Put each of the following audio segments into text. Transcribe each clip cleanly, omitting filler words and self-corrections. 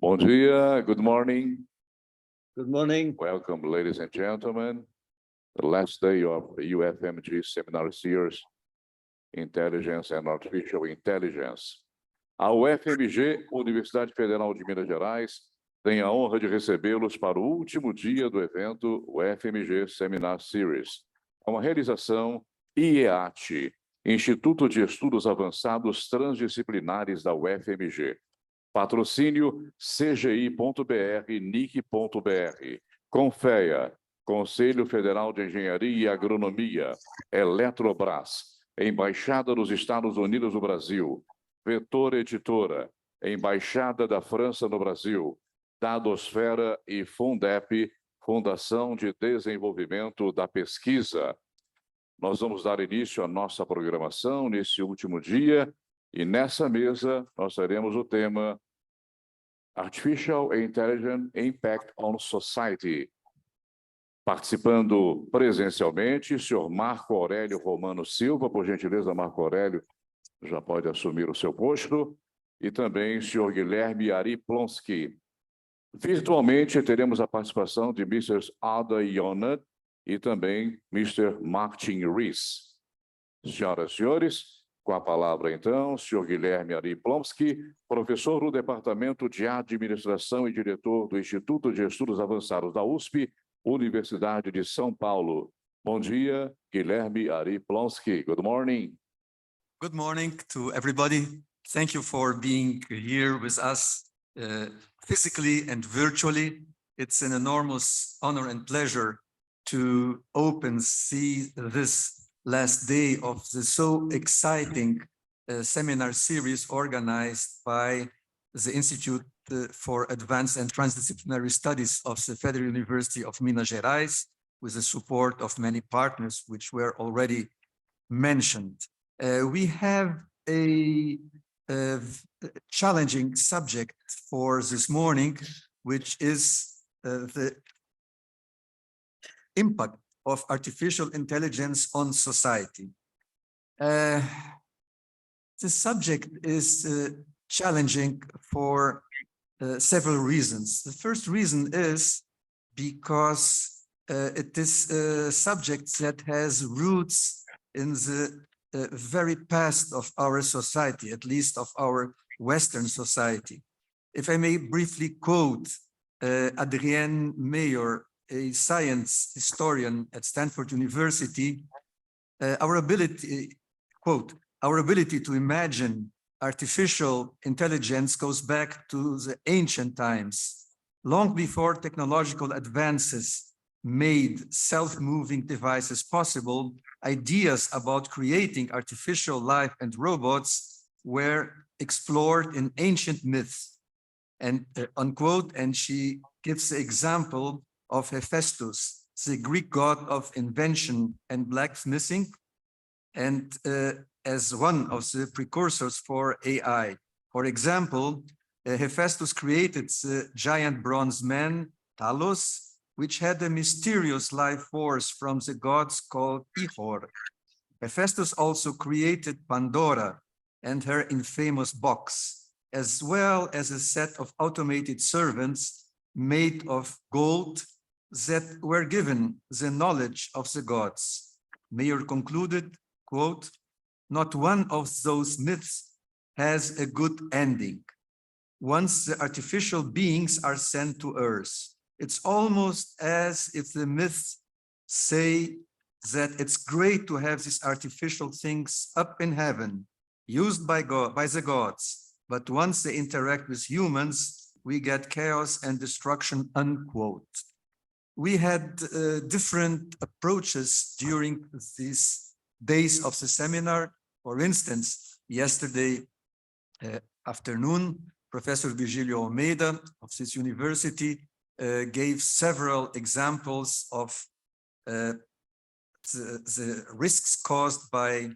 Bom dia, good morning. Good morning. Welcome, ladies and gentlemen. The last day of the UFMG seminar series, Intelligence and Artificial Intelligence. A UFMG, Universidade Federal de Minas Gerais, tem a honra de recebê-los para o último dia do evento UFMG Seminar Series, uma realização IEAT, Instituto de Estudos Avançados Transdisciplinares da UFMG. Patrocínio CGI.br, NIC.br, Confea, Conselho Federal de Engenharia e Agronomia, Eletrobras, Embaixada dos Estados Unidos do Brasil, Vetor Editora, Embaixada da França no Brasil, Dadosfera e Fundep, Fundação de Desenvolvimento da Pesquisa. Nós vamos dar início à nossa programação nesse último dia. E nessa mesa, nós teremos o tema Artificial Intelligence Impact on Society. Participando presencialmente, o senhor Marco Aurélio Romano Silva, por gentileza, Marco Aurélio, já pode assumir o seu posto, e também o senhor Guilherme Ari Plonsky. Virtualmente, teremos a participação de Mr. Ada Ionat e também Mr. Martin Rees. Senhoras e senhores, com a palavra, então, o senhor Guilherme Ari Plonsky, professor do Departamento de Administração e diretor do Instituto de Estudos Avançados da USP, Universidade de São Paulo. Bom dia, Guilherme Ari Plonsky. Good morning. Good morning to everybody. Thank you for being here with us physically and virtually. It's an enormous honor and pleasure to see this last day of the so exciting seminar series organized by the Institute for Advanced and Transdisciplinary Studies of the Federal University of Minas Gerais, with the support of many partners which were already mentioned. We have a challenging subject for this morning, which is the impact of artificial intelligence on society. The subject is challenging for several reasons. The first reason is because it is a subject that has roots in the very past of our society, at least of our Western society. If I may briefly quote Adrienne Mayor, a science historian at Stanford University, our ability to imagine artificial intelligence goes back to the ancient times. Long before technological advances made self-moving devices possible, ideas about creating artificial life and robots were explored in ancient myths, and unquote, and she gives the example of Hephaestus, the Greek god of invention and blacksmithing, and as one of the precursors for AI. For example, Hephaestus created the giant bronze man, Talos, which had a mysterious life force from the gods called Ihor. Hephaestus also created Pandora and her infamous box, as well as a set of automated servants made of gold that were given the knowledge of the gods. Mayor concluded, quote, "Not one of those myths has a good ending. Once the artificial beings are sent to Earth, it's almost as if the myths say that it's great to have these artificial things up in heaven, used by the gods, but once they interact with humans, we get chaos and destruction," unquote. We had different approaches during these days of the seminar. For instance, yesterday afternoon, Professor Virgilio Almeida of this university gave several examples of the risks caused by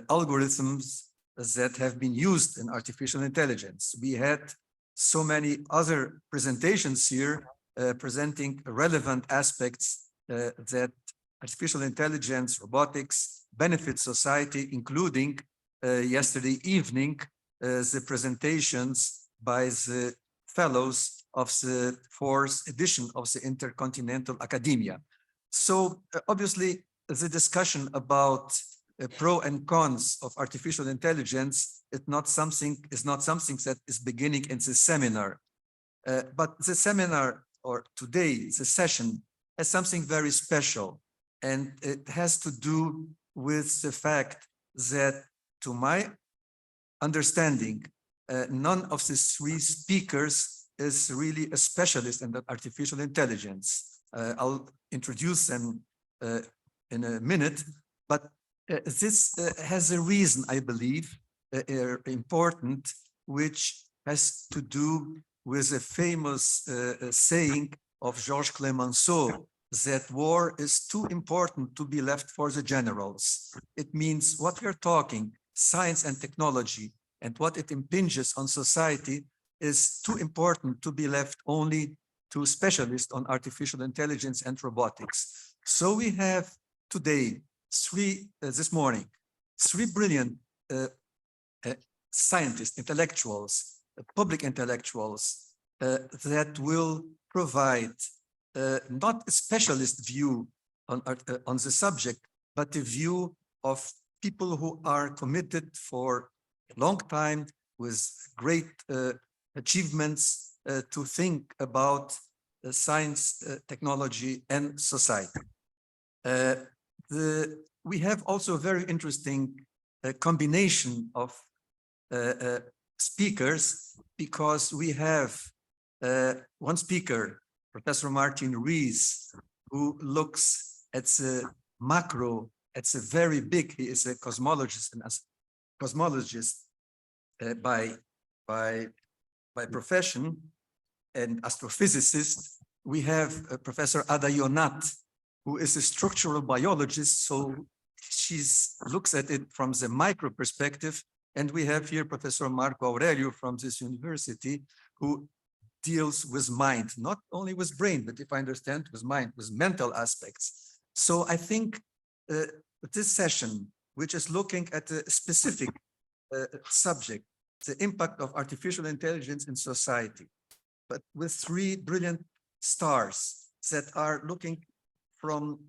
algorithms that have been used in artificial intelligence. We had so many other presentations here presenting relevant aspects that artificial intelligence, robotics benefit society, including yesterday evening, the presentations by the fellows of the fourth edition of the Intercontinental Academia. So obviously, the discussion about pro and cons of artificial intelligence is not something that is beginning in the seminar. But the seminar, or today, the session, has something very special. And it has to do with the fact that, to my understanding, none of the three speakers is really a specialist in artificial intelligence. I'll introduce them in a minute, but this has a reason, I believe, important, which has to do with a famous saying of Georges Clemenceau, that war is too important to be left for the generals. It means what we're talking, science and technology, and what it impinges on society is too important to be left only to specialists on artificial intelligence and robotics. So we have today, this morning, three brilliant scientists, intellectuals, public intellectuals that will provide not a specialist view on the subject, but a view of people who are committed for a long time with great achievements to think about science, technology, and society. We have also a very interesting combination of speakers, because we have one speaker, Professor Martin Rees, who looks at the macro, at the very big. He is a cosmologist and cosmologist by profession and astrophysicist. We have Professor Ada Yonat, who is a structural biologist, so she looks at it from the micro perspective. And we have here Professor Marco Aurelio from this university, who deals with mind, not only with brain, but if I understand, with mind, with mental aspects. So I think this session, which is looking at a specific subject, the impact of artificial intelligence in society, but with three brilliant stars that are looking from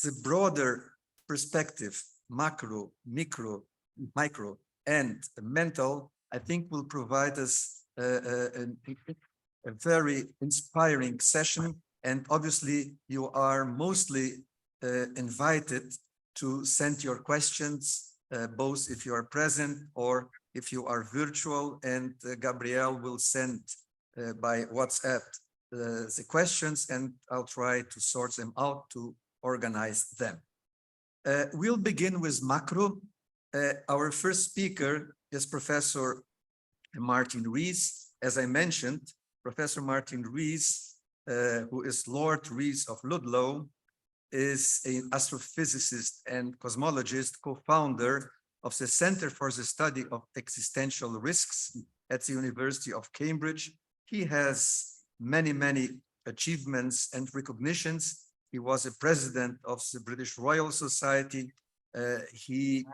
the broader perspective, macro, micro, and mental, I think will provide us a very inspiring session. And obviously, you are mostly invited to send your questions, both if you are present or if you are virtual. And Gabrielle will send by WhatsApp the questions, and I'll try to sort them out to organize them. We'll begin with macro. Our first speaker is Professor Martin Rees. As I mentioned, Professor Martin Rees, who is Lord Rees of Ludlow, is an astrophysicist and cosmologist, co-founder of the Center for the Study of Existential Risks at the University of Cambridge. He has many achievements and recognitions. He was a president of the British Royal Society. He,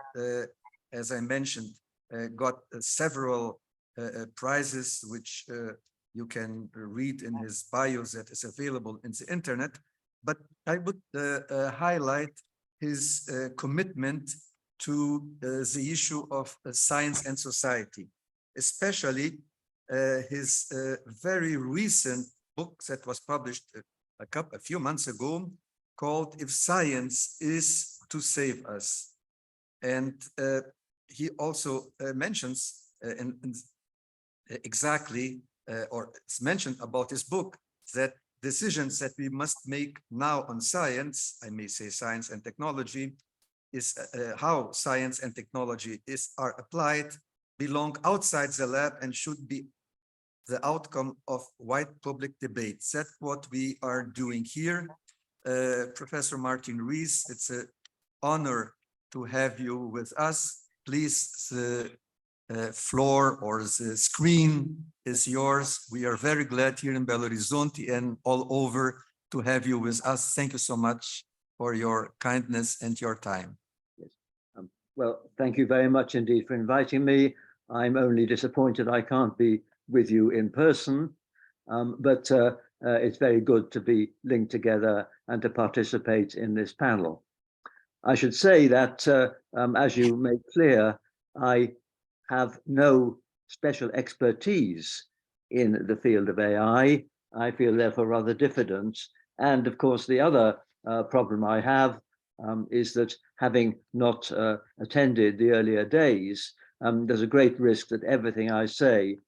as I mentioned, got several prizes, which you can read in his bio that is available in the internet. But I would highlight his commitment to the issue of science and society, especially his very recent book that was published a few months ago, called "If Science is to Save Us." And he also mentions exactly, or it's mentioned about his book, that decisions that we must make now on science, I may say science and technology, is how science and technology are applied, belong outside the lab and should be the outcome of wide public debate. That's what we are doing here. Professor Martin Rees, it's an honor to have you with us. Please, the floor or the screen is yours. We are very glad here in Belo Horizonte and all over to have you with us. Thank you so much for your kindness and your time. Yes. Well, thank you very much indeed for inviting me. I'm only disappointed I can't be with you in person, but it's very good to be linked together and to participate in this panel. I should say that, as you made clear, I have no special expertise in the field of AI. I feel therefore rather diffident. And of course, the other problem I have is that having not attended the earlier days, there's a great risk that everything I say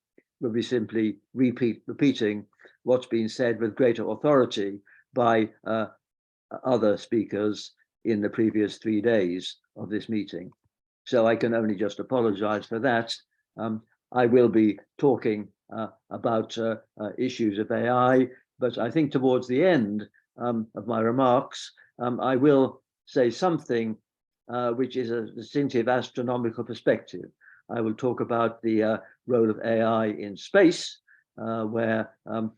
will be simply repeating what's been said with greater authority by other speakers in the previous 3 days of this meeting. So I can only just apologize for that. I will be talking about issues of AI, but I think towards the end of my remarks, I will say something which is a distinctive astronomical perspective. I will talk about the role of AI in space, where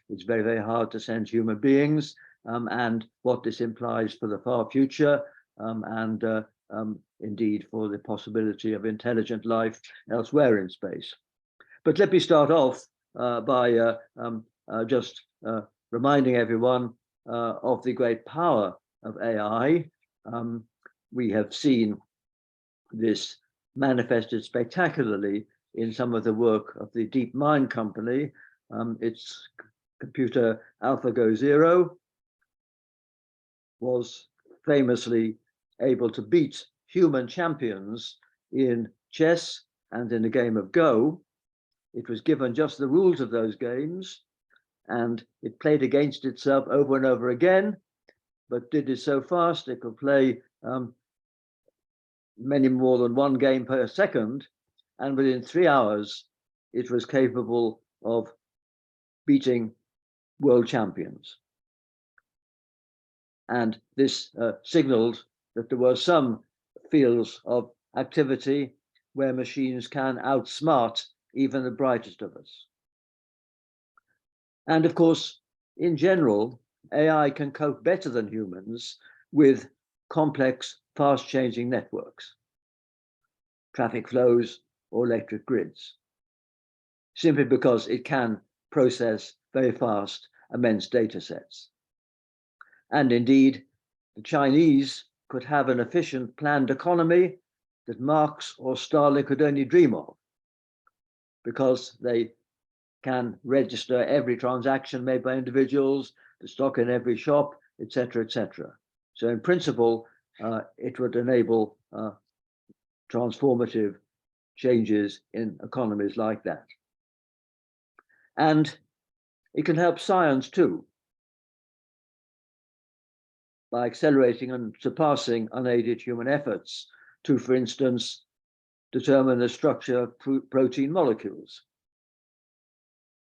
it's very, very hard to send human beings, and what this implies for the far future, and indeed for the possibility of intelligent life elsewhere in space. But let me start off by just reminding everyone of the great power of AI. We have seen this manifested spectacularly in some of the work of the DeepMind company. Its computer AlphaGo Zero was famously able to beat human champions in chess and in a game of Go. It was given just the rules of those games, and it played against itself over and over again, but did it so fast it could play many more than one game per second, and within 3 hours it was capable of beating world champions. And this signaled that there were some fields of activity where machines can outsmart even the brightest of us. And of course, in general, AI can cope better than humans with complex, fast-changing networks, traffic flows, or electric grids, simply because it can process very fast, immense data sets. And indeed, the Chinese could have an efficient planned economy that Marx or Stalin could only dream of, because they can register every transaction made by individuals, the stock in every shop, etc., etc. So in principle, it would enable transformative changes in economies like that. And it can help science too, by accelerating and surpassing unaided human efforts to, for instance, determine the structure of protein molecules.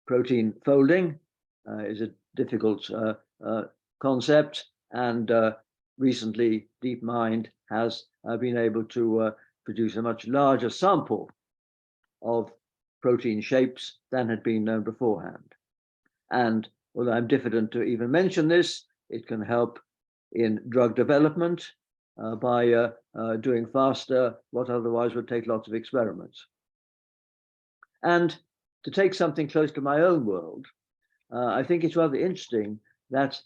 Protein folding is a difficult concept, and recently DeepMind has been able to produce a much larger sample of protein shapes than had been known beforehand. And although I'm diffident to even mention this, it can help in drug development by doing faster what otherwise would take lots of experiments. And to take something close to my own world, I think it's rather interesting that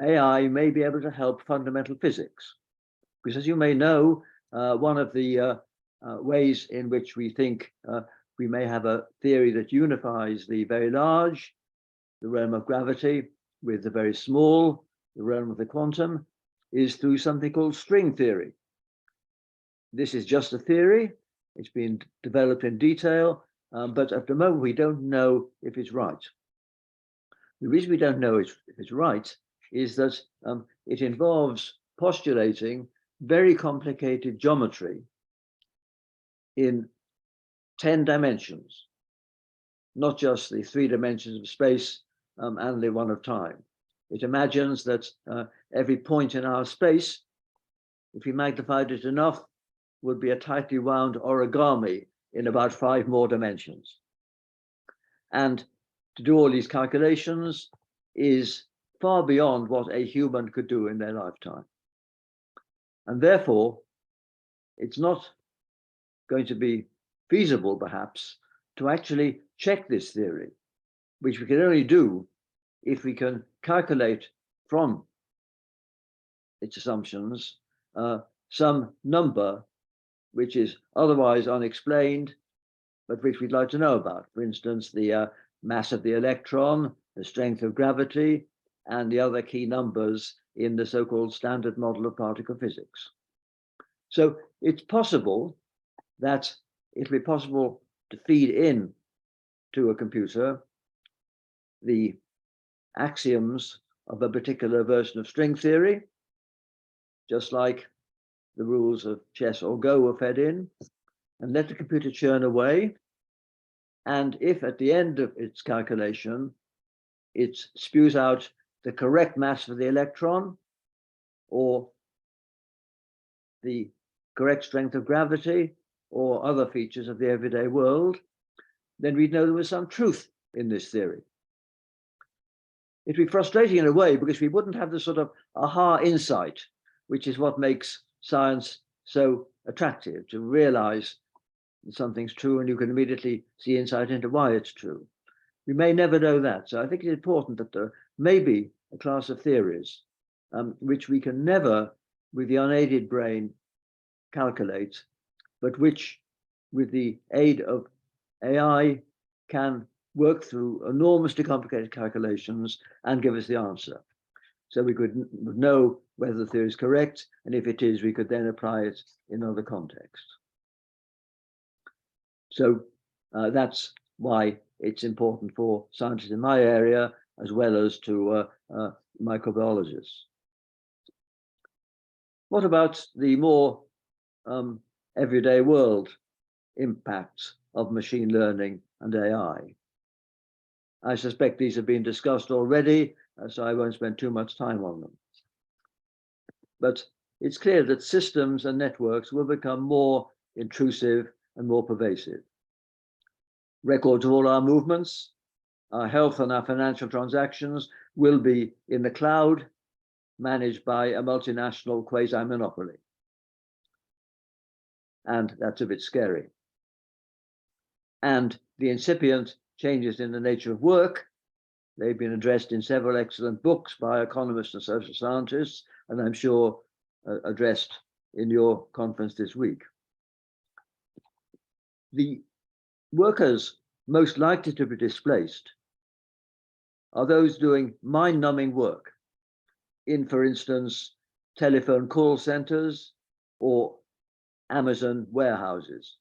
AI may be able to help fundamental physics. Because as you may know, one of the ways in which we think we may have a theory that unifies the very large, the realm of gravity, with the very small, the realm of the quantum, is through something called string theory. This is just a theory. It's been developed in detail, but at the moment we don't know if it's right. The reason we don't know if it's right is that it involves postulating very complicated geometry in 10 dimensions, not just the 3 dimensions of space and the one of time. It imagines that every point in our space, if we magnified it enough, would be a tightly wound origami in about 5 more dimensions. And to do all these calculations is far beyond what a human could do in their lifetime. And therefore, it's not going to be feasible, perhaps, to actually check this theory, which we can only do if we can calculate from its assumptions some number which is otherwise unexplained, but which we'd like to know about. For instance, the mass of the electron, the strength of gravity, and the other key numbers in the so-called standard model of particle physics. So it's possible that it'll be possible to feed in to a computer the axioms of a particular version of string theory, just like the rules of chess or Go were fed in, and let the computer churn away. And if at the end of its calculation, it spews out the correct mass for the electron or the correct strength of gravity or other features of the everyday world, then we'd know there was some truth in this theory. It'd be frustrating in a way because we wouldn't have the sort of aha insight, which is what makes science so attractive, to realize that something's true and you can immediately see insight into why it's true. We may never know that. So I think it's important that there may be a class of theories which we can never, with the unaided brain, calculate, but which, with the aid of AI, can work through enormously complicated calculations and give us the answer. So we could know whether the theory is correct, and if it is, we could then apply it in other contexts. So that's why it's important for scientists in my area, as well as to microbiologists. What about the more everyday world impacts of machine learning and AI? I suspect these have been discussed already, so I won't spend too much time on them. But it's clear that systems and networks will become more intrusive and more pervasive. Records of all our movements, our health and our financial transactions will be in the cloud, managed by a multinational quasi-monopoly. And that's a bit scary. And the incipient changes in the nature of work, they've been addressed in several excellent books by economists and social scientists, and I'm sure addressed in your conference this week. The workers most likely to be displaced are those doing mind-numbing work in, for instance, telephone call centers or Amazon warehouses.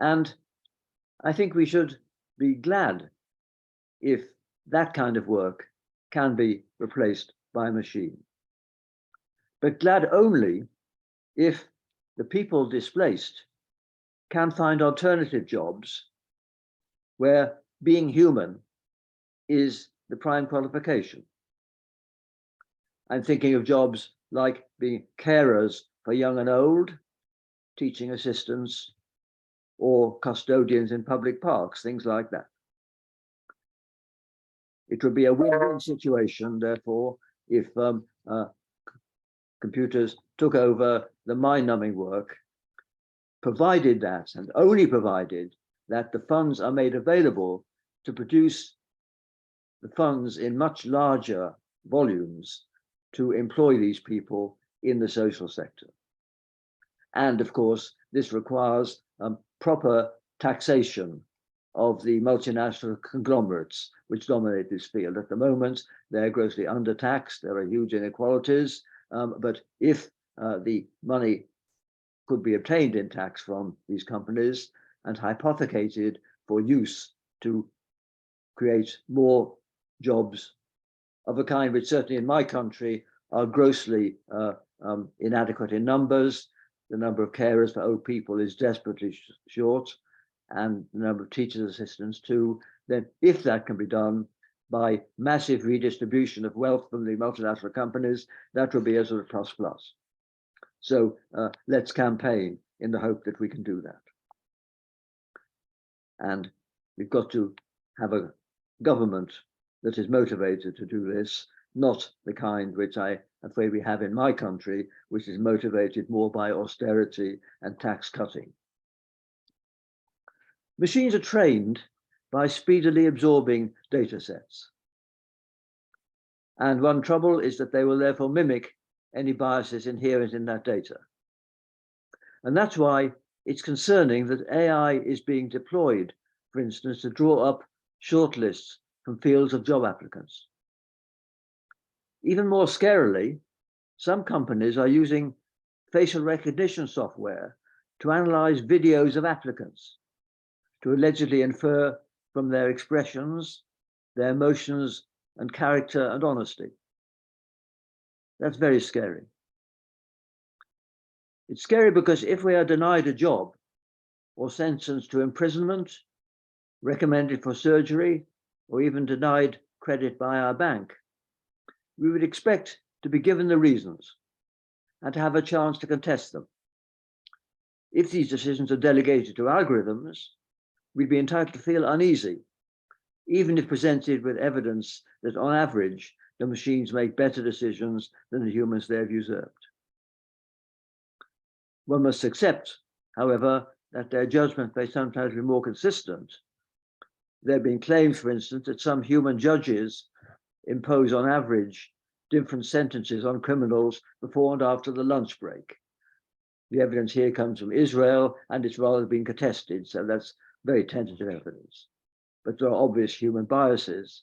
And I think we should be glad if that kind of work can be replaced by a machine. But glad only if the people displaced can find alternative jobs where being human is the prime qualification. I'm thinking of jobs like being carers for young and old, teaching assistants, or custodians in public parks, things like that. It would be a win-win situation, therefore, if computers took over the mind-numbing work, provided that, and only provided, that the funds are made available to produce the funds in much larger volumes to employ these people in the social sector. And of course, this requires proper taxation of the multinational conglomerates which dominate this field. At the moment, they're grossly undertaxed. There are huge inequalities. But if the money could be obtained in tax from these companies and hypothecated for use to create more jobs of a kind which certainly in my country are grossly inadequate in numbers. The number of carers for old people is desperately short, and the number of teachers' assistants too. Then if that can be done by massive redistribution of wealth from the multinational companies, that would be a sort of plus plus. So let's campaign in the hope that we can do that. And we've got to have a government that is motivated to do this, not the kind which I'm afraid we have in my country, which is motivated more by austerity and tax cutting. Machines are trained by speedily absorbing data sets. And one trouble is that they will therefore mimic any biases inherent in that data. And that's why it's concerning that AI is being deployed, for instance, to draw up shortlists from fields of job applicants. Even more scarily, some companies are using facial recognition software to analyze videos of applicants, to allegedly infer from their expressions, their emotions, and character and honesty. That's very scary. It's scary because if we are denied a job or sentenced to imprisonment, recommended for surgery, or even denied credit by our bank, we would expect to be given the reasons and to have a chance to contest them. If these decisions are delegated to algorithms, we'd be entitled to feel uneasy, even if presented with evidence that on average, the machines make better decisions than the humans they have usurped. One must accept, however, that their judgment may sometimes be more consistent. There have been claims, for instance, that some human judges impose on average different sentences on criminals before and after the lunch break. The evidence here comes from Israel, and it's rather been contested, so that's very tentative evidence. But there are obvious human biases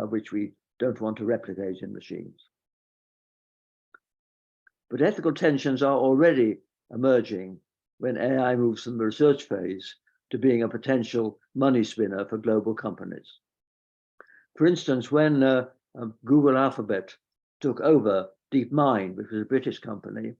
which we don't want to replicate in machines. But ethical tensions are already emerging when AI moves from the research phase to being a potential money spinner for global companies. For instance, when Google Alphabet took over DeepMind, which was a British company,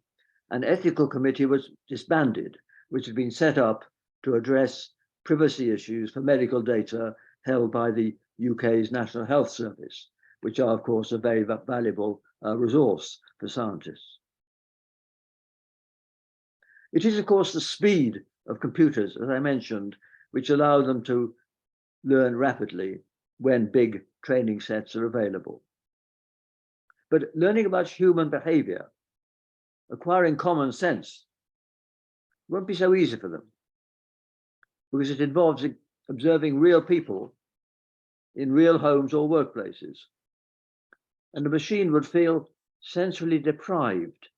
an ethical committee was disbanded, which had been set up to address privacy issues for medical data held by the UK's National Health Service, which are, of course, a very valuable resource for scientists. It is, of course, the speed of computers, as I mentioned, which allow them to learn rapidly when big training sets are available. But learning about human behavior, acquiring common sense, won't be so easy for them, because it involves observing real people in real homes or workplaces. And the machine would feel sensorily deprived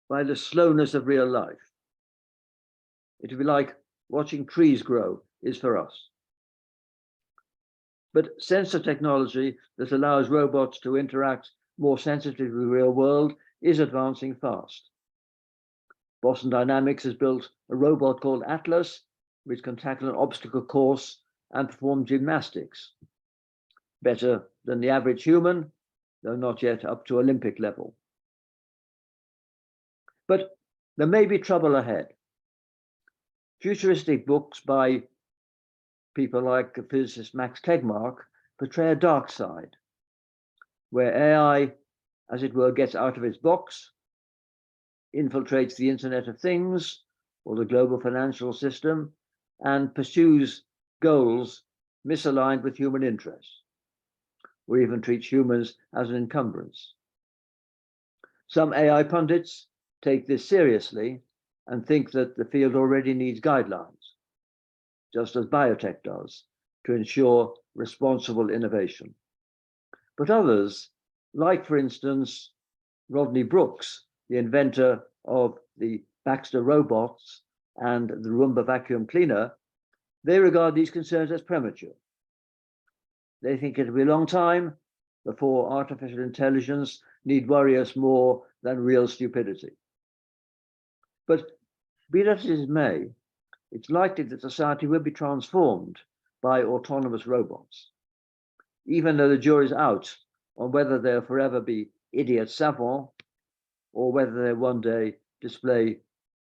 by the slowness of real life. It would be like watching trees grow is for us. But sensor technology that allows robots to interact more sensitively with the real world is advancing fast. Boston Dynamics has built a robot called Atlas, which can tackle an obstacle course and perform gymnastics. Better than the average human, though not yet up to Olympic level. But there may be trouble ahead. Futuristic books by people like physicist Max Tegmark portray a dark side, where AI, as it were, gets out of its box, infiltrates the Internet of Things or the global financial system, and pursues goals misaligned with human interests, or even treats humans as an encumbrance. Some AI pundits take this seriously and think that the field already needs guidelines, just as biotech does, to ensure responsible innovation. But others, like, for instance, Rodney Brooks, the inventor of the Baxter robots and the Roomba vacuum cleaner, they regard these concerns as premature. They think it'll be a long time before artificial intelligence need worry us more than real stupidity. But be that as it may, it's likely that society will be transformed by autonomous robots, even though the jury's out on whether they'll forever be idiot savants or whether they one day display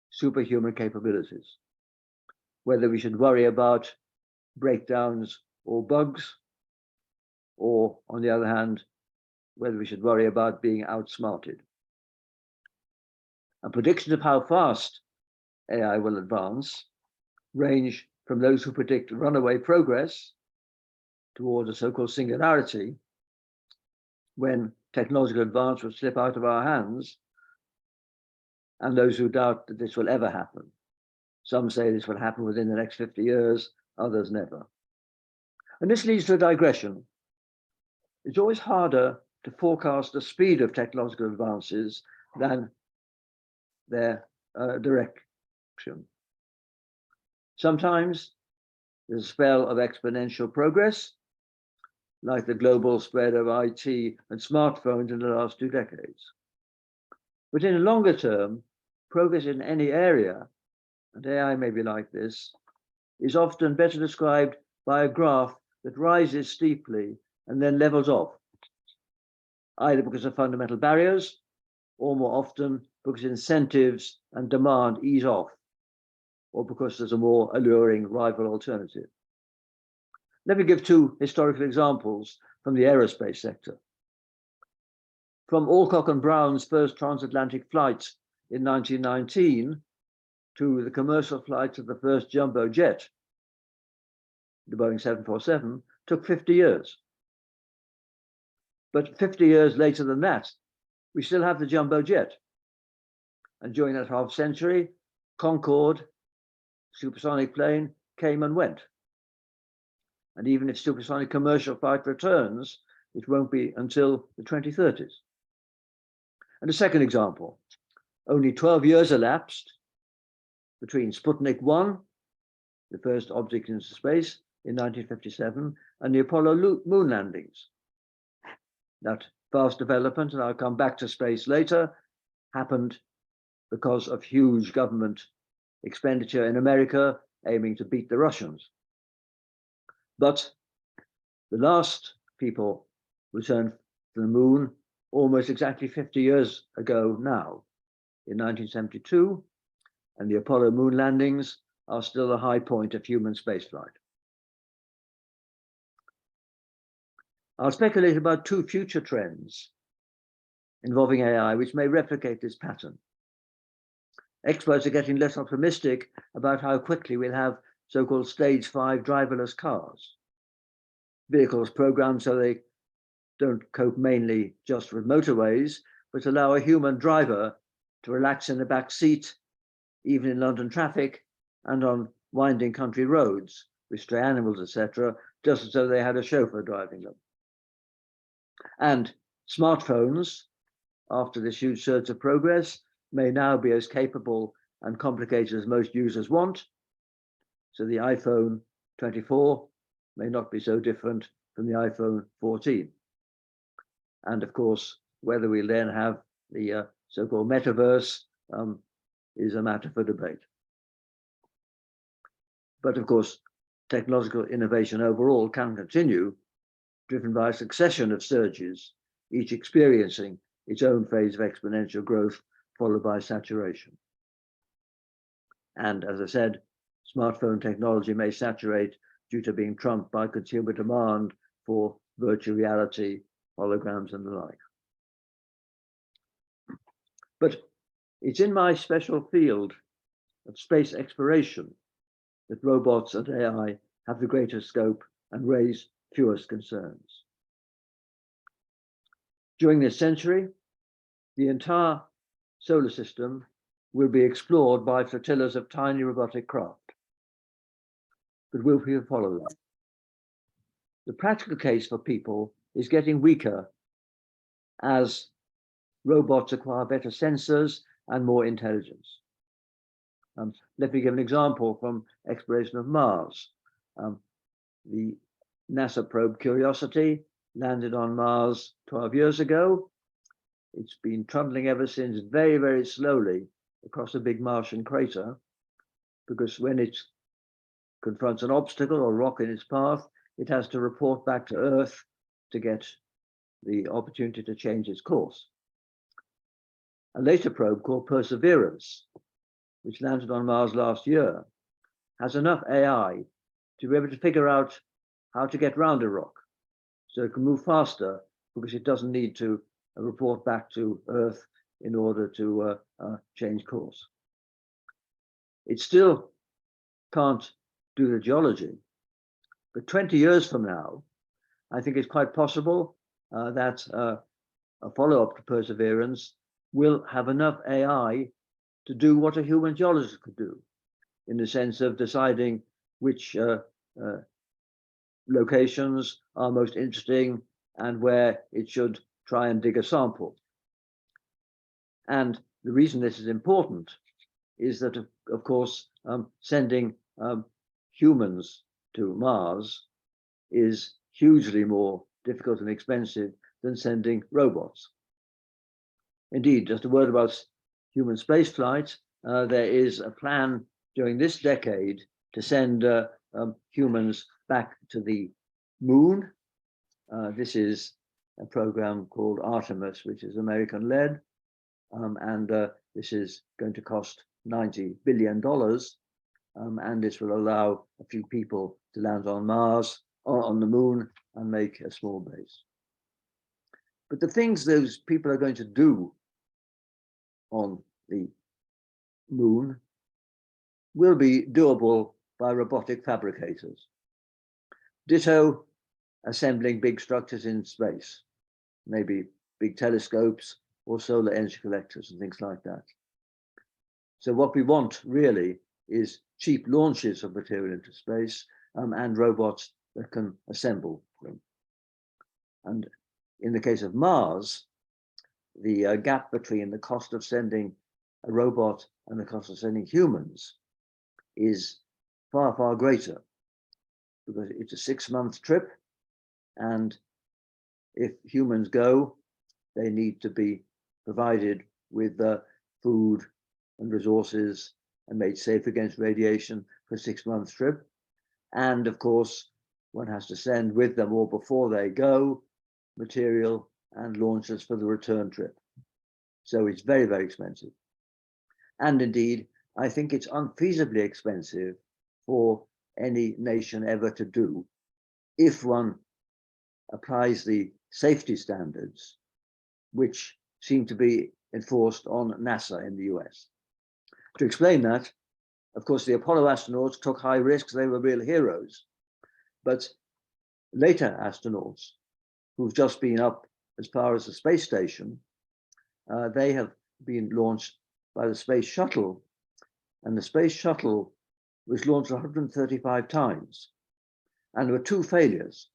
superhuman capabilities, whether we should worry about breakdowns or bugs, or on the other hand, whether we should worry about being outsmarted. And predictions of how fast AI will advance range from those who predict runaway progress towards a so-called singularity, when technological advance will slip out of our hands, and those who doubt that this will ever happen. Some say this will happen within the next 50 years, others never. And this leads to a digression. It's always harder to forecast the speed of technological advances than their direction. Sometimes there's a spell of exponential progress, like the global spread of IT and smartphones in the last 2 decades. But in a longer term, progress in any area, and AI may be like this, is often better described by a graph that rises steeply and then levels off, either because of fundamental barriers, or more often because incentives and demand ease off, or because there's a more alluring rival alternative. Let me give 2 historical examples from the aerospace sector. From Alcock and Brown's first transatlantic flight in 1919 to the commercial flights of the first jumbo jet, the Boeing 747, took 50 years. But 50 years later than that, we still have the jumbo jet. And during that half century, Concorde, supersonic plane, came and went. And even if supersonic commercial flight returns, it won't be until the 2030s. And a second example, only 12 years elapsed between Sputnik 1, the first object into space in 1957, and the Apollo moon landings. That fast development, and I'll come back to space later, happened because of huge government expenditure in America aiming to beat the Russians. But the last people returned to the moon almost exactly 50 years ago now, in 1972, and the Apollo moon landings are still the high point of human spaceflight. I'll speculate about 2 future trends involving AI, which may replicate this pattern. Experts are getting less optimistic about how quickly we'll have so-called stage 5 driverless cars, vehicles programmed so they don't cope mainly just with motorways, but allow a human driver to relax in the back seat, even in London traffic and on winding country roads with stray animals, etc., just as though they had a chauffeur driving them. And smartphones, after this huge surge of progress, may now be as capable and complicated as most users want. So the iPhone 24 may not be so different from the iPhone 14. And of course, whether we'll then have the so-called metaverse is a matter for debate. But of course, technological innovation overall can continue, driven by a succession of surges, each experiencing its own phase of exponential growth, followed by saturation. And as I said, smartphone technology may saturate due to being trumped by consumer demand for virtual reality, holograms, and the like. But it's in my special field of space exploration that robots and AI have the greatest scope and raise fewest concerns. During this century, the entire solar system will be explored by flotillas of tiny robotic craft. But will people follow that? The practical case for people is getting weaker as robots acquire better sensors and more intelligence. Let me give an example from exploration of Mars. The NASA probe Curiosity landed on Mars 12 years ago. It's been trundling ever since, very, very slowly across a big Martian crater, because when it confronts an obstacle or rock in its path, it has to report back to Earth to get the opportunity to change its course. A later probe called Perseverance, which landed on Mars last year, has enough AI to be able to figure out how to get round a rock, so it can move faster because it doesn't need to report back to Earth in order to change course. It still can't do the geology, but 20 years from now, I think it's quite possible that a follow-up to Perseverance will have enough AI to do what a human geologist could do, in the sense of deciding which locations are most interesting and where it should try and dig a sample. And the reason this is important is that, of course, sending humans to Mars is hugely more difficult and expensive than sending robots. Indeed, just a word about human spaceflight. There is a plan during this decade to send humans back to the moon. This is a program called Artemis, which is American-led, and this is going to cost $90 billion, and this will allow a few people to land on Mars or on the moon and make a small base. But the things those people are going to do on the moon will be doable by robotic fabricators. Ditto assembling big structures in space, maybe big telescopes or solar energy collectors and things like that. So what we want really is cheap launches of material into space and robots that can assemble them. And in the case of Mars, the gap between the cost of sending a robot and the cost of sending humans is far, far greater, because it's a 6-month trip, and if humans go, they need to be provided with food and resources and made safe against radiation for a 6-month trip. And of course, one has to send with them or before they go material and launches for the return trip. So it's very, very expensive. And indeed, I think it's unfeasibly expensive for any nation ever to do if one applies the safety standards which seem to be enforced on NASA in the US. To explain that, of course, the Apollo astronauts took high risks. They were real heroes. But later astronauts who've just been up as far as the space station, they have been launched by the space shuttle. And the space shuttle was launched 135 times. And there were 2 failures.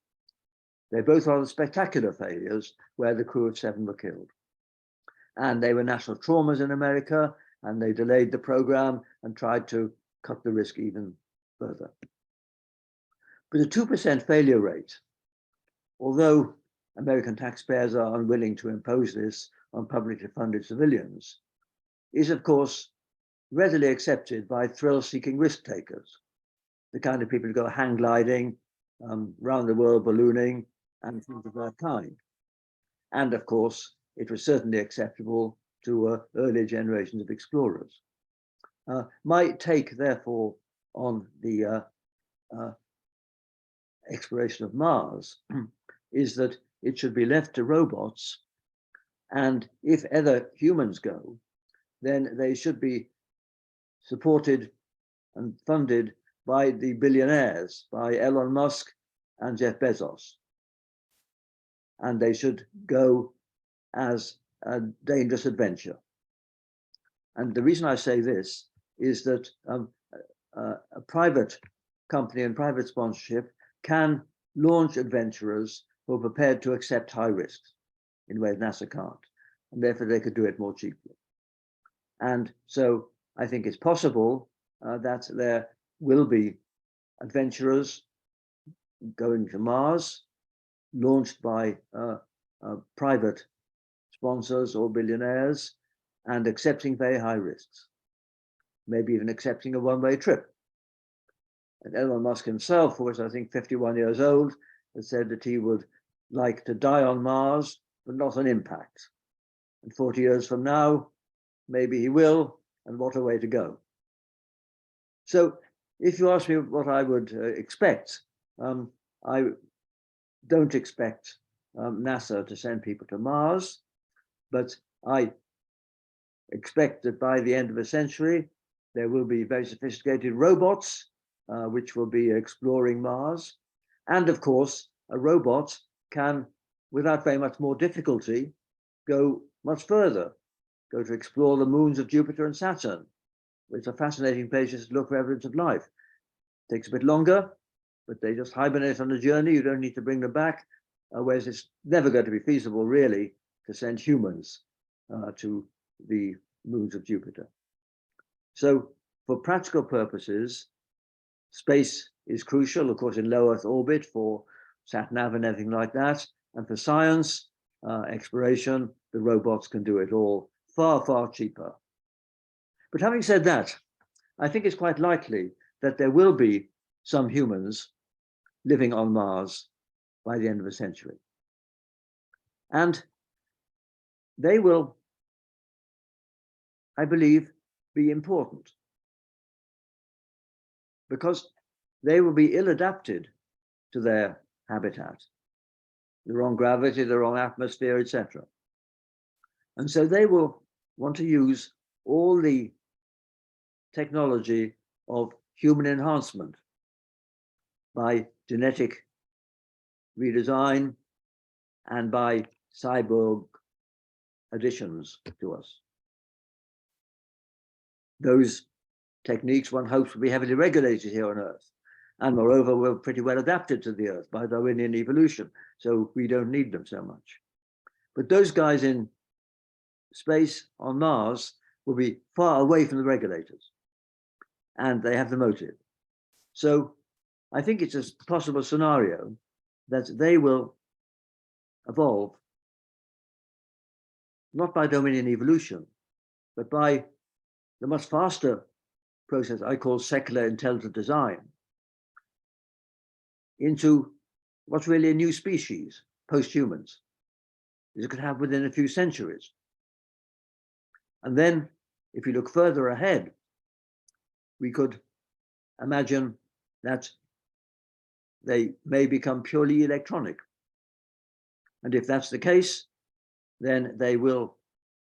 They're both rather spectacular failures where the crew of 7 were killed. And they were national traumas in America, and they delayed the program and tried to cut the risk even further. But a 2% failure rate, although American taxpayers are unwilling to impose this on publicly funded civilians, is of course readily accepted by thrill-seeking risk takers, the kind of people who go hang gliding, round the world ballooning, and things of that kind. And of course, it was certainly acceptable to earlier generations of explorers. My take, therefore, on the exploration of Mars is that it should be left to robots, and if ever humans go, then they should be supported and funded by the billionaires, by Elon Musk and Jeff Bezos. And they should go as a dangerous adventure. And the reason I say this is that a private company and private sponsorship can launch adventurers who are prepared to accept high risks in ways NASA can't, and therefore they could do it more cheaply. And so I think it's possible that there will be adventurers going to Mars, launched by private sponsors or billionaires, and accepting very high risks, maybe even accepting a one-way trip. And Elon Musk himself, who was I think 51 years old, has said that he would like to die on Mars, but not on impact. And 40 years from now, maybe he will, and what a way to go. So if you ask me what I would expect, I don't expect NASA to send people to Mars, but I expect that by the end of the century, there will be very sophisticated robots, which will be exploring Mars. And of course, a robot can, without very much more difficulty, go much further, go to explore the moons of Jupiter and Saturn, which are fascinating places to look for evidence of life. It takes a bit longer, but they just hibernate on a journey. You don't need to bring them back, whereas it's never going to be feasible, really, to send humans to the moons of Jupiter. So for practical purposes, space is crucial, of course, in low Earth orbit for sat-nav and everything like that. And for science, exploration, the robots can do it all far, far cheaper. But having said that, I think it's quite likely that there will be some humans living on Mars by the end of the century. And they will, I believe, be important because they will be ill-adapted to their habitat, the wrong gravity, the wrong atmosphere, etc. And so they will want to use all the technology of human enhancement by genetic redesign and by cyborg additions to us. Those techniques, one hopes, will be heavily regulated here on Earth. And moreover, we're pretty well adapted to the Earth by Darwinian evolution, so we don't need them so much. But those guys in space on Mars will be far away from the regulators, and they have the motive. So I think it's a possible scenario that they will evolve not by Darwinian evolution, but by the much faster process I call secular intelligent design into what's really a new species, post-humans, that it could have within a few centuries. And then, if you look further ahead, we could imagine that they may become purely electronic. And if that's the case, then they will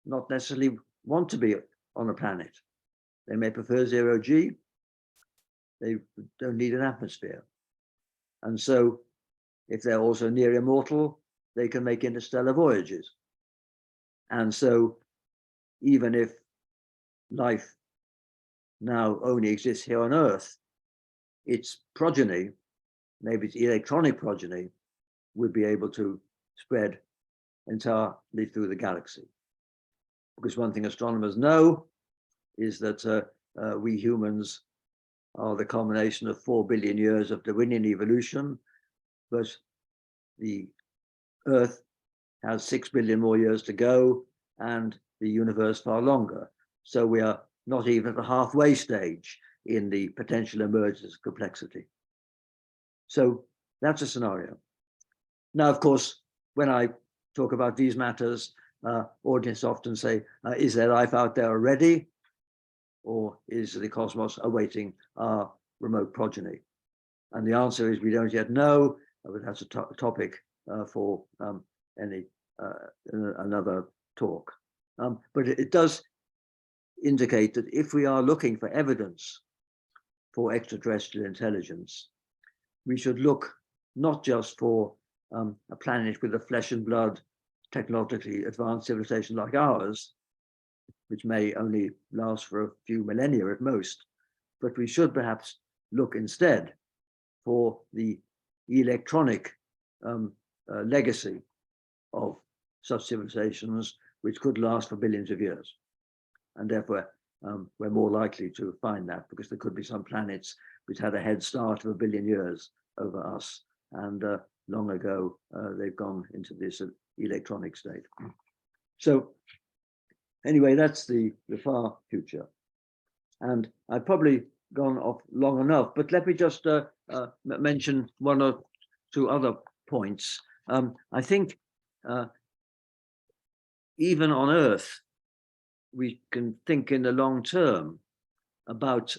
not necessarily want to be on a planet. They may prefer zero G. They don't need an atmosphere. And so if they're also near immortal, they can make interstellar voyages. And so even if life now only exists here on Earth, its progeny, maybe its electronic progeny, would be able to spread entirely through the galaxy. Because one thing astronomers know is that we humans are the combination of 4 billion years of Darwinian evolution, but the Earth has 6 billion more years to go, and the universe far longer. So we are not even at the halfway stage in the potential emergence of complexity. So that's a scenario. Now, of course, when I talk about these matters, audiences often say, is there life out there already? Or is the cosmos awaiting our remote progeny? And the answer is we don't yet know, but that's a topic for another talk. But it does indicate that if we are looking for evidence for extraterrestrial intelligence, we should look not just for a planet with a flesh and blood, technologically advanced civilization like ours, which may only last for a few millennia at most, but we should perhaps look instead for the electronic legacy of such civilizations, which could last for billions of years. And therefore, we're more likely to find that because there could be some planets which had a head start of 1 billion years over us. And long ago, they've gone into this electronic state. So anyway, that's the far future. And I've probably gone off long enough, but let me just mention one or two other points. I think even on Earth, we can think in the long term about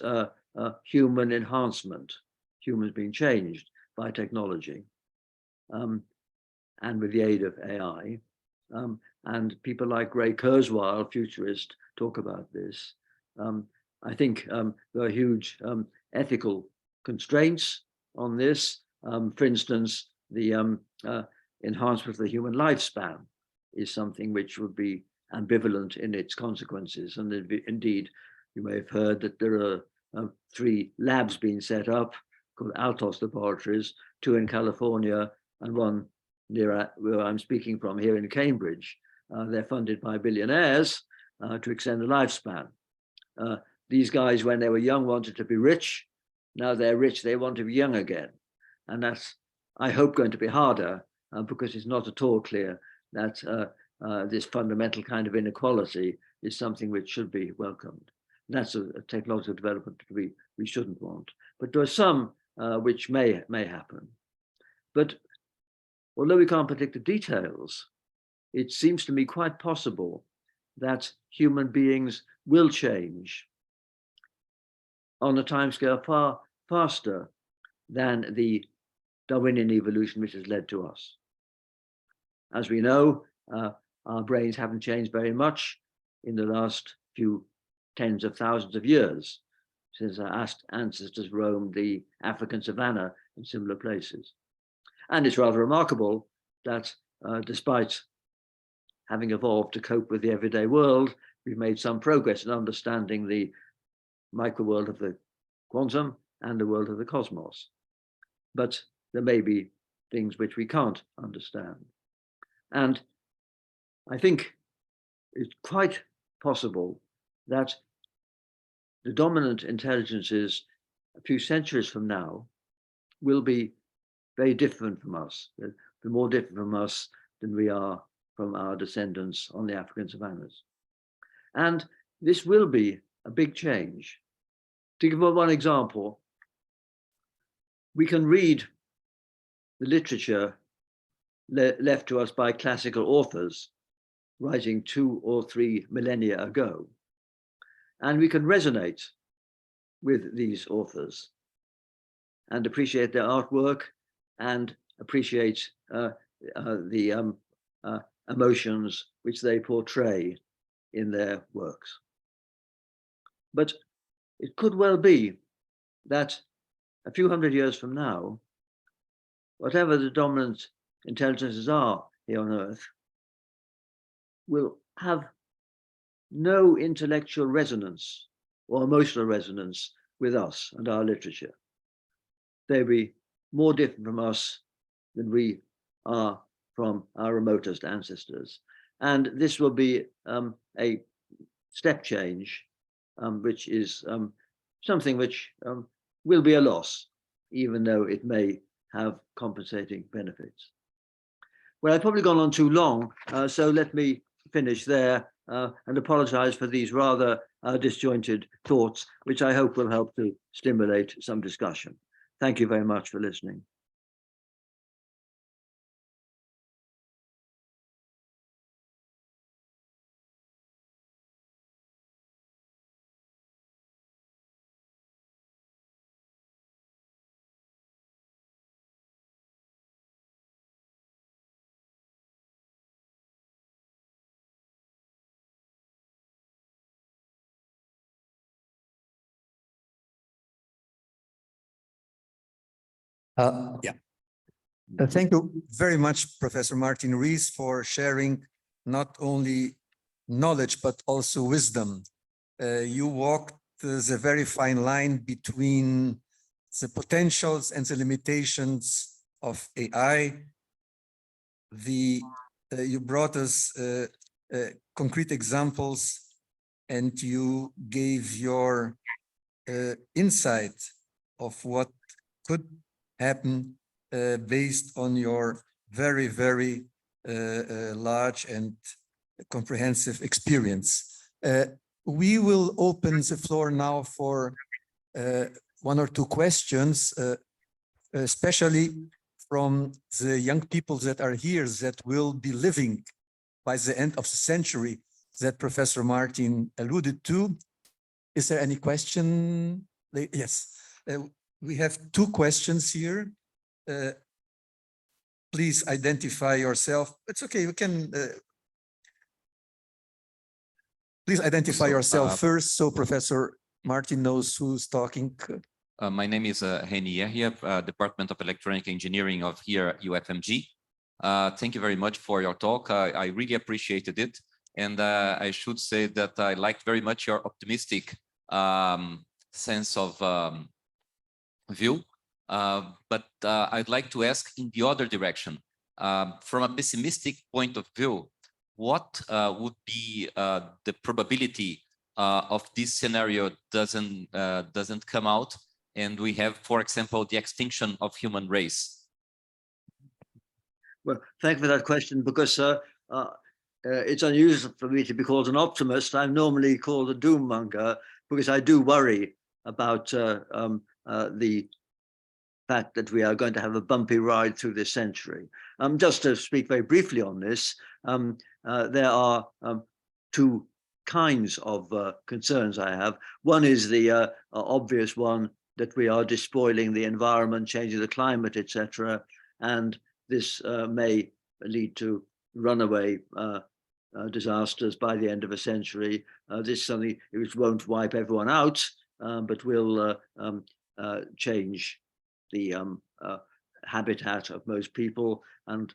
human enhancement, humans being changed by technology, and with the aid of AI. And people like Ray Kurzweil, futurist, talk about this. I think there are huge ethical constraints on this. For instance, the enhancement of the human lifespan is something which would be ambivalent in its consequences. And indeed, you may have heard that there are 3 labs being set up called Altos Laboratories, 2 in California and 1 near where I'm speaking from here in Cambridge. They're funded by billionaires to extend the lifespan. These guys, when they were young, wanted to be rich. Now they're rich, they want to be young again. And that's, I hope, going to be harder because it's not at all clear that this fundamental kind of inequality is something which should be welcomed. That's a technological development we shouldn't want. But there are some which may happen. But although we can't predict the details, it seems to me quite possible that human beings will change on a timescale far faster than the Darwinian evolution which has led to us. As we know, our brains haven't changed very much in the last few tens of thousands of years since our ancestors roamed the African savanna and similar places. And it's rather remarkable that despite having evolved to cope with the everyday world, we've made some progress in understanding the micro world of the quantum and the world of the cosmos. But there may be things which we can't understand. And I think it's quite possible that the dominant intelligences a few centuries from now will be very different from us. They're more different from us than we are from our descendants on the African savannas. And this will be a big change. To give one example, we can read the literature left to us by classical authors writing 2 or 3 millennia ago. And we can resonate with these authors and appreciate their artwork and appreciate the emotions which they portray in their works. But it could well be that a few hundred years from now, whatever the dominant intelligences are here on Earth, will have no intellectual resonance or emotional resonance with us and our literature. They'll be more different from us than we are from our remotest ancestors. And this will be a step change, which is something which will be a loss, even though it may have compensating benefits. Well, I've probably gone on too long, so let me finish there and apologize for these rather disjointed thoughts, which I hope will help to stimulate some discussion. Thank you very much for listening. Thank you very much, Professor Martin Rees, for sharing not only knowledge, but also wisdom. You walked the very fine line between the potentials and the limitations of AI. You brought us concrete examples, and you gave your insight of what could happen based on your very, very large and comprehensive experience. We will open the floor now for 1 or 2 questions, especially from the young people that are here that will be living by the end of the century that Professor Martin alluded to. Is there any question? Yes, we have 2 questions here. Please identify yourself. It's okay, we can. Please identify yourself first so Professor Martin knows who's talking. My name is Heni Yahya, Department of Electronic Engineering of here at UFMG. Thank you very much for your talk. I really appreciated it. And I should say that I liked very much your optimistic sense of view. But I'd like to ask in the other direction, from a pessimistic point of view, what would be the probability of this scenario doesn't come out, and we have, for example, the extinction of human race? Well, thank you for that question, because it's unusual for me to be called an optimist. I'm normally called a doom monger, because I do worry about the fact that we are going to have a bumpy ride through this century. Just to speak very briefly on this, there are two kinds of concerns I have. One is the obvious one that we are despoiling the environment, changing the climate, etc. And this may lead to runaway disasters by the end of a century. This is something which won't wipe everyone out, but will change the habitat of most people and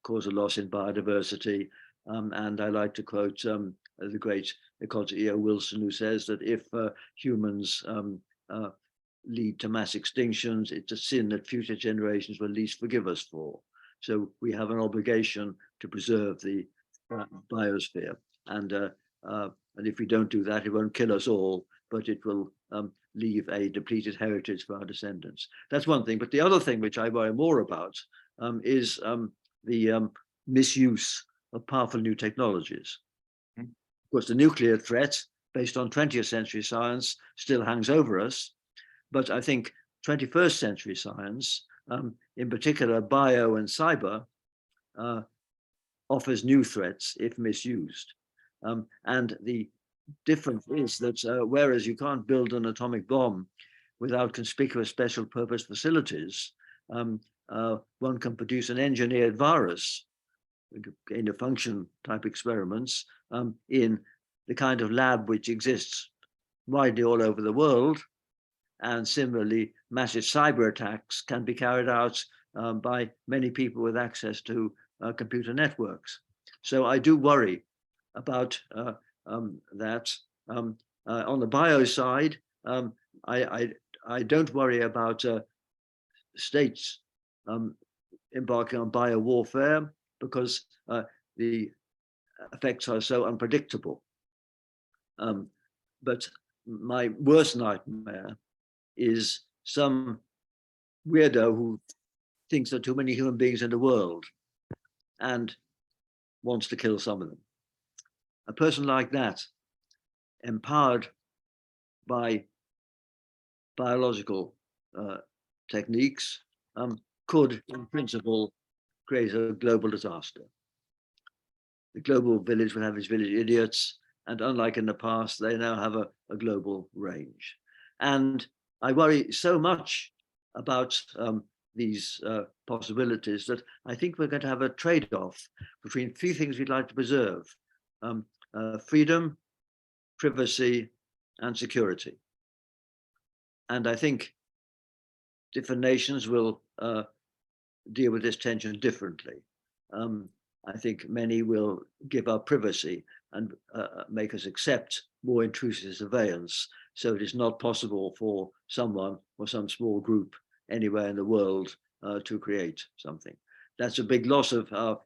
cause a loss in biodiversity. And I like to quote the great ecologist E.O. Wilson, who says that if humans lead to mass extinctions, it's a sin that future generations will least forgive us for. So we have an obligation to preserve the biosphere. And if we don't do that, it won't kill us all, but it will leave a depleted heritage for our descendants. That's one thing. But the other thing which I worry more about is the misuse of powerful new technologies. Of course, the nuclear threat, based on 20th century science, still hangs over us. But I think 21st century science, in particular bio and cyber, offers new threats if misused. And the difference is that whereas you can't build an atomic bomb without conspicuous special purpose facilities, one can produce an engineered virus, gain of function type experiments, in the kind of lab which exists widely all over the world. And similarly, massive cyber attacks can be carried out by many people with access to computer networks. So I do worry about that. On the bio side, I don't worry about states embarking on bio warfare, because the effects are so unpredictable. But my worst nightmare is some weirdo who thinks there are too many human beings in the world and wants to kill some of them. A person like that, empowered by biological techniques, could, in principle, create a global disaster. The global village will have its village idiots, and unlike in the past, they now have a global range. And I worry so much about these possibilities that I think we're going to have a trade-off between three things we'd like to preserve: freedom, privacy, and security. And I think different nations will deal with this tension differently. I think many will give up privacy and make us accept more intrusive surveillance, so it is not possible for someone or some small group anywhere in the world to create something. That's a big loss of our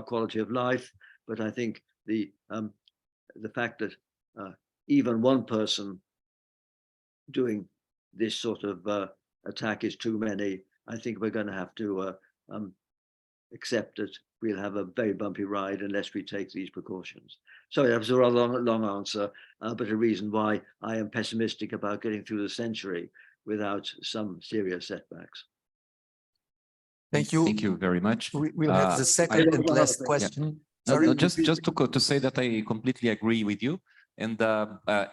quality of life. But I think the fact that even one person doing this sort of attack is too many, I think we're going to have to accept that we'll have a very bumpy ride unless we take these precautions. Sorry, that was a rather long answer, but a reason why I am pessimistic about getting through the century without some serious setbacks. Thank you. Thank you very much. We'll have the second and last question. No, just to say that I completely agree with you. And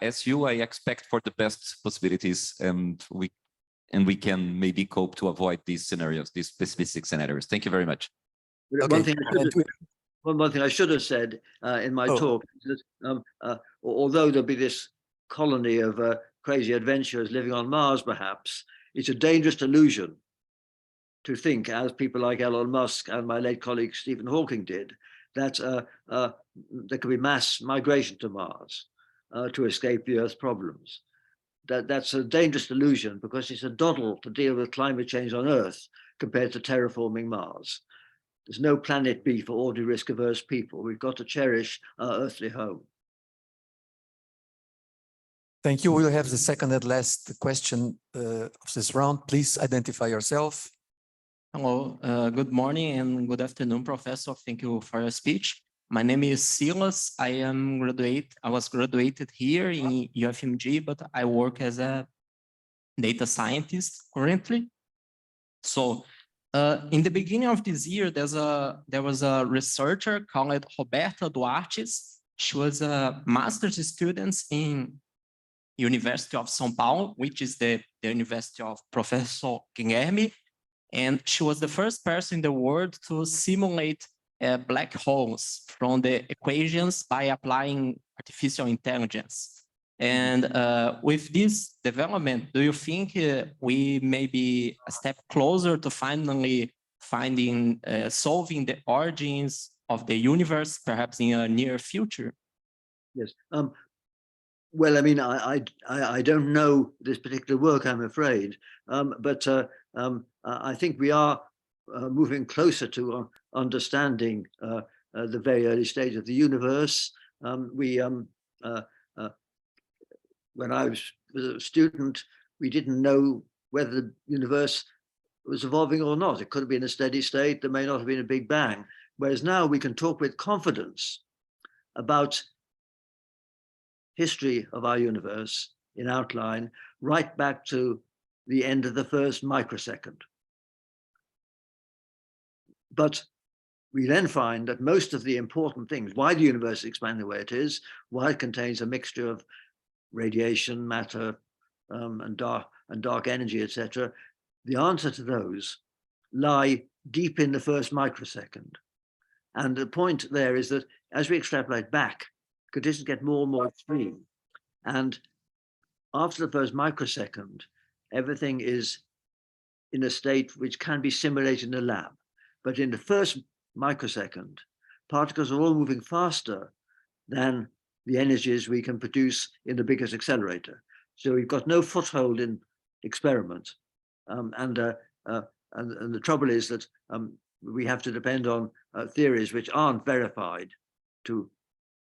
as you, I expect for the best possibilities, and we can maybe cope to avoid these scenarios, these specific scenarios. Thank you very much. Okay. One thing I should have said in my talk is that although there'll be this colony of crazy adventurers living on Mars, perhaps, it's a dangerous illusion to think, as people like Elon Musk and my late colleague Stephen Hawking did, that there could be mass migration to Mars to escape the Earth's problems. that's a dangerous delusion, because it's a doddle to deal with climate change on Earth compared to terraforming Mars. There's no planet B for ordinary risk-averse people. We've got to cherish our earthly home. Thank you. We'll have the second and last question of this round. Please identify yourself. Hello, good morning and good afternoon, Professor. Thank you for your speech. My name is Silas. I was graduated here in UFMG, but I work as a data scientist currently. So in the beginning of this year, there was a researcher called Roberta Duartes. She was a master's student in University of São Paulo, which is the University of Professor Guilherme. And she was the first person in the world to simulate black holes from the equations by applying artificial intelligence. And with this development, do you think we may be a step closer to finally solving the origins of the universe, perhaps in a near future? Yes. Well, I mean, I don't know this particular work, I'm afraid, but I think we are moving closer to understanding the very early stage of the universe. When I was a student, we didn't know whether the universe was evolving or not. It could have been a steady state. There may not have been a big bang. Whereas now we can talk with confidence about history of our universe in outline, right back to the end of the first microsecond. But we then find that most of the important things, why the universe expands the way it is, why it contains a mixture of radiation, matter, and dark energy, etc., the answer to those lie deep in the first microsecond. And the point there is that as we extrapolate back, conditions get more and more extreme. And after the first microsecond, everything is in a state which can be simulated in a lab. But in the first microsecond, particles are all moving faster than the energies we can produce in the biggest accelerator. So we've got no foothold in experiment. And the trouble is that we have to depend on theories which aren't verified to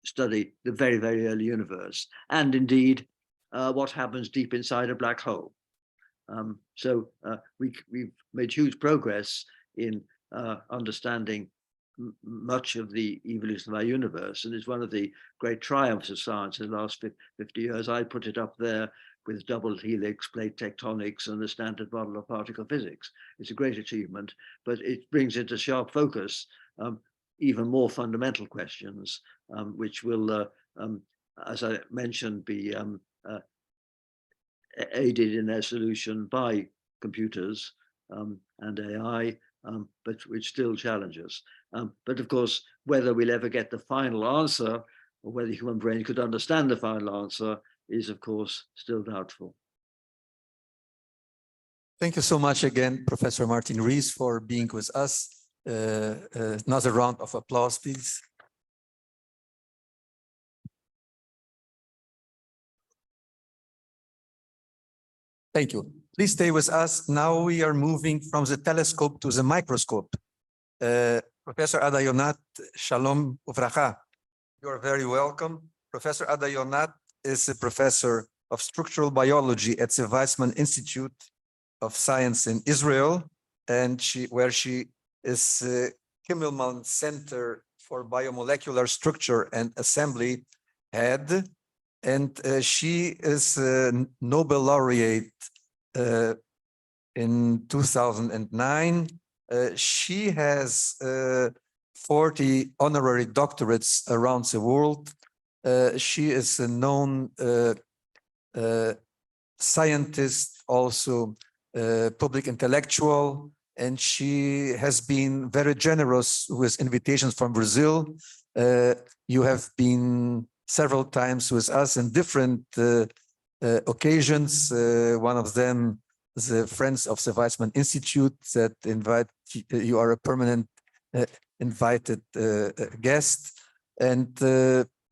study the very, very early universe, and indeed what happens deep inside a black hole. So we've made huge progress in understanding much of the evolution of our universe, and it's one of the great triumphs of science in the last 50 years. I put it up there with double helix, plate tectonics, and the standard model of particle physics. It's a great achievement, but it brings into sharp focus even more fundamental questions, which will, as I mentioned, be aided in their solution by computers and AI, but which still challenges. But of course, whether we'll ever get the final answer, or whether the human brain could understand the final answer, is of course still doubtful. Thank you so much again, Professor Martin Rees, for being with us. Another round of applause, please. Thank you. Please stay with us. Now we are moving from the telescope to the microscope. Professor Ada Yonat, Shalom Uvracha. You are very welcome. Professor Ada Yonat is a professor of structural biology at the Weizmann Institute of Science in Israel, and where she is Kimmelman Center for Biomolecular Structure and Assembly head, and she is a Nobel laureate in 2009. She has 40 honorary doctorates around the world. She is a known scientist, also public intellectual, and she has been very generous with invitations from Brazil. You have been several times with us in different occasions. One of them, the Friends of the Weizmann Institute, that invite you are a permanent invited guest. And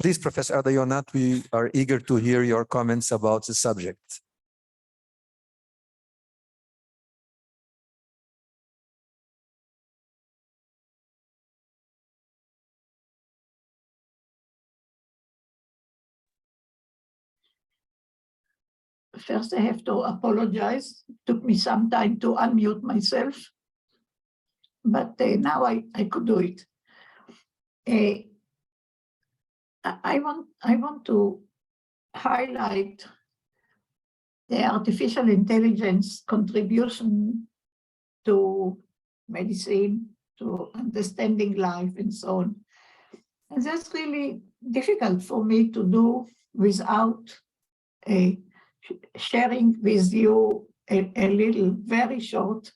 please, Professor Ada Yonat, we are eager to hear your comments about the subject. first I have to apologize. It took me some time to unmute myself, but now I could do it. I want to highlight the artificial intelligence contribution to medicine, to understanding life, and so on. And that's really difficult for me to do without sharing with you a little, very short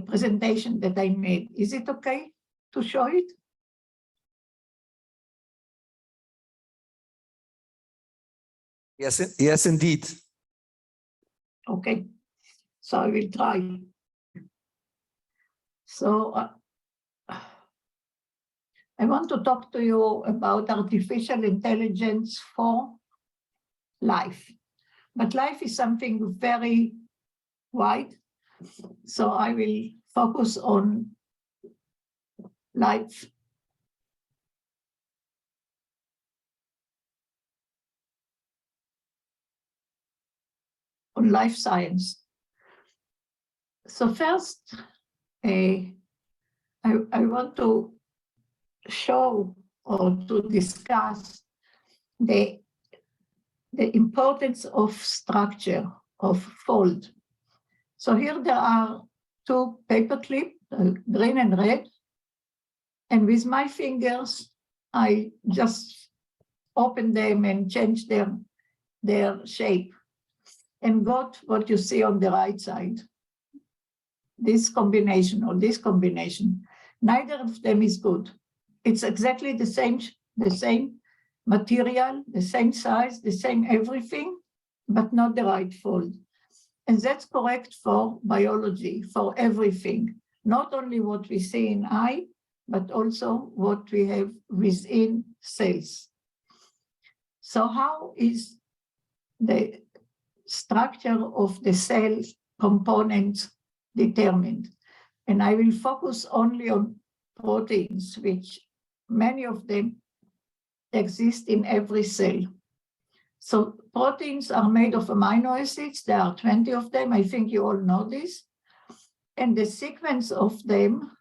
presentation that I made. Is it okay to show it? Yes, indeed. Okay, so I will try. So I want to talk to you about artificial intelligence for life. But life is something very wide. So I will focus on life. On life science. So first, I want to show or to discuss the importance of structure, of fold. So here there are two paper clips, green and red, and with my fingers, I just open them and change their shape and got what you see on the right side. This combination or this combination, neither of them is good. It's exactly the same material, the same size, the same everything, but not the right fold. And that's correct for biology, for everything, not only what we see in eye, but also what we have within cells. So how is the structure of the cell components determined? And I will focus only on proteins, which many of them exist in every cell. So proteins are made of amino acids. There are 20 of them. I think you all know this. And the sequence of them,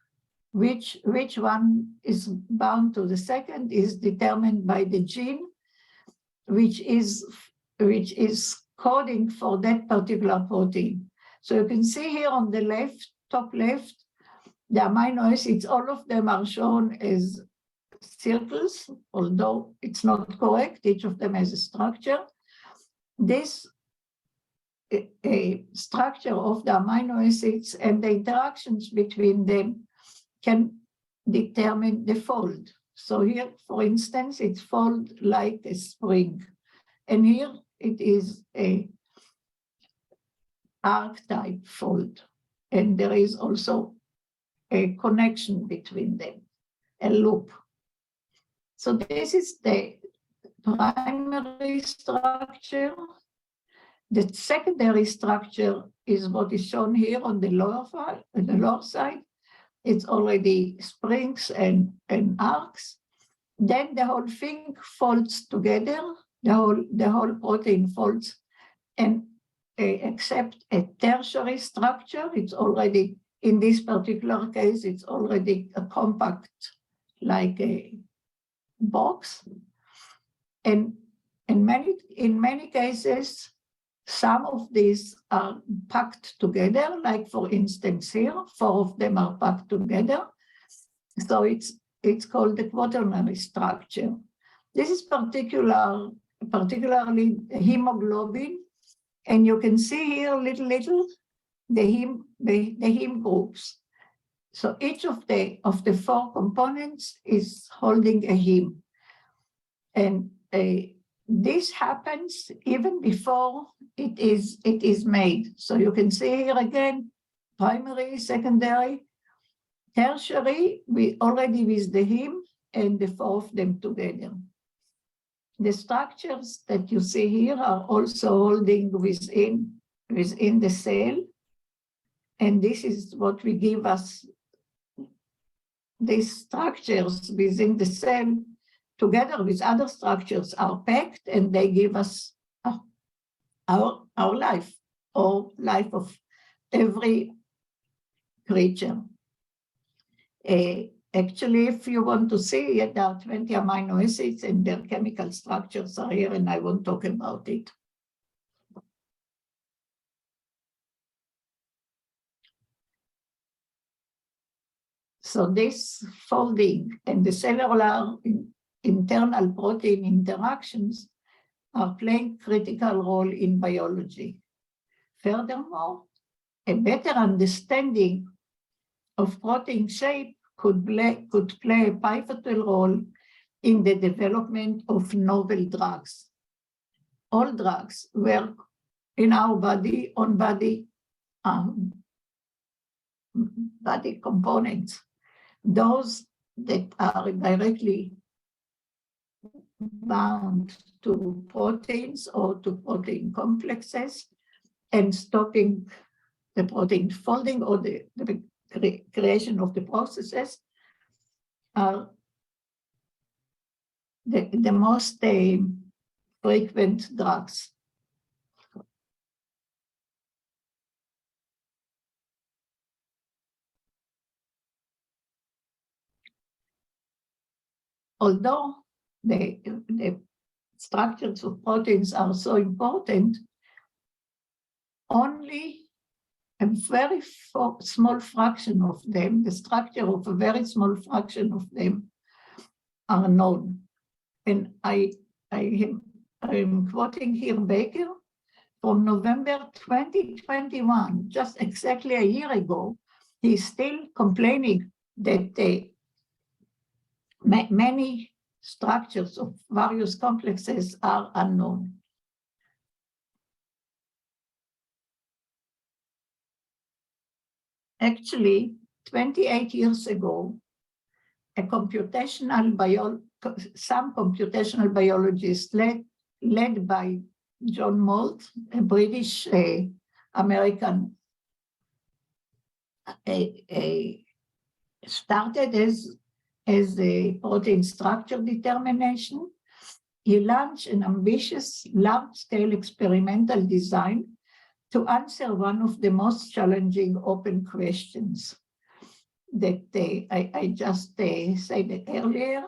which one is bound to the second, is determined by the gene, which is coding for that particular protein. So you can see here on the left, top left, the amino acids, all of them are shown as circles, although it's not correct. Each of them has a structure. This structure of the amino acids and the interactions between them can determine the fold. So here, for instance, it's fold like a spring. And here it is a arc-type fold. And there is also a connection between them, a loop. So this is the primary structure. The secondary structure is what is shown here on the lower side. It's already springs and arcs. Then the whole thing folds together. The whole protein folds, and except a tertiary structure, it's already, in this particular case, it's already a compact, like a box. And in many cases, some of these are packed together, like for instance here, 4 of them are packed together. So it's called the quaternary structure. This is particularly hemoglobin, and you can see here little the heme groups. So each of the 4 components is holding a heme, and this happens even before it is made. So you can see here again, primary, secondary, tertiary, we already with the heme and the 4 of them together. The structures that you see here are also holding within the cell. And this is what we give us. These structures within the cell, together with other structures, are packed, and they give us our life or life of every creature. Actually, if you want to see it, there are 20 amino acids and their chemical structures are here, and I won't talk about it. So this folding and the cellular internal protein interactions are playing critical role in biology. Furthermore, a better understanding of protein shape could play a pivotal role in the development of novel drugs. All drugs work in our body on body components. Those that are directly bound to proteins or to protein complexes and stopping the protein folding or the creation of the processes are the most frequent drugs. Although the structures of proteins are so important, only a very small fraction of them, the structure of a very small fraction of them are known. And I am quoting here Baker from November 2021, just exactly a year ago. He's still complaining that many structures of various complexes are unknown. Actually, 28 years ago, some computational biologists led by John Moult, a British American, started as a protein structure determination. He launched an ambitious large-scale experimental design to answer one of the most challenging open questions that I just said it earlier,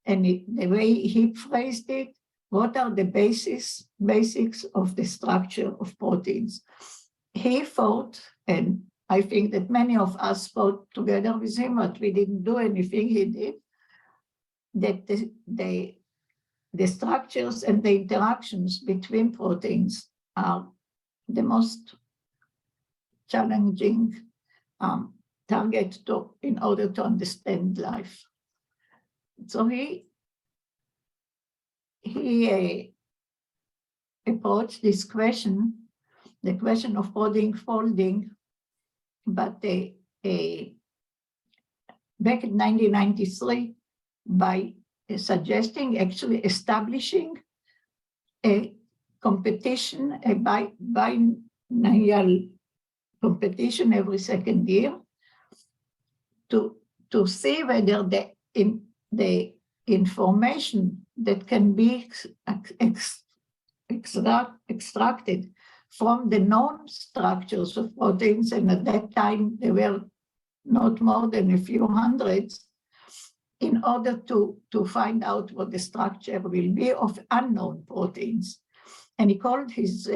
and the way he phrased it, what are the basics of the structure of proteins? He thought, and I think that many of us thought together with him, but we didn't do anything he did, that the structures and the interactions between proteins are the most challenging target in order to understand life. So he approached this question, the question of protein folding, but back in 1993 by suggesting, actually establishing a competition, a biennial competition every second year to see whether the information that can be extracted from the known structures of proteins, and at that time there were not more than a few hundreds, in order to find out what the structure will be of unknown proteins. And he called his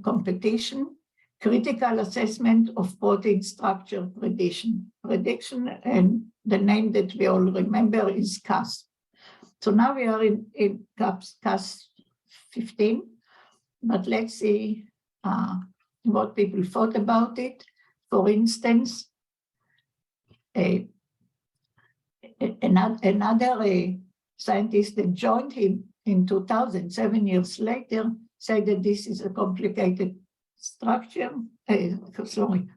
competition Critical Assessment of Protein Structure Prediction, and the name that we all remember is CAS. So now we are in CAS 15, but let's see what people thought about it. For instance, another scientist that joined him in 2000, 7 years later, said that this is a complicated structure,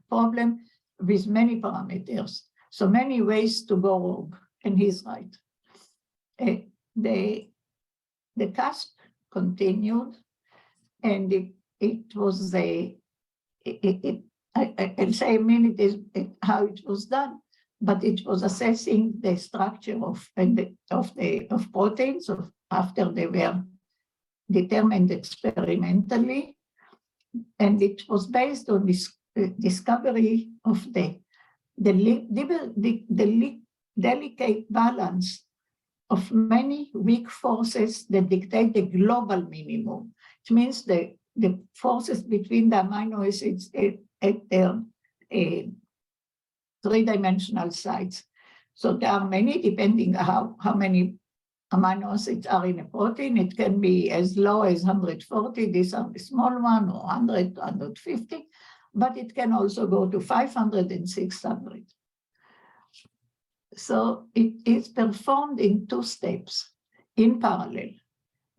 problem with many parameters, so many ways to go wrong, and he's right. The CASP continued, and it was I'll say a minute how it was done, but it was assessing the structure of proteins after they were determined experimentally, and it was based on this discovery of the delicate balance of many weak forces that dictate the global minimum. It means the forces between the amino acids at their three-dimensional sites. So there are many, depending how many amino acids are in a protein. It can be as low as 140, these are the small one, or 100, 150, but it can also go to 500 and 600. So it is performed in 2 steps in parallel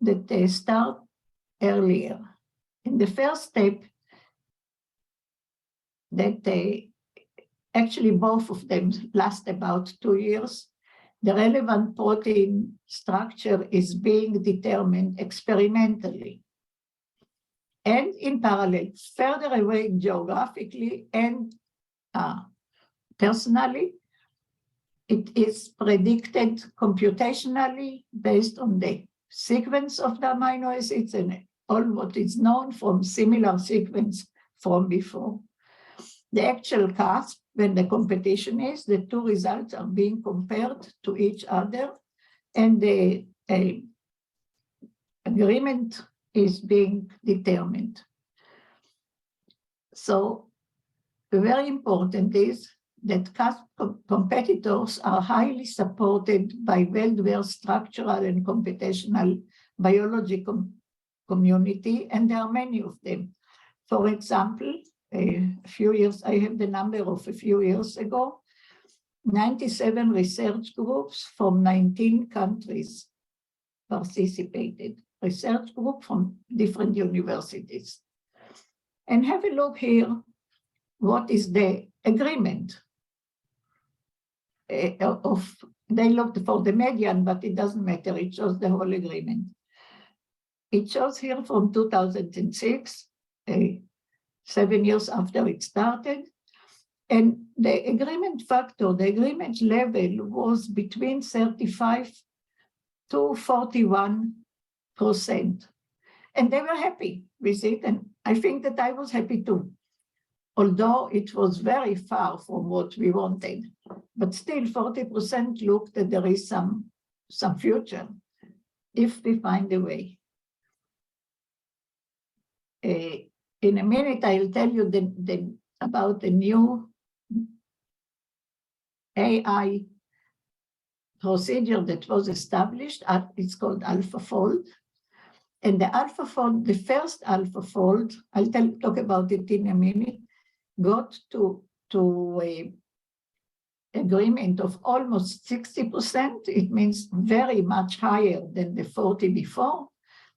that they start earlier. In the first step, that actually both of them last about 2 years, the relevant protein structure is being determined experimentally. And in parallel, further away geographically and personally, it is predicted computationally based on the sequence of the amino acids and all what is known from similar sequence from before. The actual CASP, when the competition is, the 2 results are being compared to each other, and the agreement is being determined. So very important is that CASP competitors are highly supported by well-versed structural and computational biology community, and there are many of them. For example, a few years, I have the number of a few years ago, 97 research groups from 19 countries participated, research group from different universities. And have a look here, what is the agreement of, they looked for the median, but it doesn't matter, it shows the whole agreement. It shows here from 2006, 7 years after it started, and the agreement factor, the agreement level was between 35 to 41%. And they were happy with it, and I think that I was happy too, although it was very far from what we wanted. But still 40% look that there is some future if we find a way. In a minute, I'll tell you about the new AI procedure that was established. It's called AlphaFold. And the AlphaFold, the first AlphaFold, I'll talk about it in a minute, got to a agreement of almost 60%. It means very much higher than the 40 before,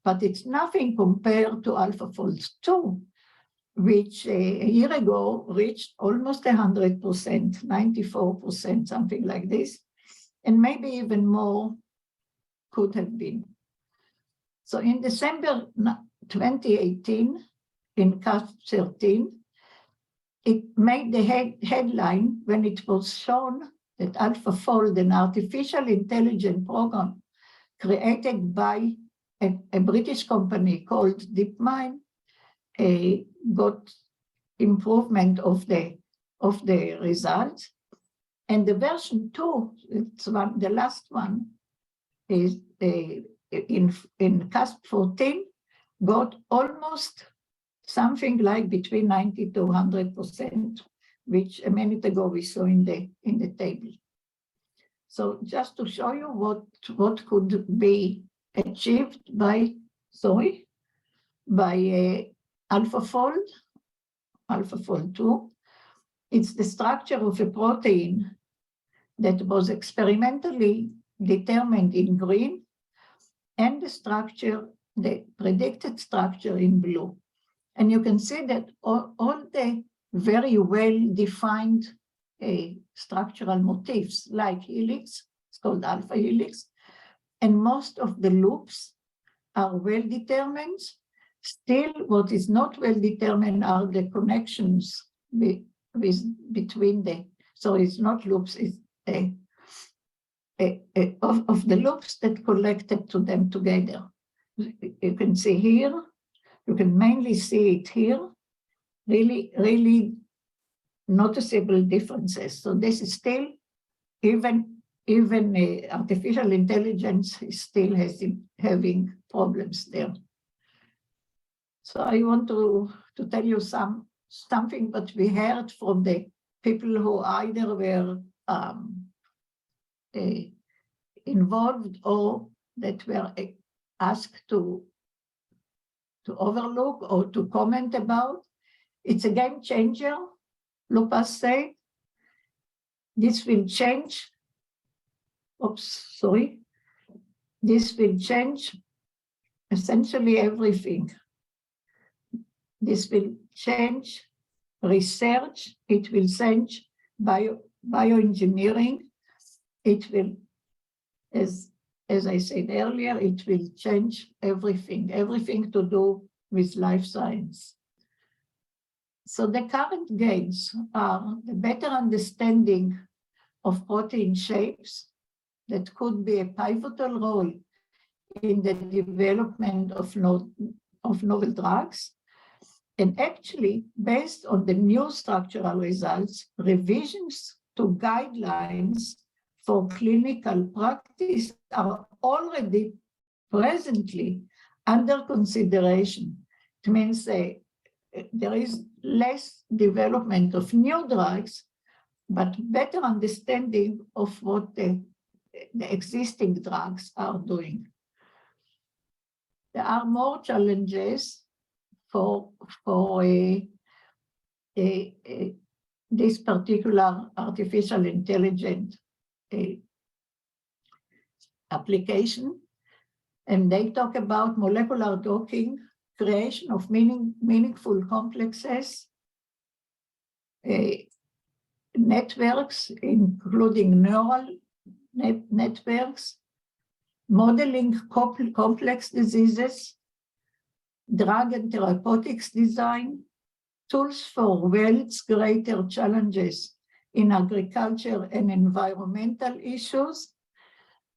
but it's nothing compared to AlphaFold 2, which a year ago reached almost 100%, 94%, something like this, and maybe even more could have been. So in December 2018, in CASP 13, it made the headline when it was shown that AlphaFold, an artificial intelligence program created by a British company called DeepMind, got improvement of the results. And the version 2, it's the last one, is in CASP 14, got almost something like between 90 to 100%, which a minute ago we saw in the table. So just to show you what could be achieved by AlphaFold 2. It's the structure of a protein that was experimentally determined in green, and the predicted structure in blue. And you can see that all the very well-defined structural motifs, like helix, it's called alpha helix, and most of the loops are well-determined. Still, what is not well-determined are the connections between the, so it's not loops, it's of the loops that connected to them together. you can see here, you can mainly see it here, really noticeable differences. So this is still, even artificial intelligence is still having problems there. So I want to tell you something that we heard from the people who either were involved or that were asked to overlook or to comment about. It's a game changer, Lupas said. This will change. This will change essentially everything. This will change research. It will change bioengineering. It will, as I said earlier, it will change everything to do with life science. So the current gains are the better understanding of protein shapes that could be a pivotal role in the development of novel drugs. And actually, based on the new structural results, revisions to guidelines for clinical practice are already presently under consideration. It means there is less development of new drugs, but better understanding of what the existing drugs are doing. There are more challenges for this particular artificial intelligence application, and they talk about molecular docking, creation of meaningful complexes, networks, including neural networks, modeling complex diseases, drug and therapeutics design, tools for world's greater challenges in agriculture and environmental issues,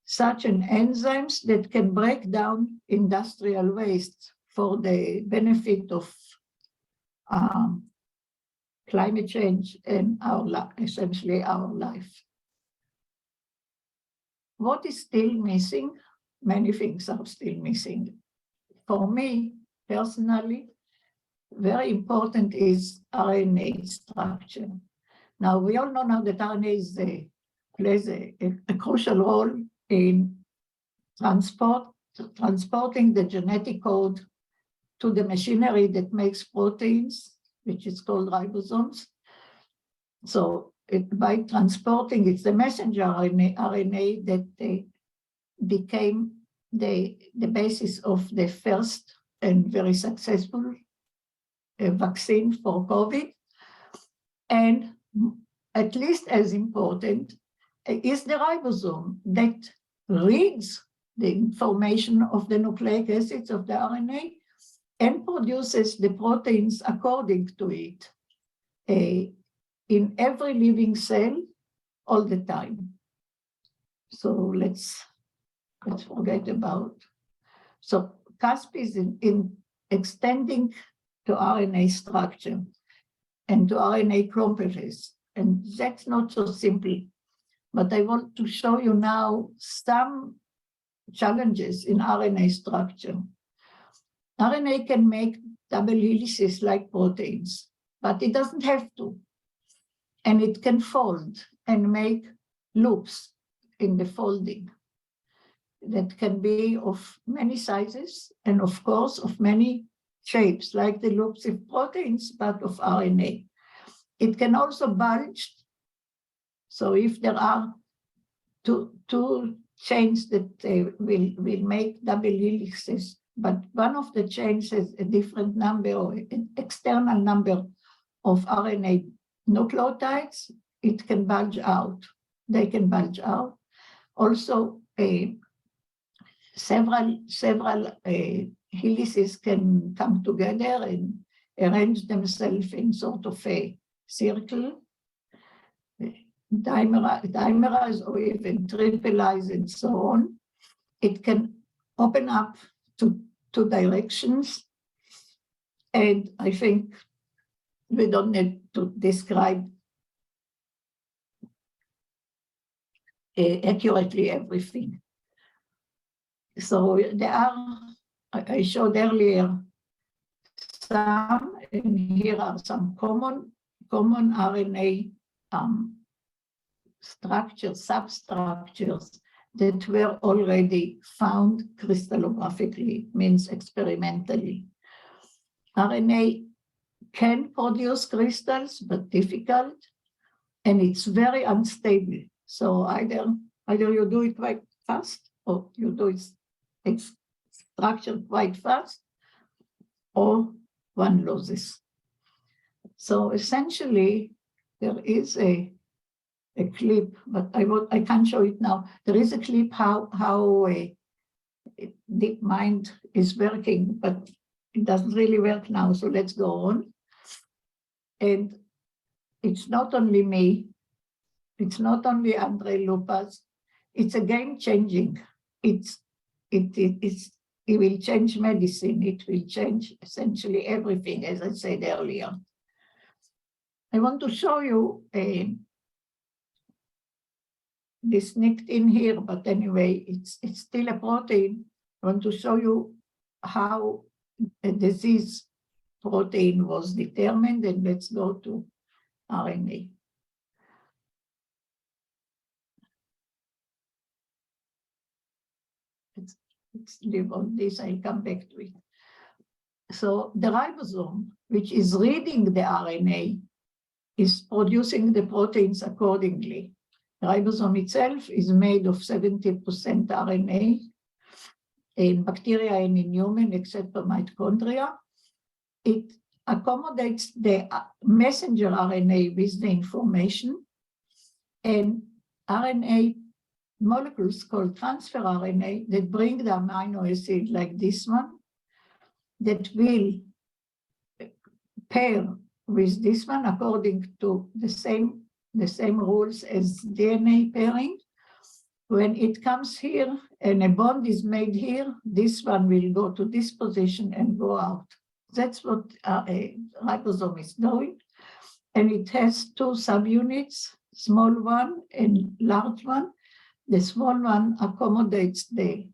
such as enzymes that can break down industrial waste for the benefit of climate change and essentially our life. What is still missing? Many things are still missing. For me, personally, very important is RNA structure. Now, we all know now that RNA plays a crucial role in transporting the genetic code to the machinery that makes proteins, which is called ribosomes. So by transporting, it's the messenger RNA that became the basis of the first and very successful vaccine for COVID. And at least as important is the ribosome that reads the information of the nucleic acids of the RNA and produces the proteins according to it in every living cell all the time. So let's forget about. So CASP is in extending to RNA structure and to RNA properties. And that's not so simple. But I want to show you now some challenges in RNA structure. RNA can make double helices like proteins, but it doesn't have to. And it can fold and make loops in the folding that can be of many sizes and, of course, of many shapes, like the loops of proteins, but of RNA. It can also bulge. So if there are two chains that will make double helices, but one of the chains has a different number or an external number of RNA nucleotides, it can bulge out. They can bulge out. Also, several helices can come together and arrange themselves in sort of a circle, dimerized or even tripleized and so on. It can open up to two directions. And I think we don't need to describe accurately everything. So there are, I showed earlier some, and here are some common RNA structures, substructures that were already found crystallographically, means experimentally. RNA can produce crystals, but difficult, and it's very unstable. So either you do it quite fast, or you do it structured quite fast, or one loses. So essentially, there is a clip, but I can't show it now. There is a clip how DeepMind is working, but it doesn't really work now. So let's go on. And it's not only me, it's not only Andre Lupas, it's a game changing. It will change medicine. It will change essentially everything, as I said earlier. I want to show you this sneaked in here, but anyway, it's still a protein. I want to show you how a disease protein was determined, and let's go to RNA. Let's leave on this, I'll come back to it. So the ribosome, which is reading the RNA, is producing the proteins accordingly. The ribosome itself is made of 70% RNA in bacteria and in human, except for mitochondria. It accommodates the messenger RNA with the information, and RNA molecules called transfer RNA that bring the amino acid like this one, that will pair with this one according to the same rules as DNA pairing. When it comes here and a bond is made here, this one will go to this position and go out. That's what a ribosome is doing. And it has two subunits, small one and large one. The small one accommodates the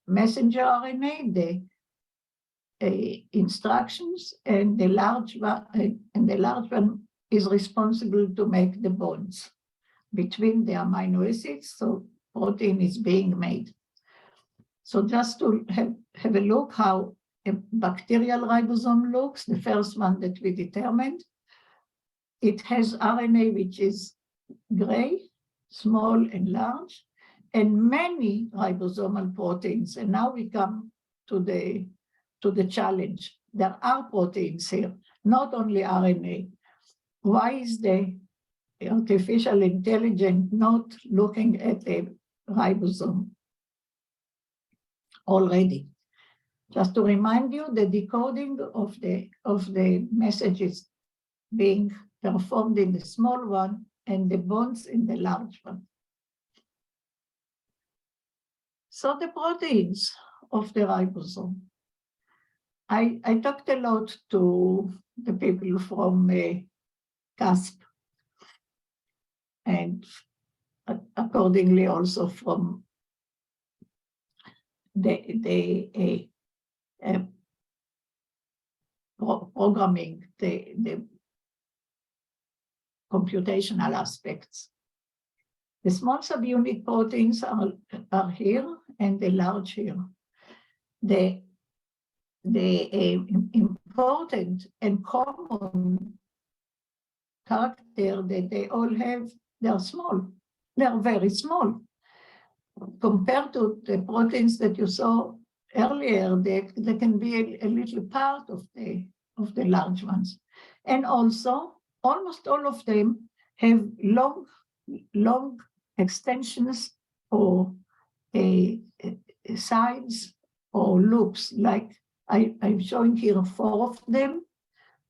messenger RNA, the instructions, and the large one is responsible to make the bonds between the amino acids, so protein is being made. So just to have a look how a bacterial ribosome looks, the first one that we determined, it has RNA which is gray, small and large, and many ribosomal proteins. And now we come to the challenge. There are proteins here, not only RNA. Why is the artificial intelligence not looking at the ribosome already? Just to remind you, the decoding of the messages being performed in the small one and the bonds in the large one. So the proteins of the ribosome. I talked a lot to the people from CASP, and accordingly also from the programming, the computational aspects. The small subunit proteins are here and the large here. The important and common character that they all have, they are small. They are very small. Compared to the proteins that you saw earlier, they can be a little part of the large ones. And also, almost all of them have long extensions or sides or loops. Like I'm showing here 4 of them.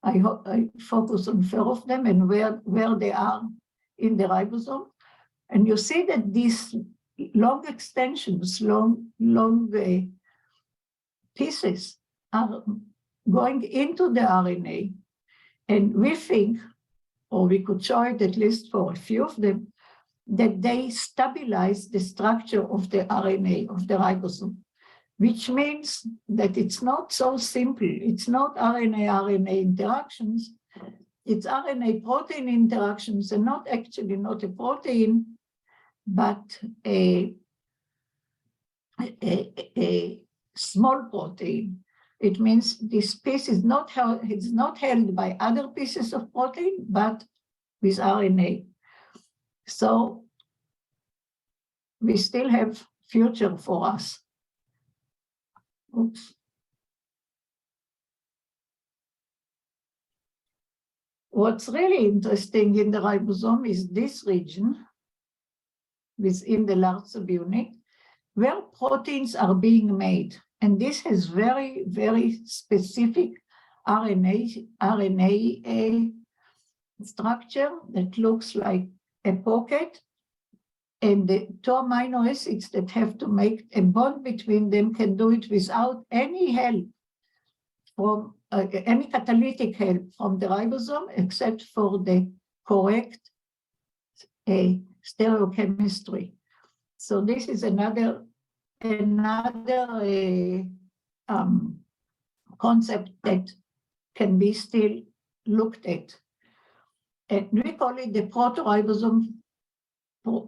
I focus on 4 of them and where they are in the ribosome. And you see that these long extensions, long pieces are going into the RNA, and we think, or we could show it at least for a few of them, that they stabilize the structure of the RNA, of the ribosome, which means that it's not so simple. It's not RNA-RNA interactions, it's RNA-protein interactions, and not a protein, but a small protein. It means this piece is not held by other pieces of protein, but with RNA. So we still have future for us. Oops. What's really interesting in the ribosome is this region within the large subunit where proteins are being made. And this has very, very specific RNA structure that looks like a pocket. And the two amino acids that have to make a bond between them can do it without any help from any catalytic help from the ribosome, except for the correct stereochemistry. So this is another concept that can be still looked at. And we call it the proto-ribosome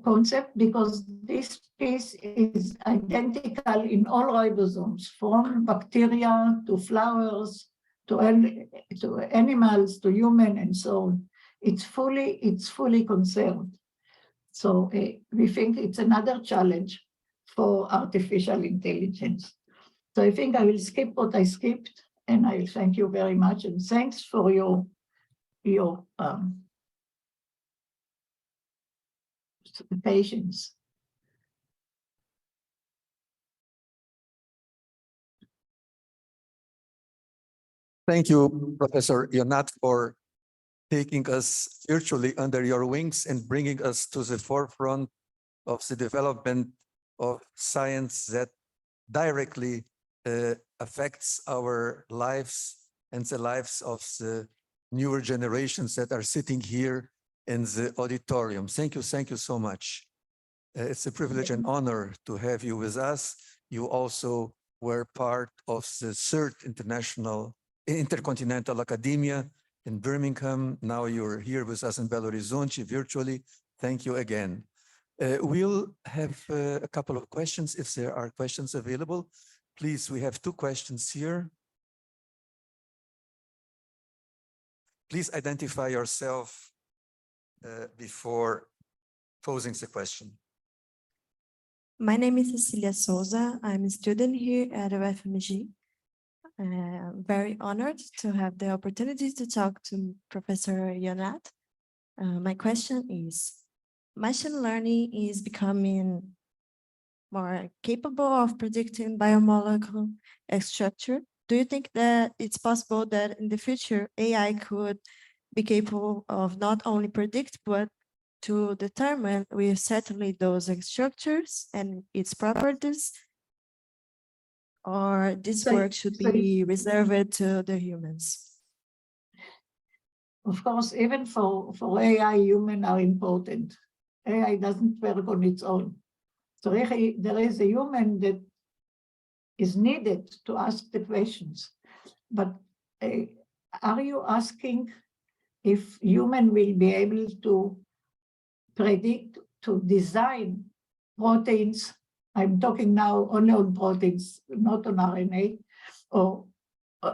concept because this piece is identical in all ribosomes, from bacteria to flowers, to animals, to human, and so on. It's fully conserved. So we think it's another challenge for artificial intelligence. So I think I will skip what I skipped, and I thank you very much, and thanks for your patience. Thank you, Professor Yonat, for taking us virtually under your wings and bringing us to the forefront of the development of science that directly affects our lives and the lives of the newer generations that are sitting here in the auditorium. Thank you so much. It's a privilege and honor to have you with us. You also were part of the third Intercontinental Academia in Birmingham. Now you're here with us in Belo Horizonte virtually. Thank you again. We'll have a couple of questions if there are questions available. Please, we have two questions here. Please identify yourself before posing the question. My name is Cecilia Souza. I'm a student here at UFMG. I'm very honored to have the opportunity to talk to Professor Yonat. My question is, machine learning is becoming more capable of predicting biomolecular structure. Do you think that it's possible that in the future AI could be capable of not only predict, but to determine with certainly those structures and its properties? Or this work should be reserved to the humans? Of course, even for AI, humans are important. AI doesn't work on its own. So really, there is a human that is needed to ask the questions. But are you asking if human will be able to predict, to design proteins? I'm talking now only on proteins, not on RNA, or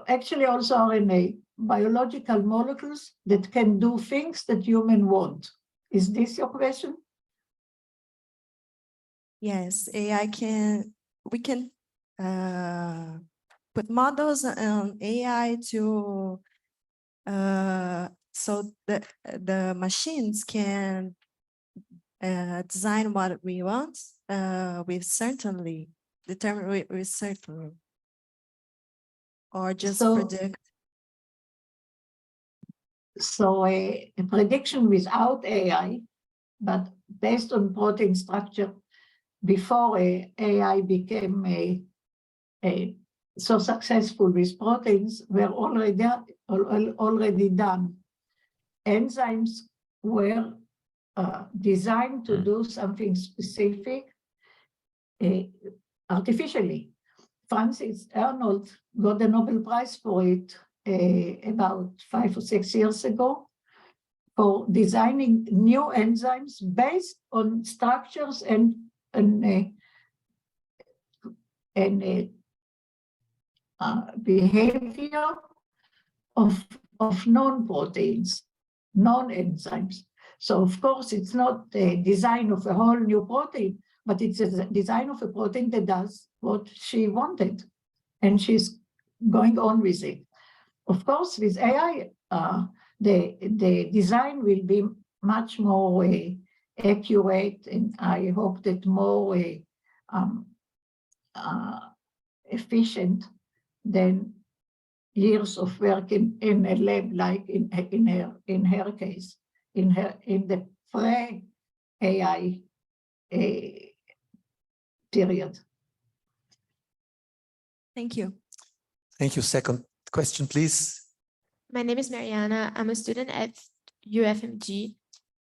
actually also RNA, biological molecules that can do things that humans want. Is this your question? Yes, we can put models on AI to, so the machines can design what we want with certainly, determine with certainly, or just predict. So a prediction without AI, but based on protein structure, before AI became so successful with proteins were already done. Enzymes were designed to do something specific artificially. Francis Arnold got the Nobel Prize for it about 5 or 6 years ago, for designing new enzymes based on structures and behavior of non-proteins, non-enzymes. So of course, it's not the design of a whole new protein, but it's a design of a protein that does what she wanted, and she's going on with it. Of course, with AI, the design will be much more accurate, and I hope that more efficient than years of work in a lab, like in her case, in the pre-AI period. Thank you. Thank you. Second question, please. My name is Mariana. I'm a student at UFMG,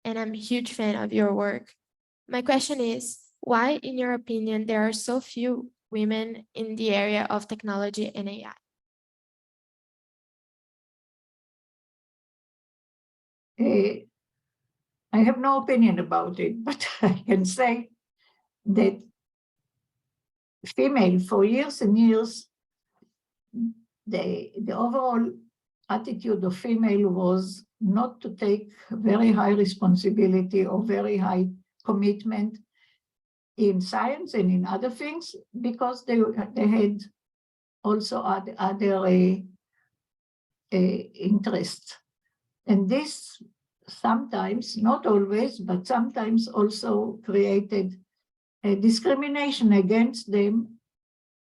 and I'm a huge fan of your work. My question is, why, in your opinion, there are so few women in the area of technology and AI? I have no opinion about it, but I can say that female, for years and years, the overall attitude of female was not to take very high responsibility or very high commitment in science and in other things, because they had also other interests. And this sometimes, not always, but sometimes also created a discrimination against them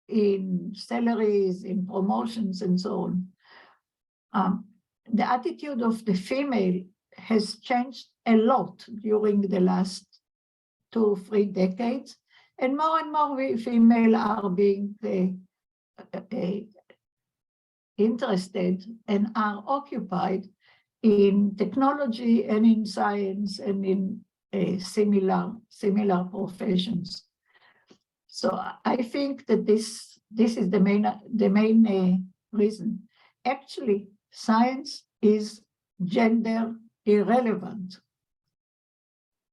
in salaries, in promotions, and so on. The attitude of the female has changed a lot during the last 2 or 3 decades, and more female are being interested and are occupied in technology and in science and in similar professions. So I think that this is the main reason. Actually, science is gender irrelevant.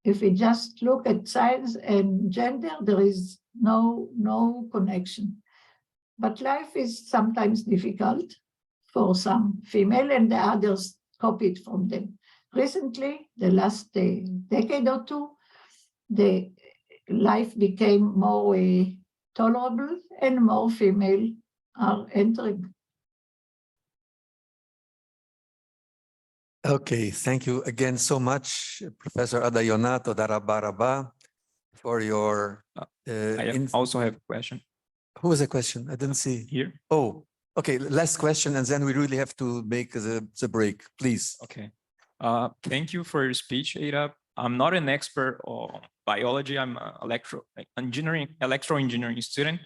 If we just look at science and gender, there is no connection. But life is sometimes difficult for some female, and the others copy it from them. Recently, the last decade or 2, the life became more tolerable and more female are entering. Okay, thank you again so much, Professor Adayona Todarabaraba, for your. I also have a question Who was the question? I didn't see. here. Oh, okay. Last question, and then we really have to make the break, please. Okay. Thank you for your speech, Ada. I'm not an expert on biology. I'm an electro engineering student.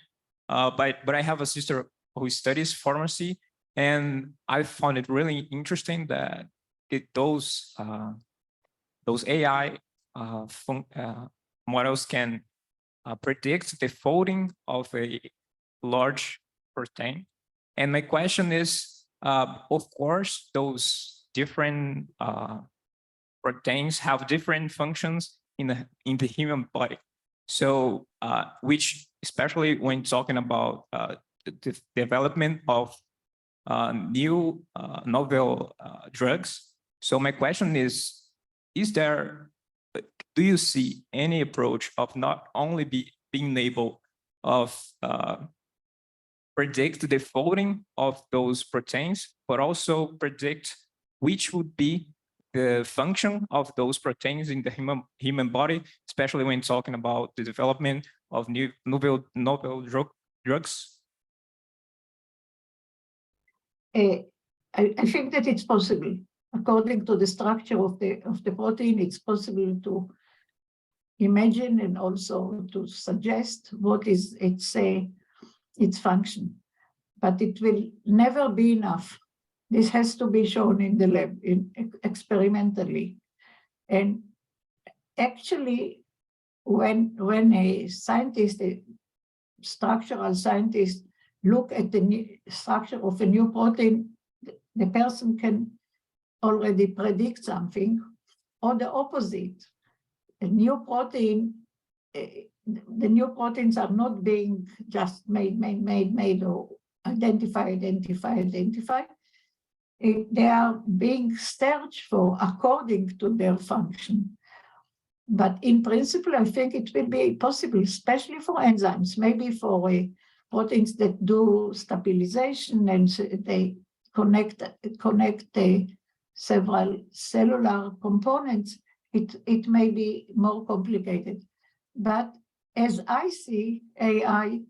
But I have a sister who studies pharmacy, and I found it really interesting that those AI models can predict the folding of a large protein. And my question is, of course, those different proteins have different functions in the human body. So, which, especially when talking about the development of new novel drugs. So my question is there, do you see any approach of not only being able of predict the folding of those proteins, but also predict which would be the function of those proteins in the human body, especially when talking about the development of new novel drugs? I think that it's possible. According to the structure of the protein, it's possible to imagine and also to suggest what is its function. but it will never be enough. This has to be shown in the lab, experimentally. And actually, when a scientist, a structural scientist, look at the new structure of a new protein, the person can already predict something, or the opposite. A new protein, the new proteins are not being just made, or identify. They are being searched for according to their function. But in principle, I think it will be possible, especially for enzymes, maybe for proteins that do stabilization and they connect several cellular components. It may be more complicated. But as I see AI,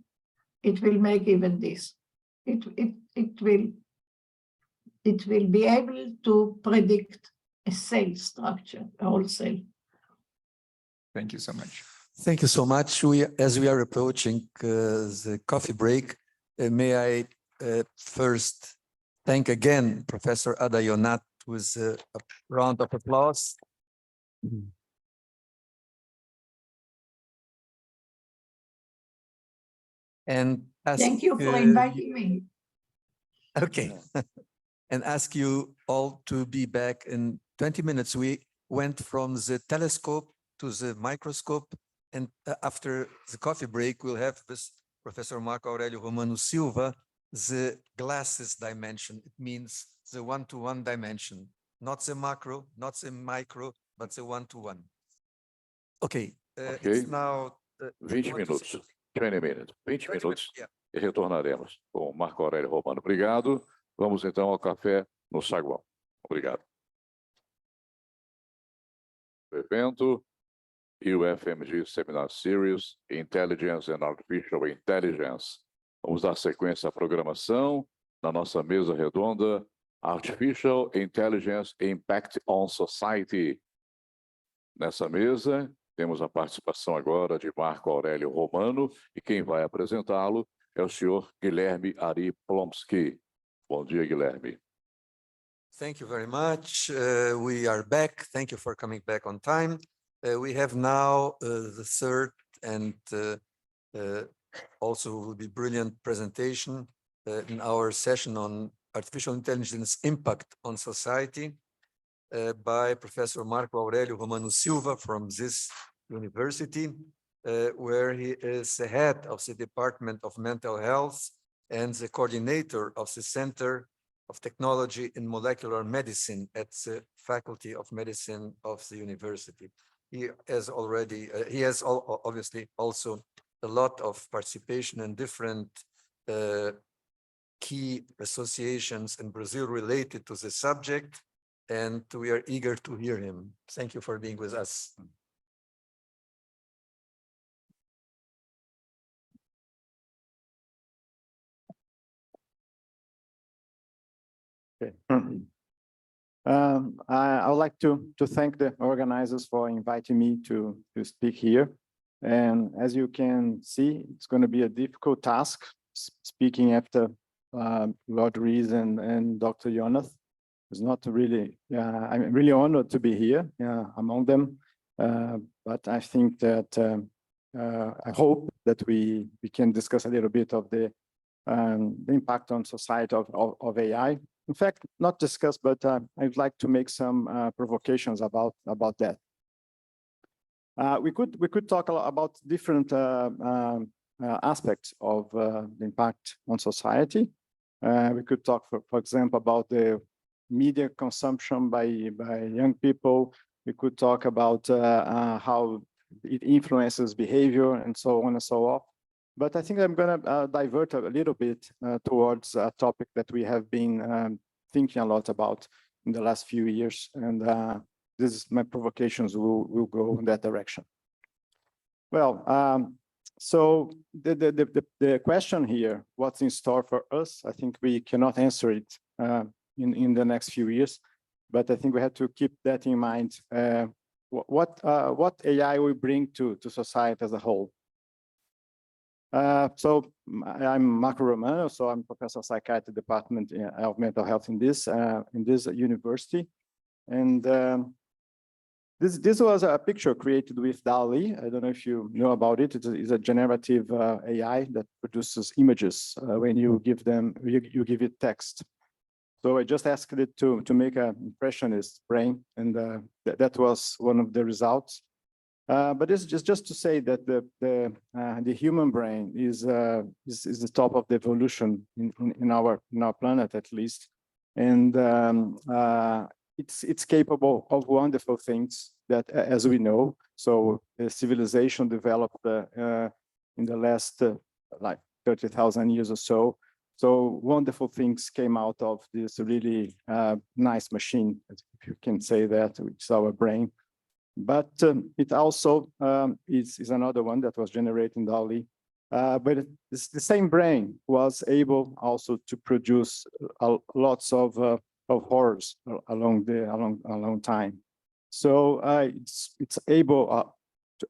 it will make even this. It will be able to predict a cell structure, a whole cell. Thank you so much. Thank you so much. As we are approaching the coffee break, may I first thank again Professor Ada Yonat with a round of applause. And ask, Thank you for inviting me. Okay. And ask you all to be back in 20 minutes. We went from the telescope to the microscope, and after the coffee break, we'll have this Professor Marco Aurelio Romano Silva, the glasses dimension. It means the one-to-one dimension, not the macro, not the micro, but the one-to-one. Okay, it's now 20 minutos. 20 minutes. 20 minutos. Yeah. E retornaremos com Marco Aurélio Romano. Obrigado. Vamos então ao café no saguão. Obrigado. O evento UFMG Seminar Series Intelligence and Artificial Intelligence. Vamos dar sequência à programação na nossa mesa redonda Artificial Intelligence Impact on Society. Nessa mesa, temos a participação agora de Marco Aurélio Romano e quem vai apresentá-lo é o senhor Guilherme Ari Plomsky. Bom dia, Guilherme. Thank you very much. We are back. Thank you for coming back on time. We have now the third and also will be brilliant presentation in our session on artificial intelligence impact on society by Professor Marco Aurélio Romano Silva from this university, where he is the head of the Department of Mental Health and the coordinator of the Center of Technology in Molecular Medicine at the Faculty of Medicine of the university. He has obviously also a lot of participation in different key associations in Brazil related to the subject, and we are eager to hear him. Thank you for being with us. Okay. I would like to thank the organizers for inviting me to speak here. And as you can see, it's going to be a difficult task speaking after Lord Rees and Dr. Jonath. It's not really, I'm really honored to be here among them. But I think that I hope that we can discuss a little bit of the impact on society of AI. In fact, not discuss, but I'd like to make some provocations about that. We could talk a lot about different aspects of the impact on society. We could talk, for example, about the media consumption by young people. We could talk about how it influences behavior and so on and so on. But I think I'm going to divert a little bit towards a topic that we have been thinking a lot about in the last few years. And this is my provocations will go in that direction. Well, so the question here, what's in store for us? I think we cannot answer it in the next few years, but I think we have to keep that in mind. What AI will bring to society as a whole. I'm Marco Romano, so I'm professor of psychiatry department of mental health in this university. And this was a picture created with DALL-E. I don't know if you know about it. It's a generative AI that produces images when you give it text. So I just asked it to make an impressionist brain, and that was one of the results. But it's just to say that the human brain is the top of the evolution in our planet, at least, and it's capable of wonderful things that, as we know. So the civilization developed in the last like 30,000 years or so. So wonderful things came out of this really nice machine, if you can say that, which is our brain. But it also is another one that was generated in DALL-E. But it's the same brain was able also to produce lots of horrors along time. So it's able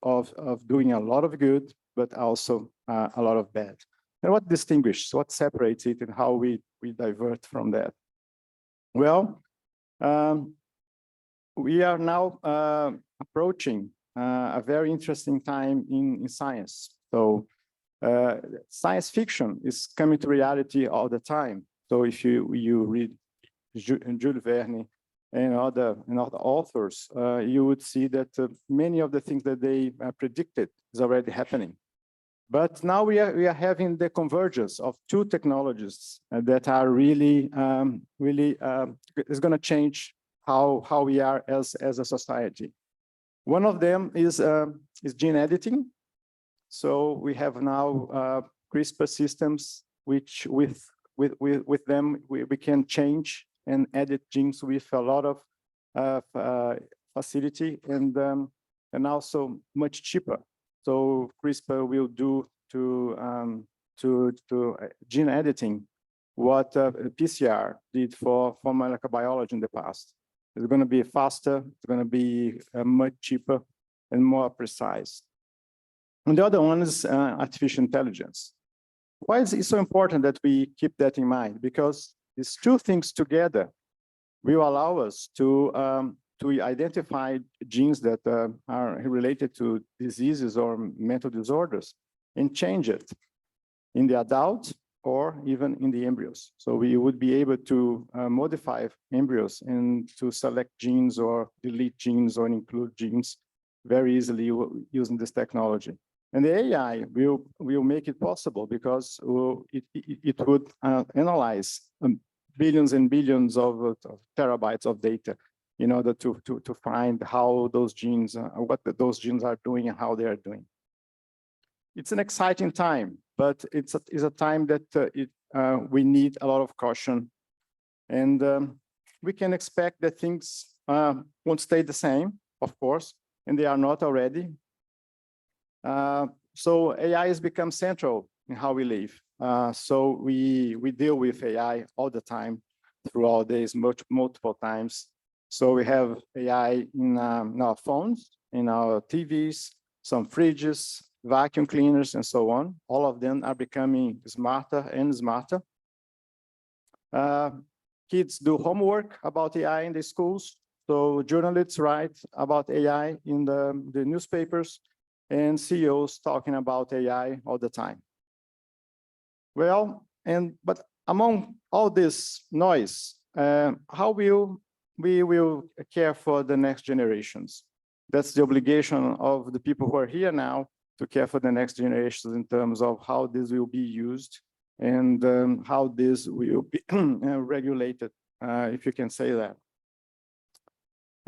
of doing a lot of good, but also a lot of bad. And what distinguishes, what separates it, and how we divert from that? Well, we are now approaching a very interesting time in science. So science fiction is coming to reality all the time. So if you read Jules Verne and other authors, you would see that many of the things that they predicted is already happening. But now we are having the convergence of two technologies that are really is going to change how we are as a society. One of them is gene editing. So we have now CRISPR systems, which with them we can change and edit genes with a lot of facility and also much cheaper. So CRISPR will do to gene editing what PCR did for molecular biology in the past. It's going to be faster, it's going to be much cheaper and more precise. And the other one is artificial intelligence. Why is it so important that we keep that in mind? Because these two things together will allow us to identify genes that are related to diseases or mental disorders and change it in the adult or even in the embryos. So we would be able to modify embryos and to select genes or delete genes or include genes very easily using this technology. And the AI will make it possible because it would analyze billions and billions of terabytes of data in order to find how those genes, what those genes are doing and how they are doing. It's an exciting time, but it's a time that we need a lot of caution. And we can expect that things won't stay the same, of course, and they are not already. So AI has become central in how we live. So we deal with AI all the time, throughout days, multiple times. So we have AI in our phones, in our TVs, some fridges, vacuum cleaners, and so on. All of them are becoming smarter and smarter. Kids do homework about AI in the schools. So journalists write about AI in the newspapers, and CEOs talking about AI all the time. Well, but among all this noise, how will we care for the next generations? That's the obligation of the people who are here now, to care for the next generations in terms of how this will be used and how this will be regulated, if you can say that.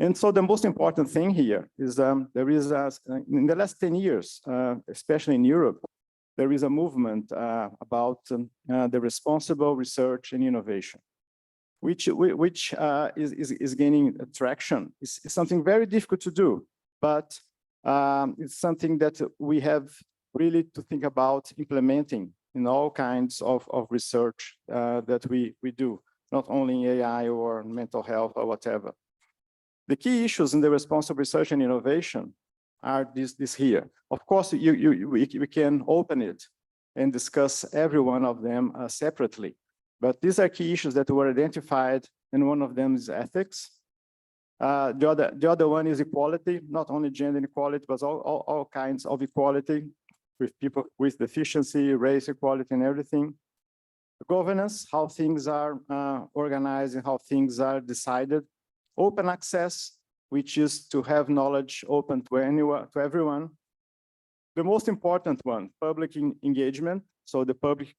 And so the most important thing here is there is, in the last 10 years, especially in Europe, there is a movement about the responsible research and innovation, which is gaining traction. It's something very difficult to do, but it's something that we have really to think about implementing in all kinds of research that we do, not only in AI or mental health or whatever. The key issues in the responsible research and innovation are this here. Of course, we can open it and discuss every one of them separately. But these are key issues that were identified, and one of them is ethics. The other one is equality, not only gender equality, but all kinds of equality with people with deficiency, race equality, and everything. Governance, how things are organized and how things are decided. Open access, which is to have knowledge open to anyone, to everyone. The most important one, public engagement. So the public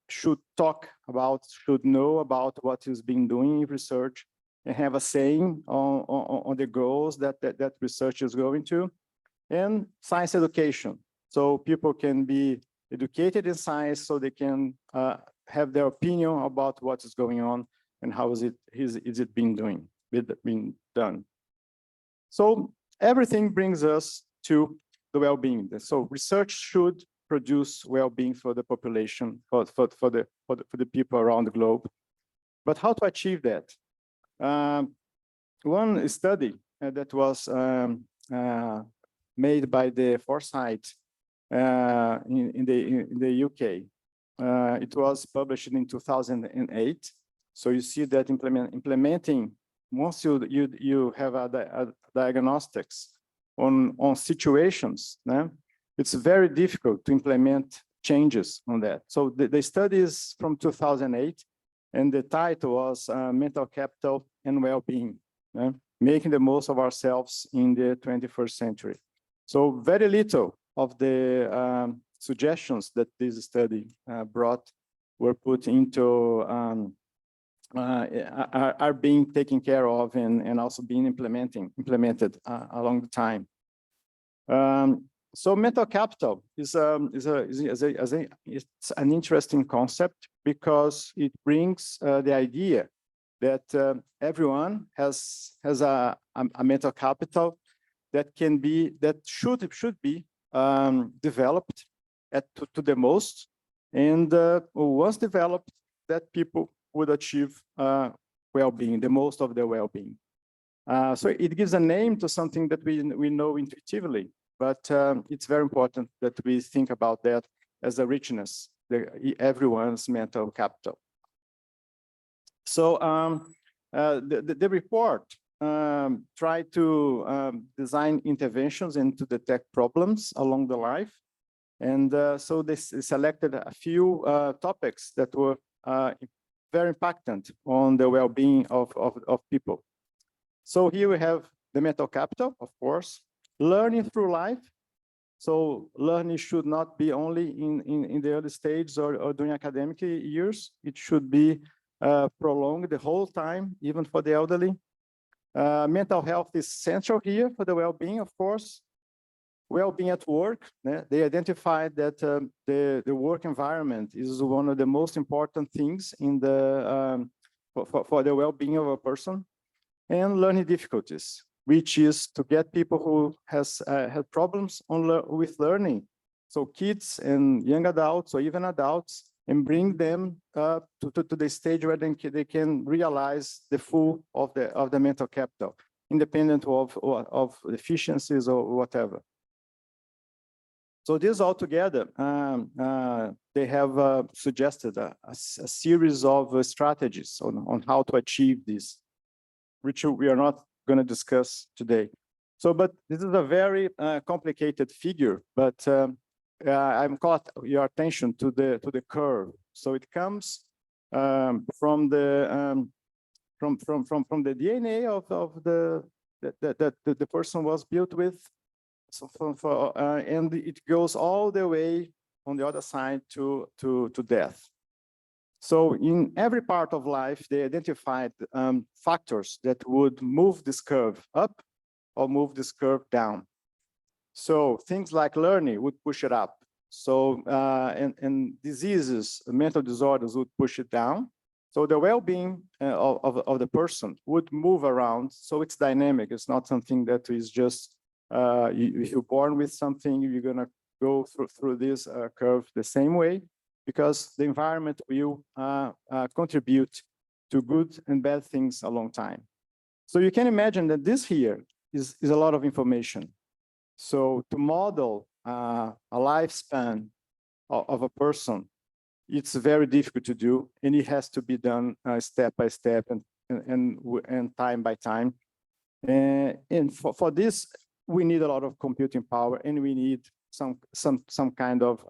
should talk about, should know about what is being doing in research and have a saying on the goals that research is going to. And science education. So people can be educated in science so they can have their opinion about what is going on and how is it being done. So everything brings us to the well-being. So research should produce well-being for the population, for the people around the globe. But how to achieve that? One study that was made by the Foresight in the UK. It was published in 2008. So you see that implementing, once you have a diagnostics on situations, it's very difficult to implement changes on that. So the study is from 2008, and the title was Mental Capital and Well-Being, making the most of ourselves in the 21st century. So very little of the suggestions that this study brought were put into, are being taken care of and also being implemented along the time. So mental capital is it's an interesting concept because it brings the idea that everyone has a mental capital that should be developed to the most, and once developed, that people would achieve well-being, the most of their well-being. So it gives a name to something that we know intuitively, but it's very important that we think about that as a richness, everyone's mental capital. So the report tried to design interventions and to detect problems along the life. And so they selected a few topics that were very impactant on the well-being of people. So here we have the mental capital, of course, learning through life. So learning should not be only in the early stages or during academic years. It should be prolonged the whole time, even for the elderly. Mental health is central here for the well-being, of course. Well-being at work, they identified that the work environment is one of the most important things in the for the well-being of a person. And learning difficulties, which is to get people who have problems with learning. So kids and young adults or even adults, and bring them to the stage where they can realize the full of the mental capital, independent of deficiencies or whatever. So this all together, they have suggested a series of strategies on how to achieve this, which we are not going to discuss today. So, but this is a very complicated figure, but I'm caught your attention to the curve. So it comes from the DNA of the person was built with. So and it goes all the way on the other side to death. So in every part of life, they identified factors that would move this curve up or move this curve down. So things like learning would push it up. So and diseases, mental disorders would push it down. So the well-being of the person would move around. So it's dynamic. It's not something that is just if you're born with something, you're gonna go through this curve the same way, because the environment will contribute to good and bad things a long time. So you can imagine that this here is a lot of information. So to model a lifespan of a person, it's very difficult to do, and it has to be done step by step and time by time. And for this, we need a lot of computing power, and we need some kind of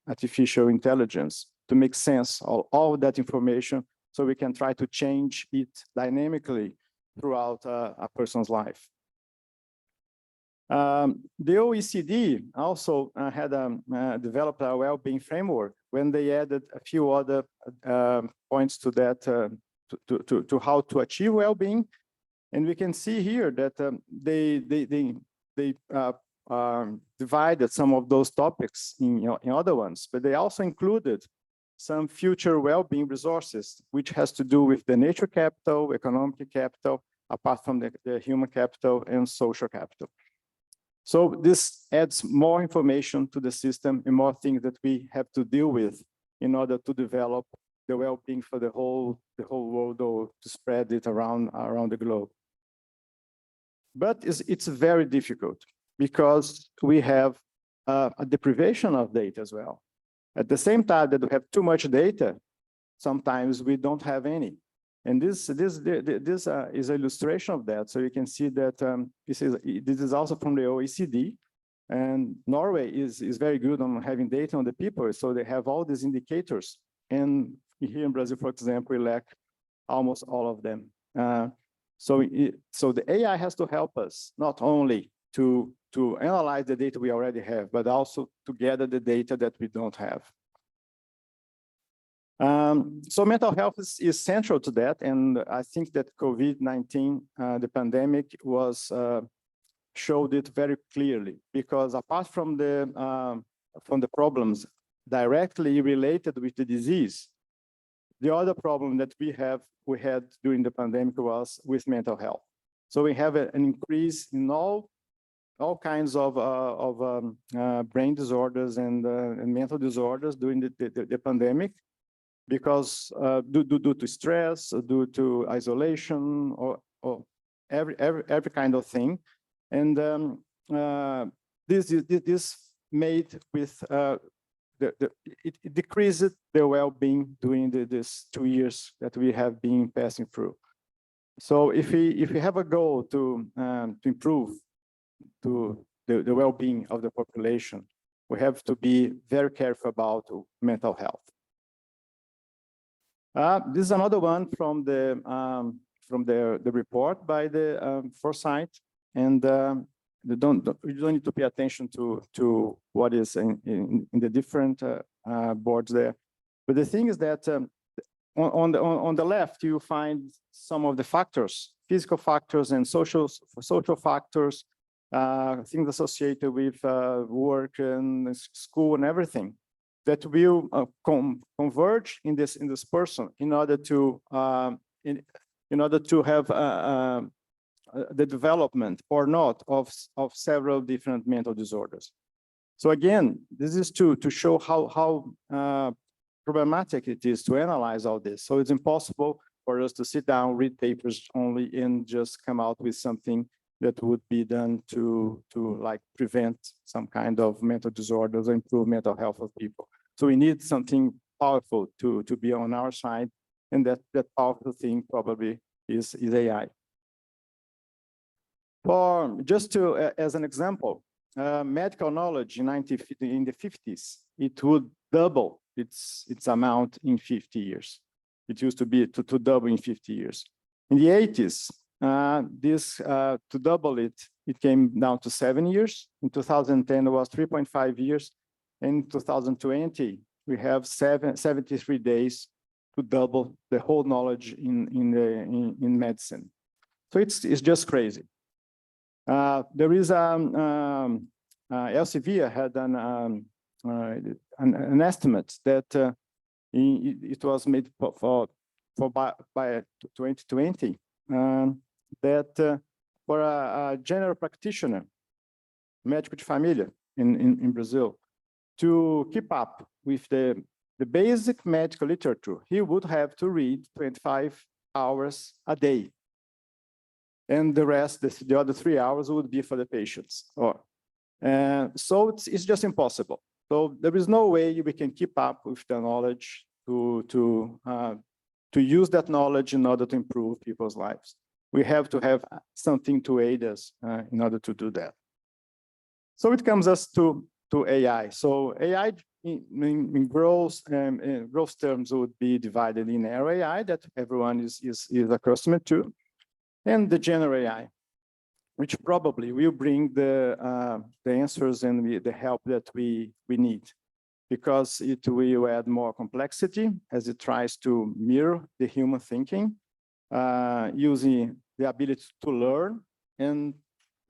artificial intelligence to make sense of all that information, so we can try to change it dynamically throughout a person's life. The OECD also had developed a well-being framework when they added a few other points to that, to how to achieve well-being. And we can see here that they divided some of those topics in other ones, but they also included some future well-being resources, which has to do with the nature capital, economic capital, apart from the human capital and social capital. So this adds more information to the system and more things that we have to deal with in order to develop the well-being for the whole world, or to spread it around the globe. But it's very difficult because we have a deprivation of data as well. At the same time that we have too much data, sometimes we don't have any. And this is an illustration of that. So you can see that this is also from the OECD, and Norway is very good on having data on the people. So they have all these indicators. And here in Brazil, for example, we lack almost all of them. So the AI has to help us not only to analyze the data we already have, but also to gather the data that we don't have. So mental health is central to that, and I think that COVID-19, the pandemic, showed it very clearly, because apart from the problems directly related with the disease, the other problem that we had during the pandemic was with mental health. So we have an increase in all kinds of brain disorders and mental disorders during the pandemic, because due to stress, due to isolation, or every kind of thing. And this made with it decreased the well-being during these 2 years that we have been passing through. So if we have a goal to improve the well-being of the population, we have to be very careful about mental health. This is another one from the report by the Foresight, and you don't need to pay attention to what is in the different boards there. But the thing is that on the left you find some of the factors, physical factors and social factors, things associated with work and school and everything, that will converge in this person in order to have the development or not of several different mental disorders. So again, this is to show how problematic it is to analyze all this. So it's impossible for us to sit down, read papers only, and just come out with something that would be done to like prevent some kind of mental disorders or improve mental health of people. So we need something powerful to be on our side, and that powerful thing probably is AI. As an example, medical knowledge in the 50s, it would double its amount in 50 years. It used to be to double in 50 years. In the 80s, to double it came down to 7 years. In 2010, it was 3.5 years. In 2020, we have 73 days to double the whole knowledge in medicine. So it's just crazy. There is Elsevier had an estimate that it was made by 2020 that for a general practitioner, médico de família in Brazil, to keep up with the basic medical literature, he would have to read 25 hours a day. And the rest, the other 3 hours would be for the patients. So it's just impossible. So there is no way we can keep up with the knowledge to use that knowledge in order to improve people's lives. We have to have something to aid us in order to do that. So it comes us to AI. So AI in growth terms would be divided in narrow AI that everyone is accustomed to, and the general AI, which probably will bring the answers and the help that we need, because it will add more complexity as it tries to mirror the human thinking, using the ability to learn and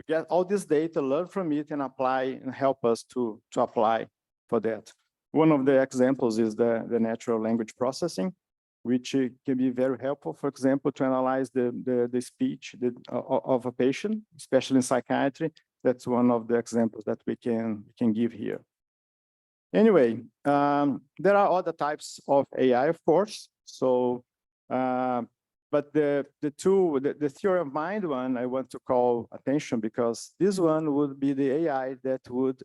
get all this data, learn from it, and apply and help us to apply for that. One of the examples is the natural language processing, which can be very helpful, for example, to analyze the speech of a patient, especially in psychiatry. That's one of the examples that we can give here. Anyway, there are other types of AI, of course. So, but the theory of mind one, I want to call attention, because this one would be the AI that would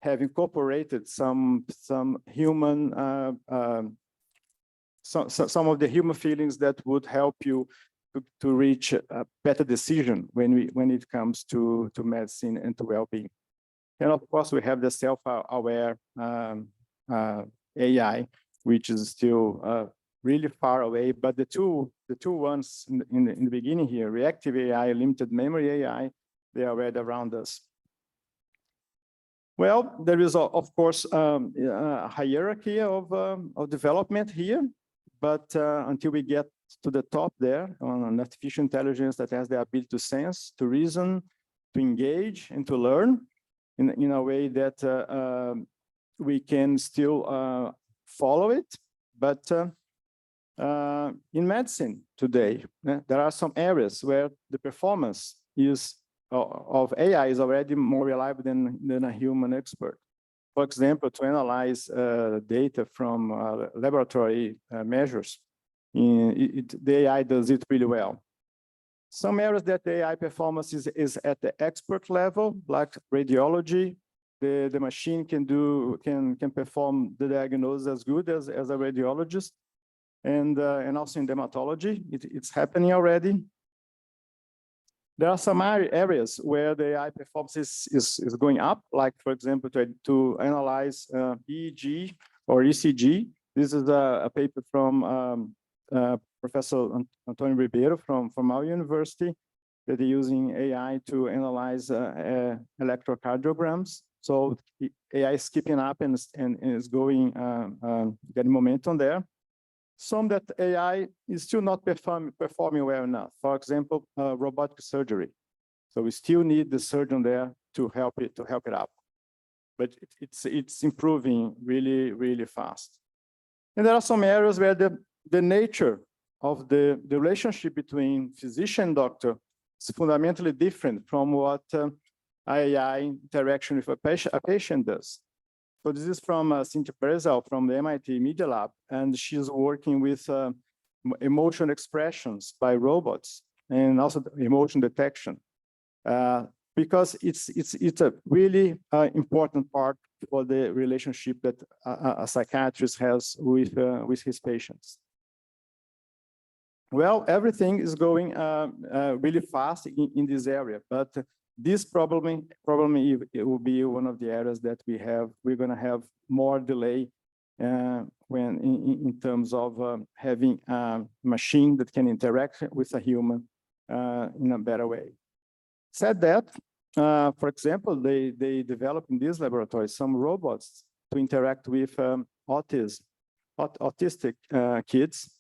have incorporated some human, some of the human feelings that would help you to reach a better decision when it comes to medicine and to well-being. And of course, we have the self-aware AI, which is still really far away. But the two ones in the beginning here, reactive AI, limited memory AI, they are right around us. Well, there is of course a hierarchy of development here, but until we get to the top there on an artificial intelligence that has the ability to sense, to reason, to engage, and to learn in a way that we can still follow it. But in medicine today, there are some areas where the performance of AI is already more reliable than a human expert. For example, to analyze data from laboratory measures, the AI does it really well. Some areas that the AI performance is at the expert level, like radiology. The machine can perform the diagnosis as good as a radiologist, and also in dermatology, it's happening already. There are some areas where the AI performance is going up, like, for example, to analyze EEG or ECG. This is a paper from Professor Antonio Ribeiro from our university, that is using AI to analyze electrocardiograms. So AI is keeping up and is going, getting momentum there. Some that AI is still not performing well enough. For example, robotic surgery. So we still need the surgeon there to help it up. But it's improving really, really fast. And there are some areas where the nature of the relationship between physician and doctor is fundamentally different from what AI interaction with a patient does. So this is from Cynthia Perezal from the MIT Media Lab, and she's working with emotion expressions by robots and also emotion detection, because it's a really important part for the relationship that a psychiatrist has with his patients. Well, everything is going really fast in this area, but this probably it will be one of the areas that we're going to have more delay when in terms of having a machine that can interact with a human in a better way. Said that, for example, they develop in these laboratories some robots to interact with autistic kids.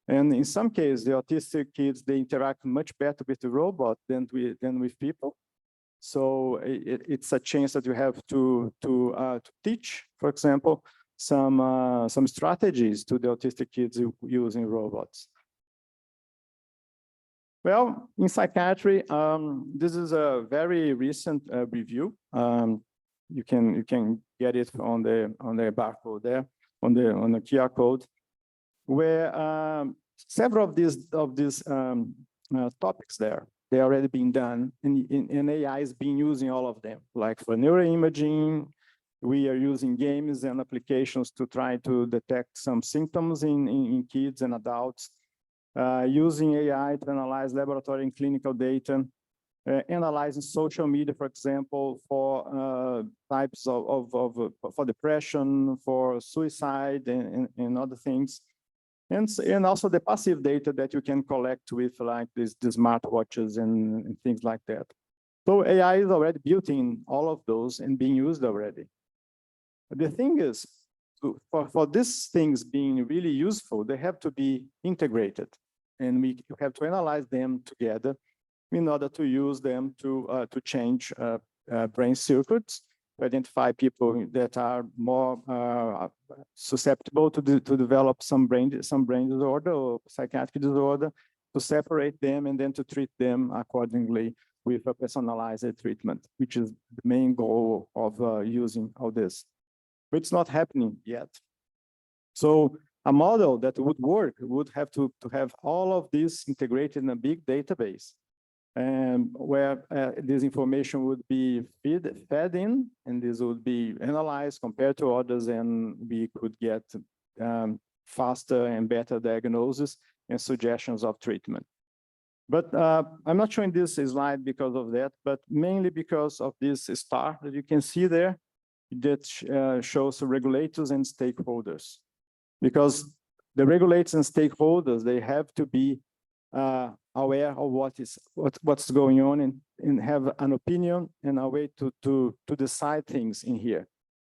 And in some cases, the autistic kids, they interact much better with the robot than with people. So it's a chance that you have to teach, for example, some strategies to the autistic kids using robots. Well, in psychiatry, this is a very recent review. You can get it on the barcode there, on the QR code, where several of these topics there, they already been done, and AI is being using all of them, like for neuroimaging, we are using games and applications to try to detect some symptoms in kids and adults, using AI to analyze laboratory and clinical data, analyzing social media, for example, for types for depression, for suicide, and other things. And also the passive data that you can collect with like the smartwatches and things like that. So AI is already built in all of those and being used already. The thing is, for these things being really useful, they have to be integrated, and we have to analyze them together in order to use them to change brain circuits, to identify people that are more susceptible to develop some brain disorder or psychiatric disorder, to separate them and then to treat them accordingly with a personalized treatment, which is the main goal of using all this. But it's not happening yet. So a model that would work would have to have all of this integrated in a big database, and where this information would be fed in, and this would be analyzed, compared to others, and we could get faster and better diagnosis and suggestions of treatment. But I'm not showing this slide because of that, but mainly because of this star that you can see there, that shows regulators and stakeholders. Because the regulators and stakeholders, they have to be aware of what's going on and have an opinion and a way to decide things in here.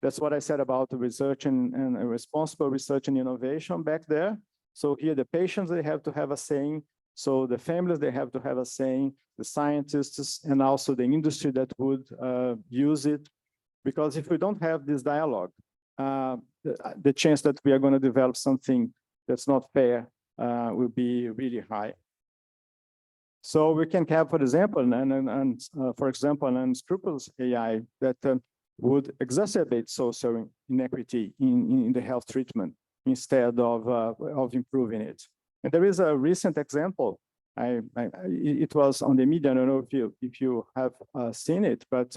That's what I said about the research and responsible research and innovation back there. So here the patients, they have to have a saying. So the families, they have to have a saying, the scientists, and also the industry that would use it. Because if we don't have this dialogue, the chance that we are going to develop something that's not fair will be really high. So we can have, for example, an unscrupulous AI that would exacerbate social inequity in the health treatment instead of improving it. And there is a recent example. It was on the media. I don't know if you have seen it, but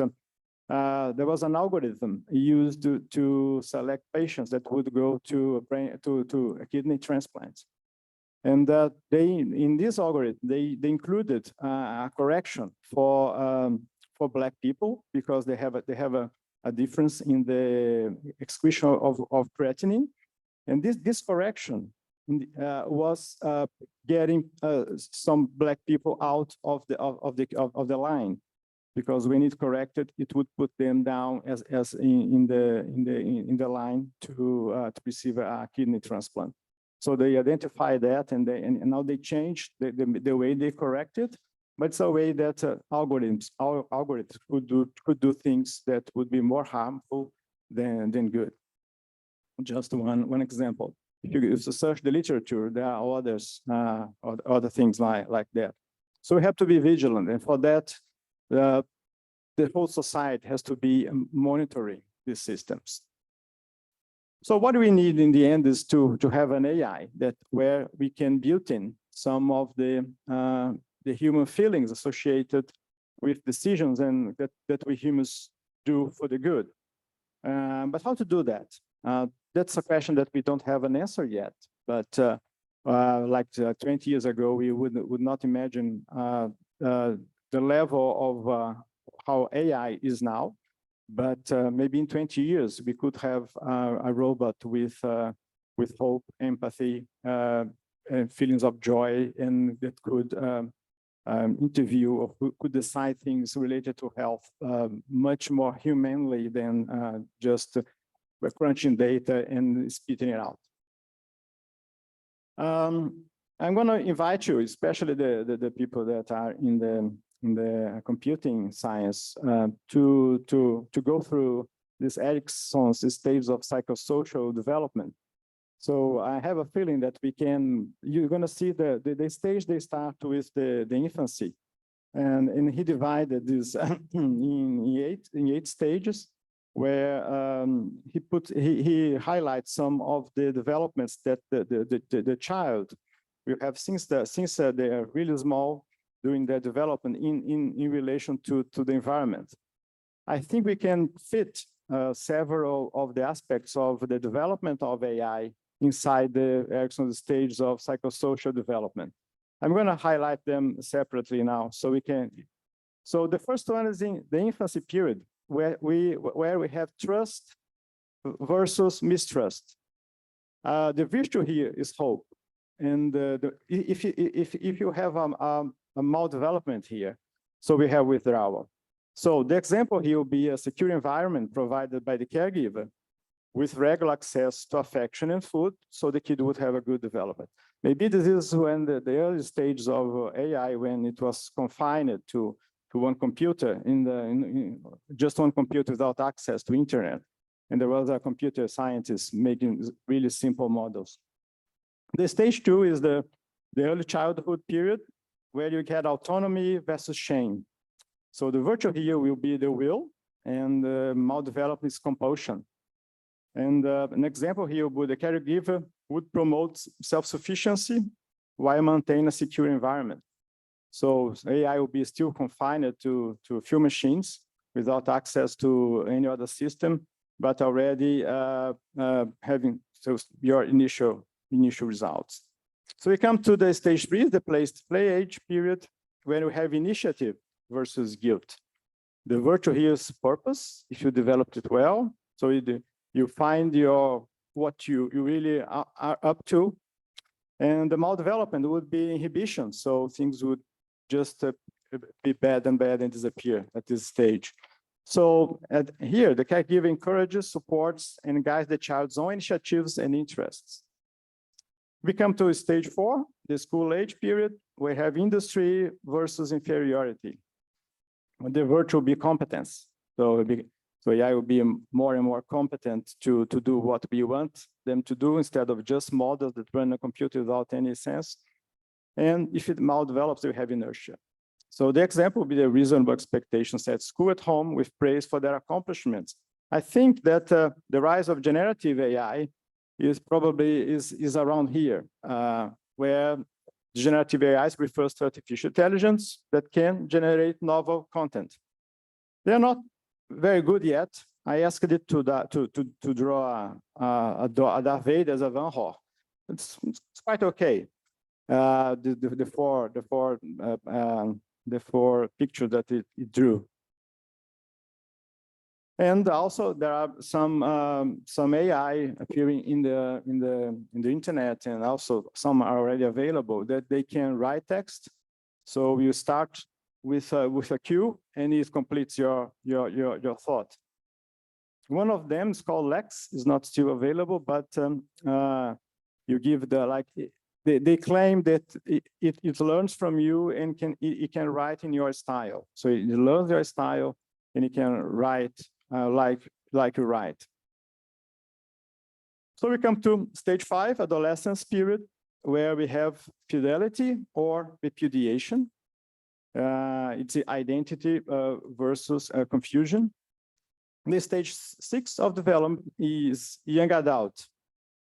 there was an algorithm used to select patients that would go to a kidney transplant. And in this algorithm, they included a correction for Black people, because they have a difference in the excretion of creatinine. And this correction was getting some Black people out of the line, because when it corrected, it would put them down as in the line to receive a kidney transplant. So they identified that, and now they changed the way they corrected. But it's a way that algorithms could do things that would be more harmful than good. Just one example. If you search the literature, there are others, other things like that. So we have to be vigilant, and for that, the whole society has to be monitoring these systems. So what we need in the end is to have an AI where we can build in some of the human feelings associated with decisions and that we humans do for the good. But how to do that? That's a question that we don't have an answer yet. But like 20 years ago, we would not imagine the level of how AI is now. But maybe in 20 years, we could have a robot with hope, empathy, and feelings of joy, and that could interview or could decide things related to health much more humanly than just crunching data and spitting it out. I'm going to invite you, especially the people that are in the computing science, to go through this Erickson's stages of psychosocial development. So I have a feeling that you're going to see the stage they start with the infancy, and he divided this in eight stages, where he highlights some of the developments that the child will have since they are really small, during their development in relation to the environment. I think we can fit several of the aspects of the development of AI inside the Ericsson stage of psychosocial development. I'm going to highlight them separately now so we can. So the first one is in the infancy period, where we have trust versus mistrust. The virtue here is hope. And if you have a maldevelopment here, so we have withdrawal. So the example here will be a secure environment provided by the caregiver with regular access to affection and food, so the kid would have a good development. Maybe this is when the early stages of AI, when it was confined to one computer, in just one computer without access to internet. And there was a computer scientist making really simple models. The stage 2 is the early childhood period, where you get autonomy versus shame. So the virtue here will be the will, and maldevelopment is compulsion. And an example here would the caregiver would promote self-sufficiency while maintaining a secure environment. So AI will be still confined to a few machines without access to any other system, but already having your initial results. So we come to the stage 3, the play age period, where we have initiative versus guilt. The virtue here is purpose, if you developed it well. So you find what you really are up to. And the maldevelopment would be inhibition. So things would just be bad and disappear at this stage. So here, the caregiver encourages, supports, and guides the child's own initiatives and interests. We come to stage 4, the school age period. We have industry versus inferiority. The virtue will be competence. So AI will be more and more competent to do what we want them to do instead of just models that run a computer without any sense. And if it maldevelops, we have inertia. So the example will be the reasonable expectations at school, at home, with praise for their accomplishments. I think that the rise of generative AI is probably around here, where generative AI refers to artificial intelligence that can generate novel content. They're not very good yet. I asked it to draw a Darth Vader as a Van Gogh. It's quite okay. The four pictures that it drew. And also there are some AI appearing in the internet, and also some are already available that they can write text. So you start with a cue, and it completes your thought. One of them is called Lex, is not still available, but you give they claim that it learns from you and it can write in your style. So it learns your style and it can write like you write. So we come to stage 5, adolescence period, where we have fidelity or repudiation. It's the identity versus confusion. The stage 6 of development is young adult,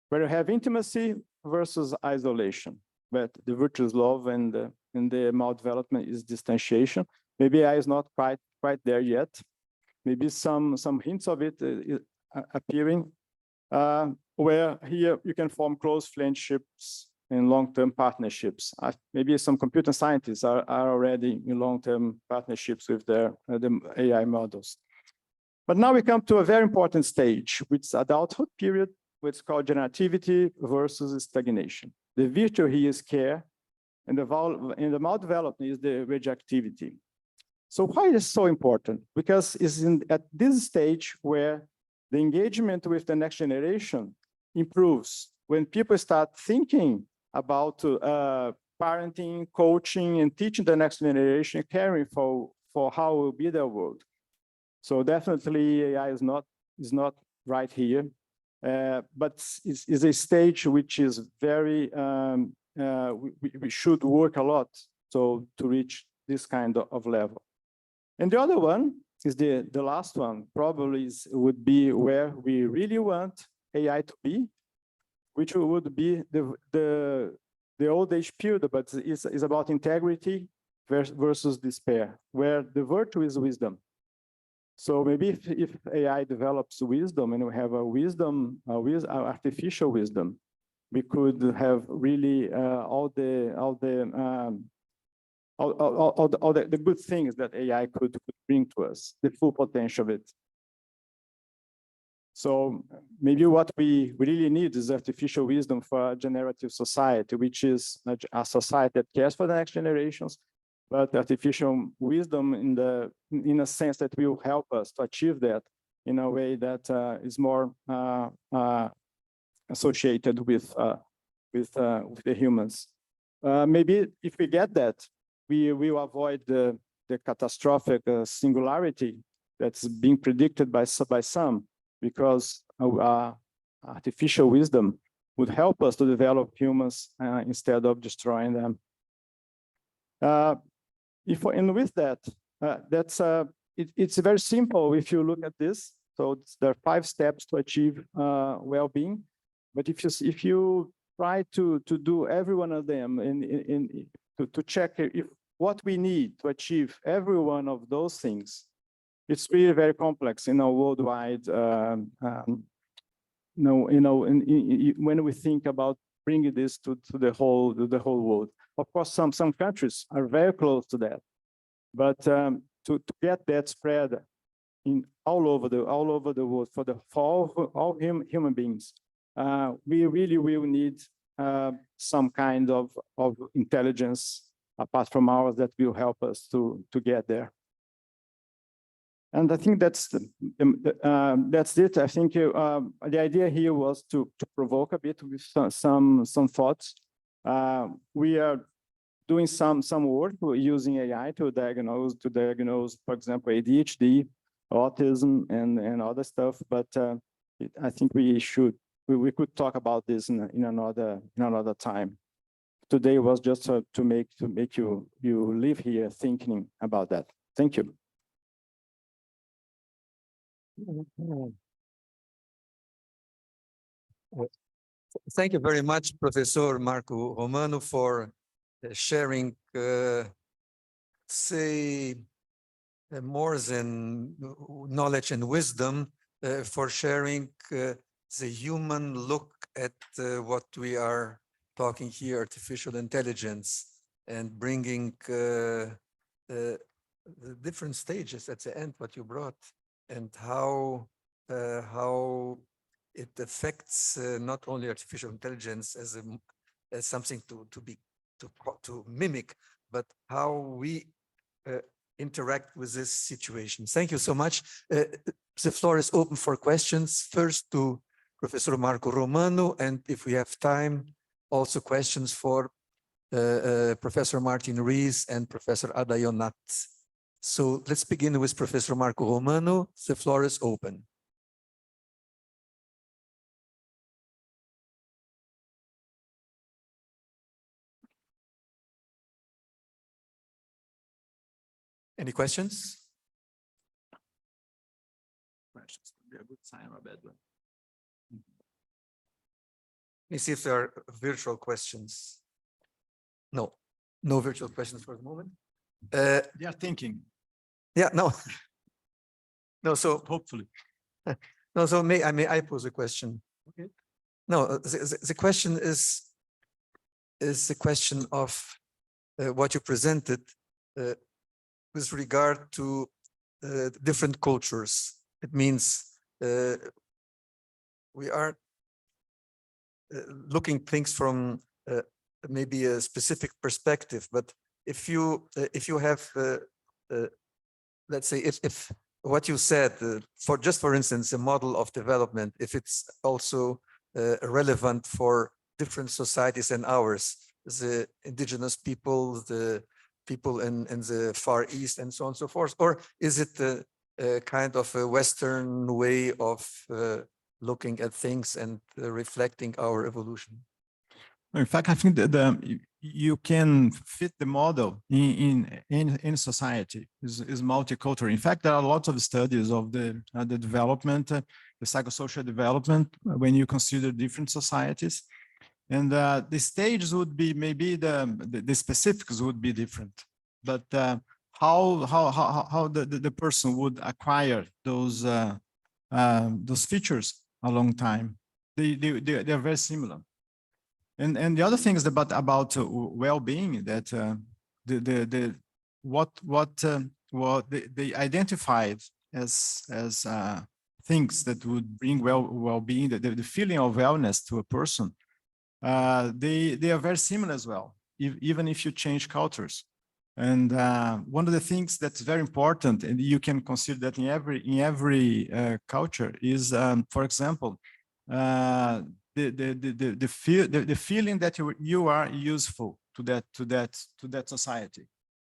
where you have intimacy versus isolation. But the virtue is love, and the maldevelopment is distanciation. Maybe AI is not quite there yet. Maybe some hints of it appearing, where here you can form close friendships and long-term partnerships. Maybe some computer scientists are already in long-term partnerships with the AI models. But now we come to a very important stage, which is adulthood period, which is called generativity versus stagnation. The virtue here is care, and the maldevelopment is the reactivity. So why is it so important? Because it's at this stage where the engagement with the next generation improves. When people start thinking about parenting, coaching, and teaching the next generation, caring for how will be their world. So definitely AI is not right here, but it's a stage which is very, we should work a lot to reach this kind of level. And the other one is the last one, probably would be where we really want AI to be, which would be the old age period, but it's about integrity versus despair, where the virtue is wisdom. So maybe if AI develops wisdom and we have a artificial wisdom, we could have really all the good things that AI could bring to us, the full potential of it. So maybe what we really need is artificial wisdom for a generative society, which is a society that cares for the next generations, but artificial wisdom in a sense that will help us to achieve that in a way that is more associated with the humans. Maybe if we get that, we will avoid the catastrophic singularity that's being predicted by some, because artificial wisdom would help us to develop humans instead of destroying them. And with that, it's very simple if you look at this. So there are 5 steps to achieve well-being. But if you try to do every one of them to check if what we need to achieve every one of those things, it's really very complex in a worldwide. When we think about bringing this to the whole world, of course, some countries are very close to that, but to get that spread in all over the world for all human beings, we really will need some kind of intelligence apart from ours that will help us to get there. And I think that's it. I think the idea here was to provoke a bit with some thoughts. We are doing some work using AI to diagnose, for example, ADHD, autism, and other stuff. But I think we could talk about this in another time. Today was just to make you live here thinking about that. Thank you. Thank you very much, Professor Marco Romano, for sharing, more than knowledge and wisdom, for sharing the human look at what we are talking here, artificial intelligence, and bringing the different stages at the end, what you brought, and how it affects not only artificial intelligence as something to mimic, but how we interact with this situation. Thank you so much. The floor is open for questions. First to Professor Marco Romano, and if we have time, also questions for Professor Martin Rees and Professor Adayonat. So let's begin with Professor Marco Romano. The floor is open. Any questions? Questions would be a good sign or a bad one. Let me see if there are virtual questions. No virtual questions for the moment. They are thinking. Yeah, no. So Hopefully. no, so may I pose a question? Okay. No, the question is the question of what you presented with regard to different cultures. It means we are looking things from maybe a specific perspective, but if you have let's say if what you said for instance a model of development, if it's also relevant for different societies than ours, the indigenous people, the people in the Far East, and so on and so forth, or is it a kind of a Western way of looking at things and reflecting our evolution? In fact, I think that you can fit the model in society is multicultural. In fact, there are lots of studies of the development, the psychosocial development, when you consider different societies, and the stages would be maybe the specifics would be different, but how the person would acquire those features a long time. They're very similar. And the other thing is about well-being, that what they identified as things that would bring well-being, the feeling of wellness to a person. They are very similar as well, even if you change cultures. And one of the things that's very important, and you can consider that in every culture, is, for example, the feeling that you are useful to that society.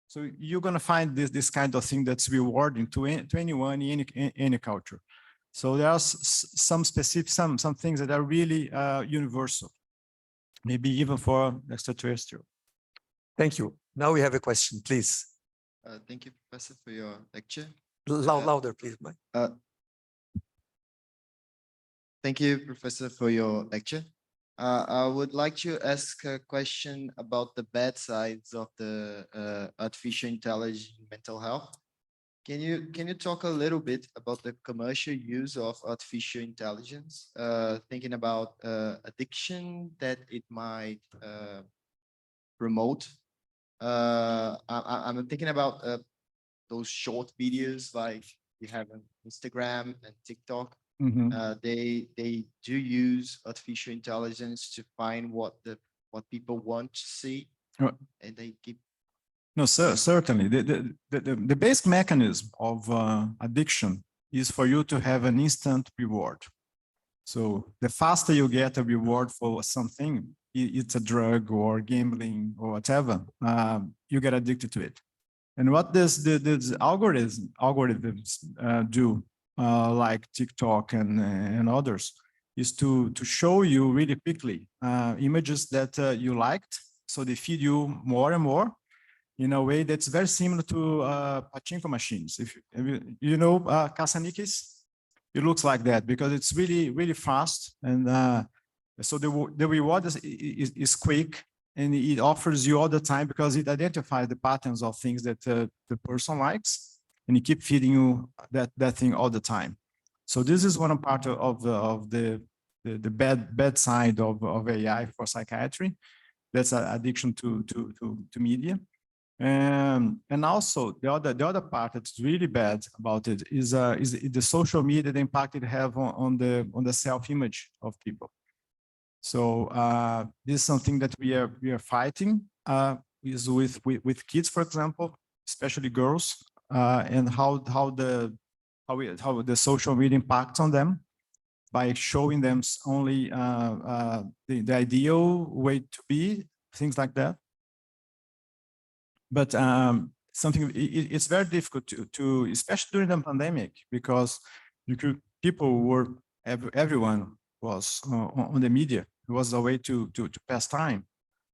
So you're going to find this kind of thing that's rewarding to anyone in any culture. So there are some specific some things that are really universal, maybe even for extraterrestrial. Thank you. Now we have a question, please. Thank you, Professor, for your lecture. Louder, please, Mike. Thank you, Professor, for your lecture. I would like to ask a question about the bad sides of the artificial intelligence in mental health. Can you talk a little bit about the commercial use of artificial intelligence, thinking about addiction that it might promote? I'm thinking about those short videos like you have on Instagram and TikTok. They do use artificial intelligence to find what people want to see, and they keep. No, certainly. The basic mechanism of addiction is for you to have an instant reward. So the faster you get a reward for something, it's a drug or gambling or whatever, you get addicted to it. And what this algorithms do, like TikTok and others, is to show you really quickly images that you liked. So they feed you more and more in a way that's very similar to pachinko machines. If you know caça-níqueis, it looks like that because it's really fast, and so the reward is quick, and it offers you all the time because it identifies the patterns of things that the person likes, and it keeps feeding you that thing all the time. So this is one part of the bad side of AI for psychiatry. That's an addiction to media. And also the other part that's really bad about it is the social media, the impact it have on the self-image of people. So this is something that we are fighting is with kids, for example, especially girls, and how the social media impacts on them by showing them only the ideal way to be, things like that. But it's very difficult to especially during the pandemic, because everyone was on the media. It was a way to pass time.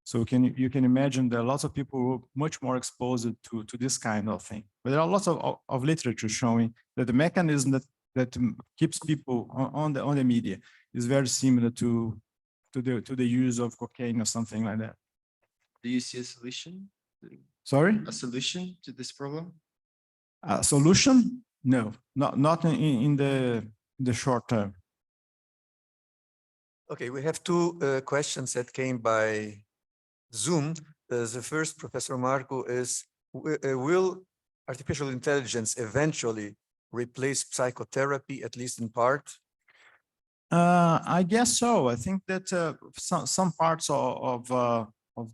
So you can imagine that lots of people were much more exposed to this kind of thing. But there are lots of literature showing that the mechanism that keeps people on the media is very similar to the use of cocaine or something like that. Do you see a solution? Sorry? A solution to this problem? A solution? No, not in the short term. Okay, we have two questions that came by Zoom. The first, Professor Marco, is will artificial intelligence eventually replace psychotherapy, at least in part? I guess so. I think that some parts of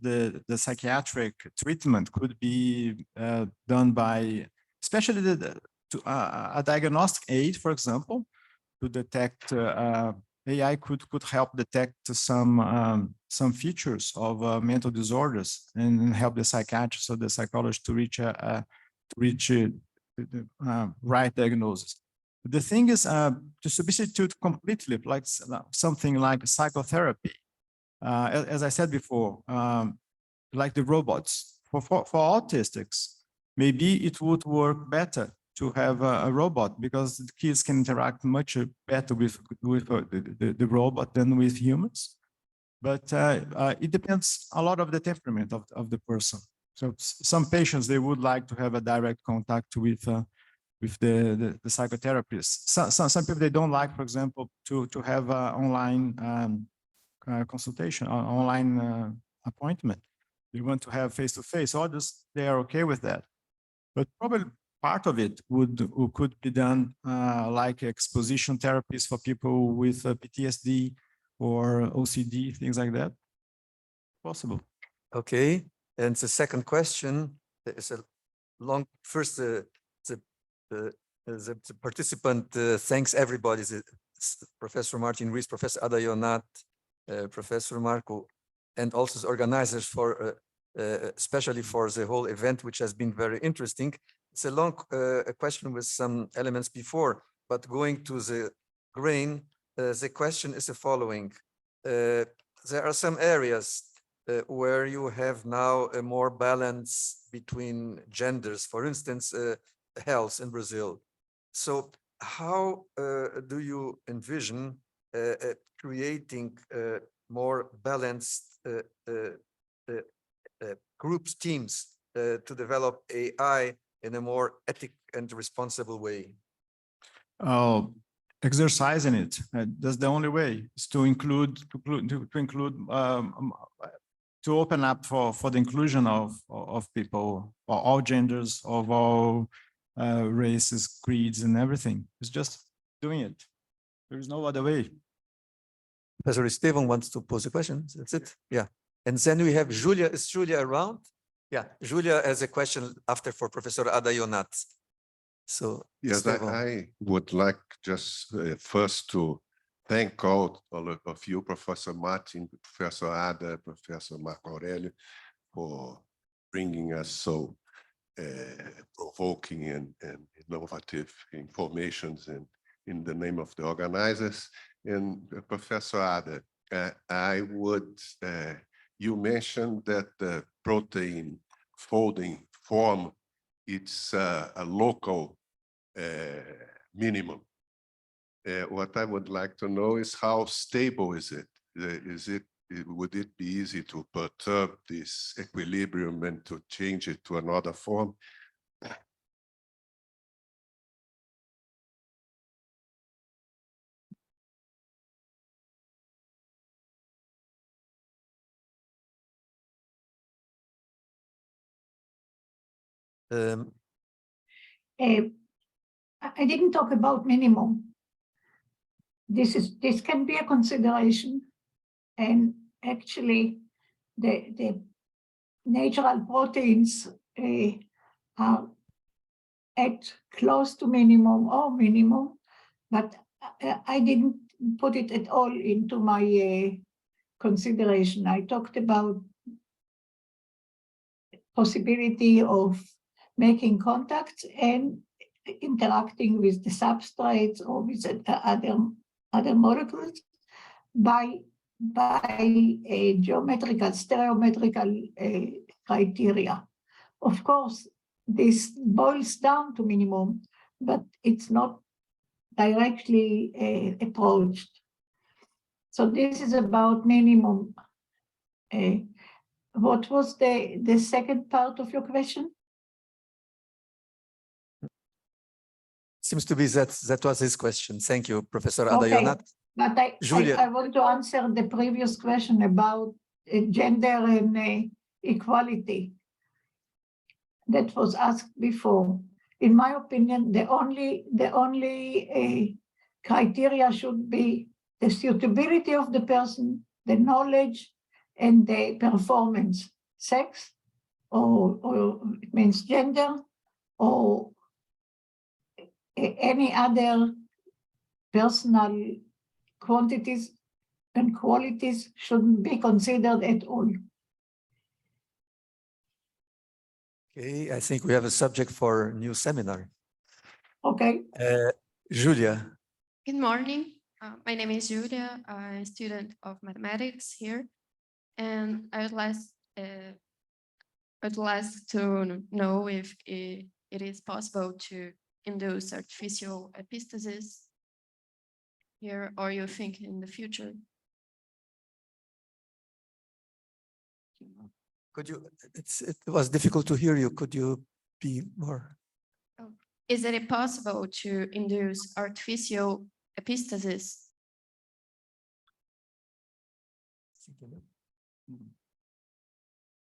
the psychiatric treatment could be done by, especially a diagnostic aid, for example, to detect. AI could help detect some features of mental disorders and help the psychiatrist or the psychologist to reach the right diagnosis. The thing is to substitute completely, like something like psychotherapy. As I said before, like the robots for autistics, maybe it would work better to have a robot, because the kids can interact much better with the robot than with humans. But it depends a lot of the temperament of the person. So some patients, they would like to have a direct contact with the psychotherapist. Some people, they don't like, for example, to have an online consultation, online appointment. They want to have face-to-face. Others, they are okay with that. But probably part of it could be done like exposition therapies for people with PTSD or OCD, things like that. Possible. Okay, and the second question is a long, first, the participant thanks everybody, Professor Martin Rees, Professor Ada Yonat, Professor Marco, and also the organizers for, especially for the whole event, which has been very interesting. It's a long question with some elements before, but going to the grain, the question is the following. There are some areas where you have now a more balance between genders, for instance, health in Brazil. So how do you envision creating more balanced groups, teams to develop AI in a more ethic and responsible way? Exercising it. That's the only way, is to open up for the inclusion of people, of all genders, of all races, creeds, and everything. It's just doing it. There is no other way. Professor Esteban wants to pose a question. That's it. Yeah. And then we have Julia. Is Julia around? Yeah, Julia has a question after for Professor Ada Yonat. So yes, I would like just first to thank all of you, Professor Martin, Professor Ada, Professor Marco Aurelio, for bringing us so provoking and innovative informations in the name of the organizers. And Professor Ada, I would, you mentioned that the protein folding form, it's a local minimum. What I would like to know is how stable is it? Would it be easy to perturb this equilibrium and to change it to another form? I didn't talk about minimum. This can be a consideration, and actually the natural proteins are at close to minimum or minimum, but I didn't put it at all into my consideration. I talked about possibility of making contacts and interacting with the substrates or with other molecules by a geometrical, stereometrical criteria. Of course, this boils down to minimum, but it's not directly approached. So this is about minimum. What was the second part of your question? Seems to be that was his question. Thank you, Professor Ada Okay, Yonat. but Julia. I want to answer the previous question about gender and equality that was asked before. In my opinion, the only criteria should be the suitability of the person, the knowledge, and the performance, sex, or it means gender, or any other personal quantities and qualities shouldn't be considered at all. Okay, I think we have a subject for a new seminar. Okay. Julia. Good morning. My name is Julia. I'm a student of mathematics here, and I would like to know if it is possible to induce artificial epistasis here, or you think in the future? Could you, it was difficult to hear you. Could you be more? Is it possible to induce artificial epistasis?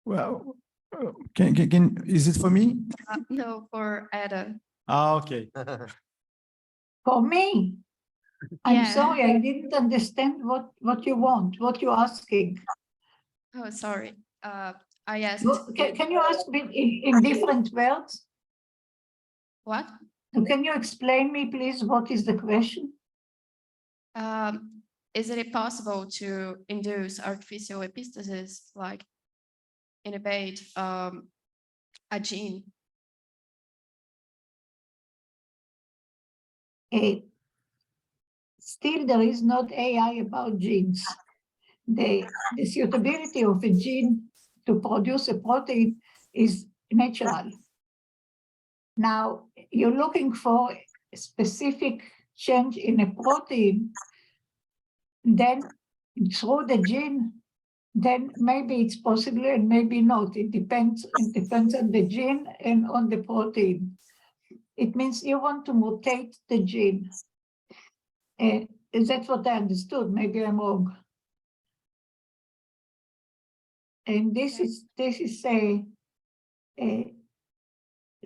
Well, is it for me? No, for Ada. Ah, okay. For me, I'm Yeah. sorry, I didn't understand what you want, what you're asking. Oh, sorry. I asked. Can you ask me in different words? What? Can you explain me, please, what is the question? Is it possible to induce artificial epistasis, like inhibit a gene? Still, there is not AI about genes. The suitability of a gene to produce a protein is natural. Now, you're looking for a specific change in a protein, then through the gene, then maybe it's possible and maybe not. It depends on the gene and on the protein. It means you want to mutate the gene. Is that what I understood? Maybe I'm wrong. And this is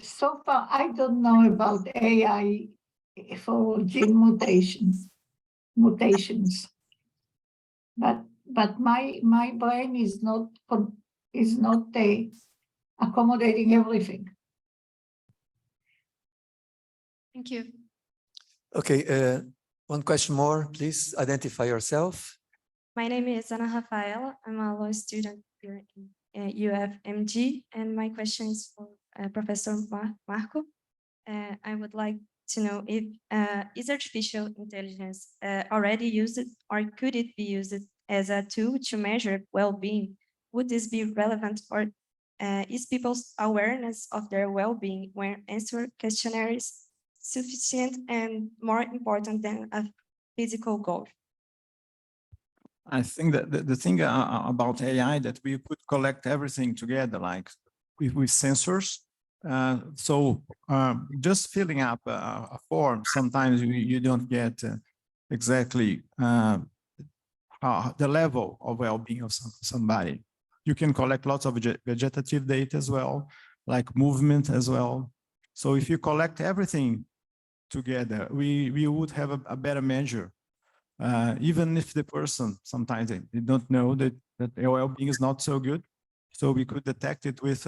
so far I don't know about AI for gene mutations, but my brain is not accommodating everything. Thank you. Okay, one question more, please identify yourself. My name is Ana Rafaela. I'm a law student here in UFMG, and my question is for Professor Marco. I would like to know if is artificial intelligence already used, or could it be used as a tool to measure well-being? Would this be relevant, or is people's awareness of their well-being when answer questionnaires sufficient and more important than a physical goal? I think that the thing about AI that we could collect everything together, like with sensors. So just filling up a form, sometimes you don't get exactly the level of well-being of somebody. You can collect lots of vegetative data as well, like movement as well. So if you collect everything together, we would have a better measure. Even if the person, sometimes they don't know that their well-being is not so good. So we could detect it with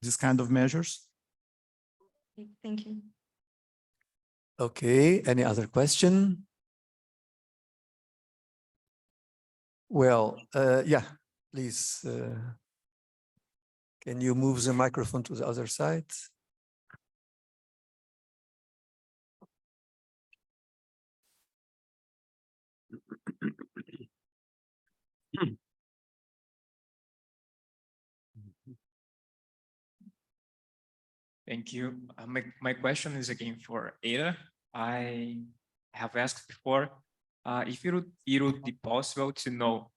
this kind of measures. Thank you. Okay, any other question? Well, yeah, please. Can you move the microphone to the other side? Thank you. My question is again for Ada. I have asked before if it would be possible to know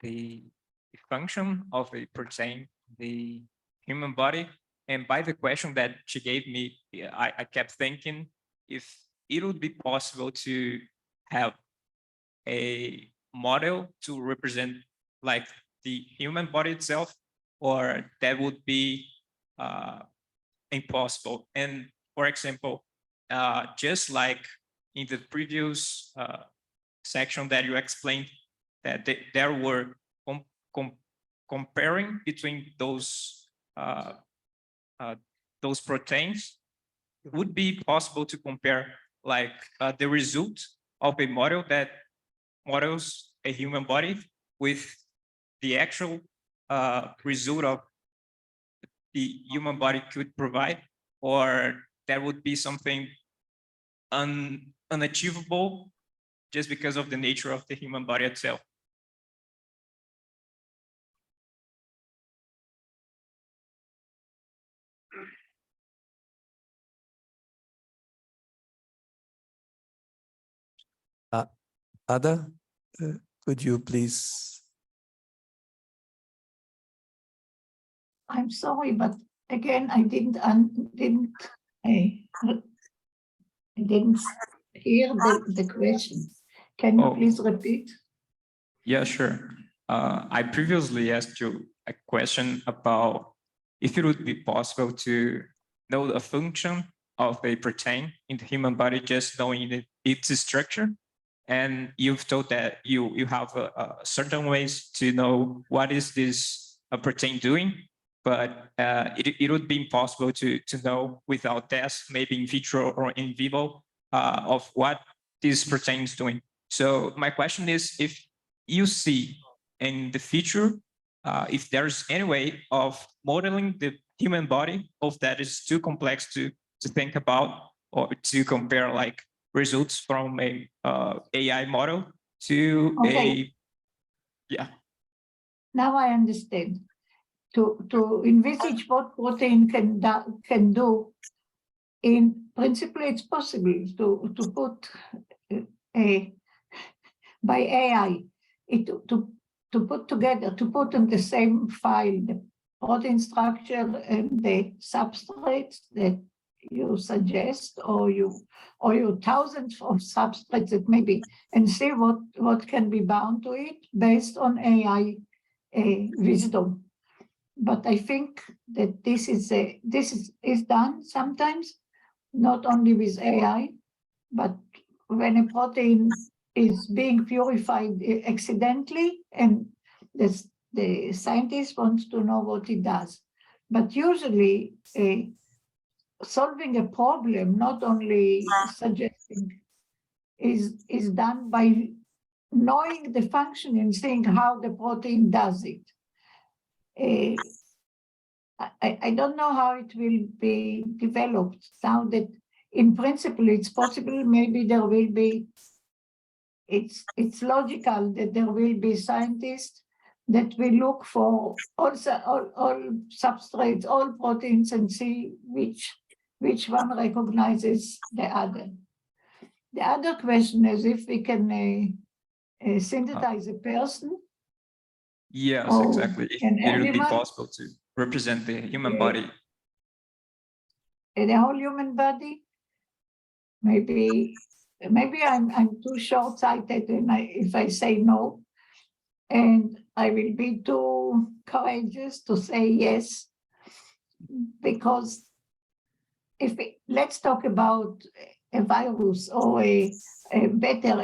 the function of a protein, the human body. And by the question that she gave me, I kept thinking if it would be possible to have a model to represent like the human body itself, or that would be impossible. And for example, just like in the previous section that you explained, that there were comparing between those proteins, would be possible to compare like the result of a model that models a human body with the actual result of the human body could provide, or that would be something unachievable just because of the nature of the human body itself? Ada, could you please I'm sorry, but again, I didn't hear the question. Can you Oh. please repeat? Yeah, sure. I previously asked you a question about if it would be possible to know the function of a protein in the human body, just knowing its structure. And you've told that you have certain ways to know what is this protein doing, but it would be impossible to know without tests, maybe in vitro or in vivo, of what this protein is doing. So my question is, if you see in the future, if there's any way of modeling the human body, of that is too complex to think about or to compare, like results from a AI model to Okay. yeah. Now I understand. To envisage what protein can do, in principle, it's possible to put by AI to put together, to put in the same file the protein structure and the substrates that you suggest, or your thousands of substrates that maybe, and see what can be bound to it based on AI wisdom. But I think that this is done sometimes, not only with AI, but when a protein is being purified accidentally, and the scientist wants to know what it does. But usually, solving a problem, not only suggesting, is done by knowing the function and seeing how the protein does it. I don't know how it will be developed now that in principle it's possible. Maybe there will be, it's logical that there will be scientists that will look for all substrates, all proteins, and see which one recognizes the other. The other question is if we can synthesize a person. Yes, or exactly. an It would be animal, possible to represent the human body. the whole human body. Maybe I'm too short-sighted if I say no, and I will be too courageous to say yes, because let's talk about a virus or a better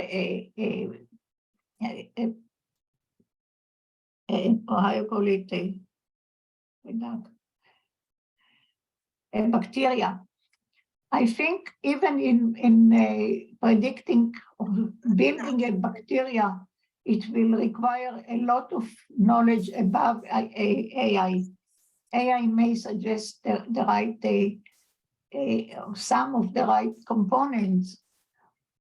how you call it, a bacteria. I think even in predicting or building a bacteria, it will require a lot of knowledge above AI. AI may suggest the right, some of the right components,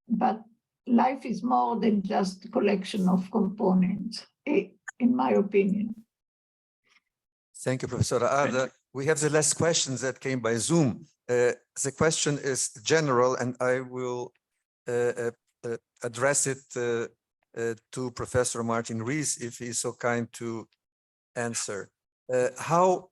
but life is more than just a collection of components, in my opinion. Thank you, Professor Ada. We have the last questions that came by Zoom. The question is general, and I will address it to Professor Martin Rees, if he's so kind to answer. How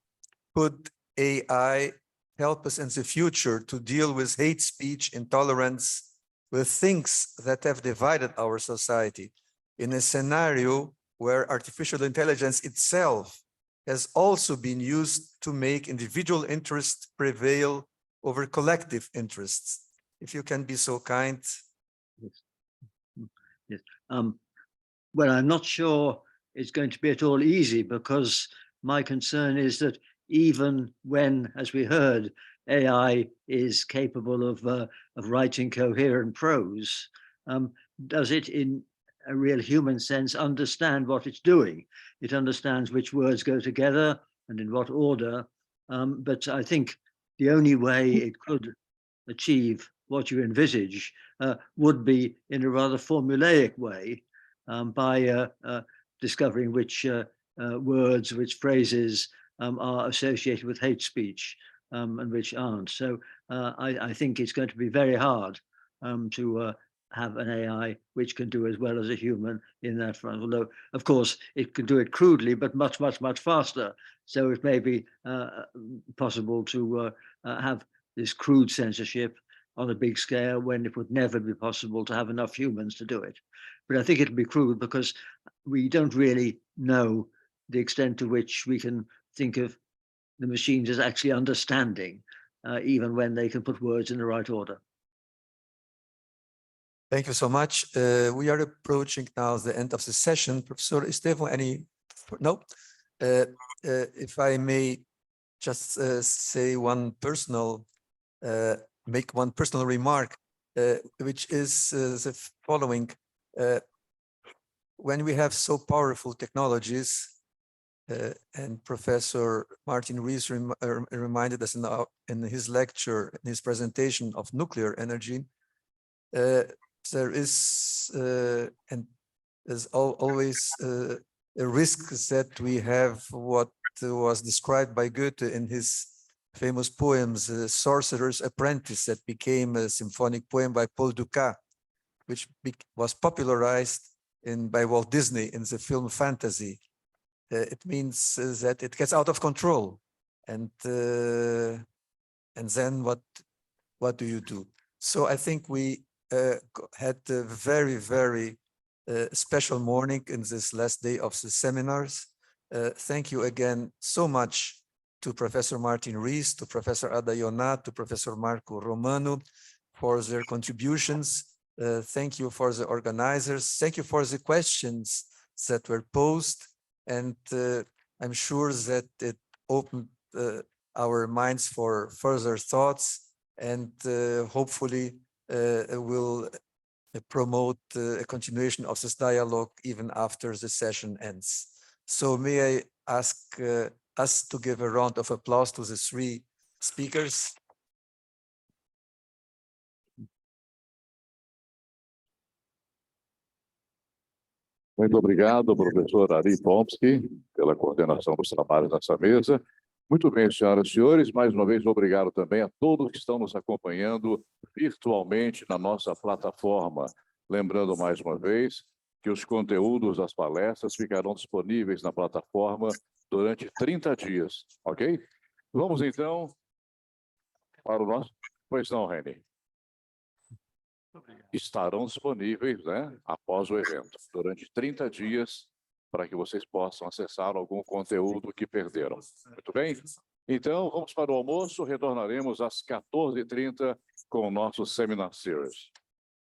could AI help us in the future to deal with hate speech, intolerance, with things that have divided our society, in a scenario where artificial intelligence itself has also been used to make individual interests prevail over collective interests? If you can be so kind. Yes. Well, I'm not sure it's going to be at all easy, because my concern is that even when, as we heard, AI is capable of writing coherent prose, does it in a real human sense understand what it's doing? It understands which words go together and in what order, but I think the only way it could achieve what you envisage would be in a rather formulaic way, by discovering which words, which phrases are associated with hate speech and which aren't. So I think it's going to be very hard to have an AI which can do as well as a human in that front. Although, of course, it can do it crudely, but much, much, much faster. So it may be possible to have this crude censorship on a big scale when it would never be possible to have enough humans to do it. But I think it'll be crude because we don't really know the extent to which we can think of the machines as actually understanding, even when they can put words in the right order. Thank you so much. We are approaching now the end of the session. Professor Estevão, any? No? If I may just say one personal, make one personal remark, which is the following. When we have so powerful technologies, and Professor Martin Rees reminded us in his lecture, in his presentation of nuclear energy, there is and there's always a risk that we have what was described by Goethe in his famous poems, Sorcerer's Apprentice, that became a symphonic poem by Paul Dukas, which was popularized by Walt Disney in the film Fantasy. It means that it gets out of control, and then what do you do? So I think we had a very, very special morning in this last day of the seminars. Thank you again so much to Professor Martin Rees, to Professor Ada Ionat, to Professor Marco Romano for their contributions. Thank you for the organizers. Thank you for the questions that were posed. And I'm sure that it opened our minds for further thoughts, and hopefully will promote a continuation of this dialogue even after the session ends. So may I ask us to give a round of applause to the three speakers. Muito obrigado, professor Ari Pomsky, pela coordenação dos trabalhos nessa mesa. Muito bem, senhoras e senhores, mais uma vez obrigado também a todos que estão nos acompanhando virtualmente na nossa plataforma. Lembrando mais uma vez que os conteúdos das palestras ficarão disponíveis na plataforma durante 30 dias, ok? Vamos então para o nosso... Pois não, Reni. Estarão disponíveis, né, após o evento, durante 30 dias, para que vocês possam acessar algum conteúdo que perderam. Muito bem? Então, vamos para o almoço, retornaremos às 14h30 com o nosso Seminar Series.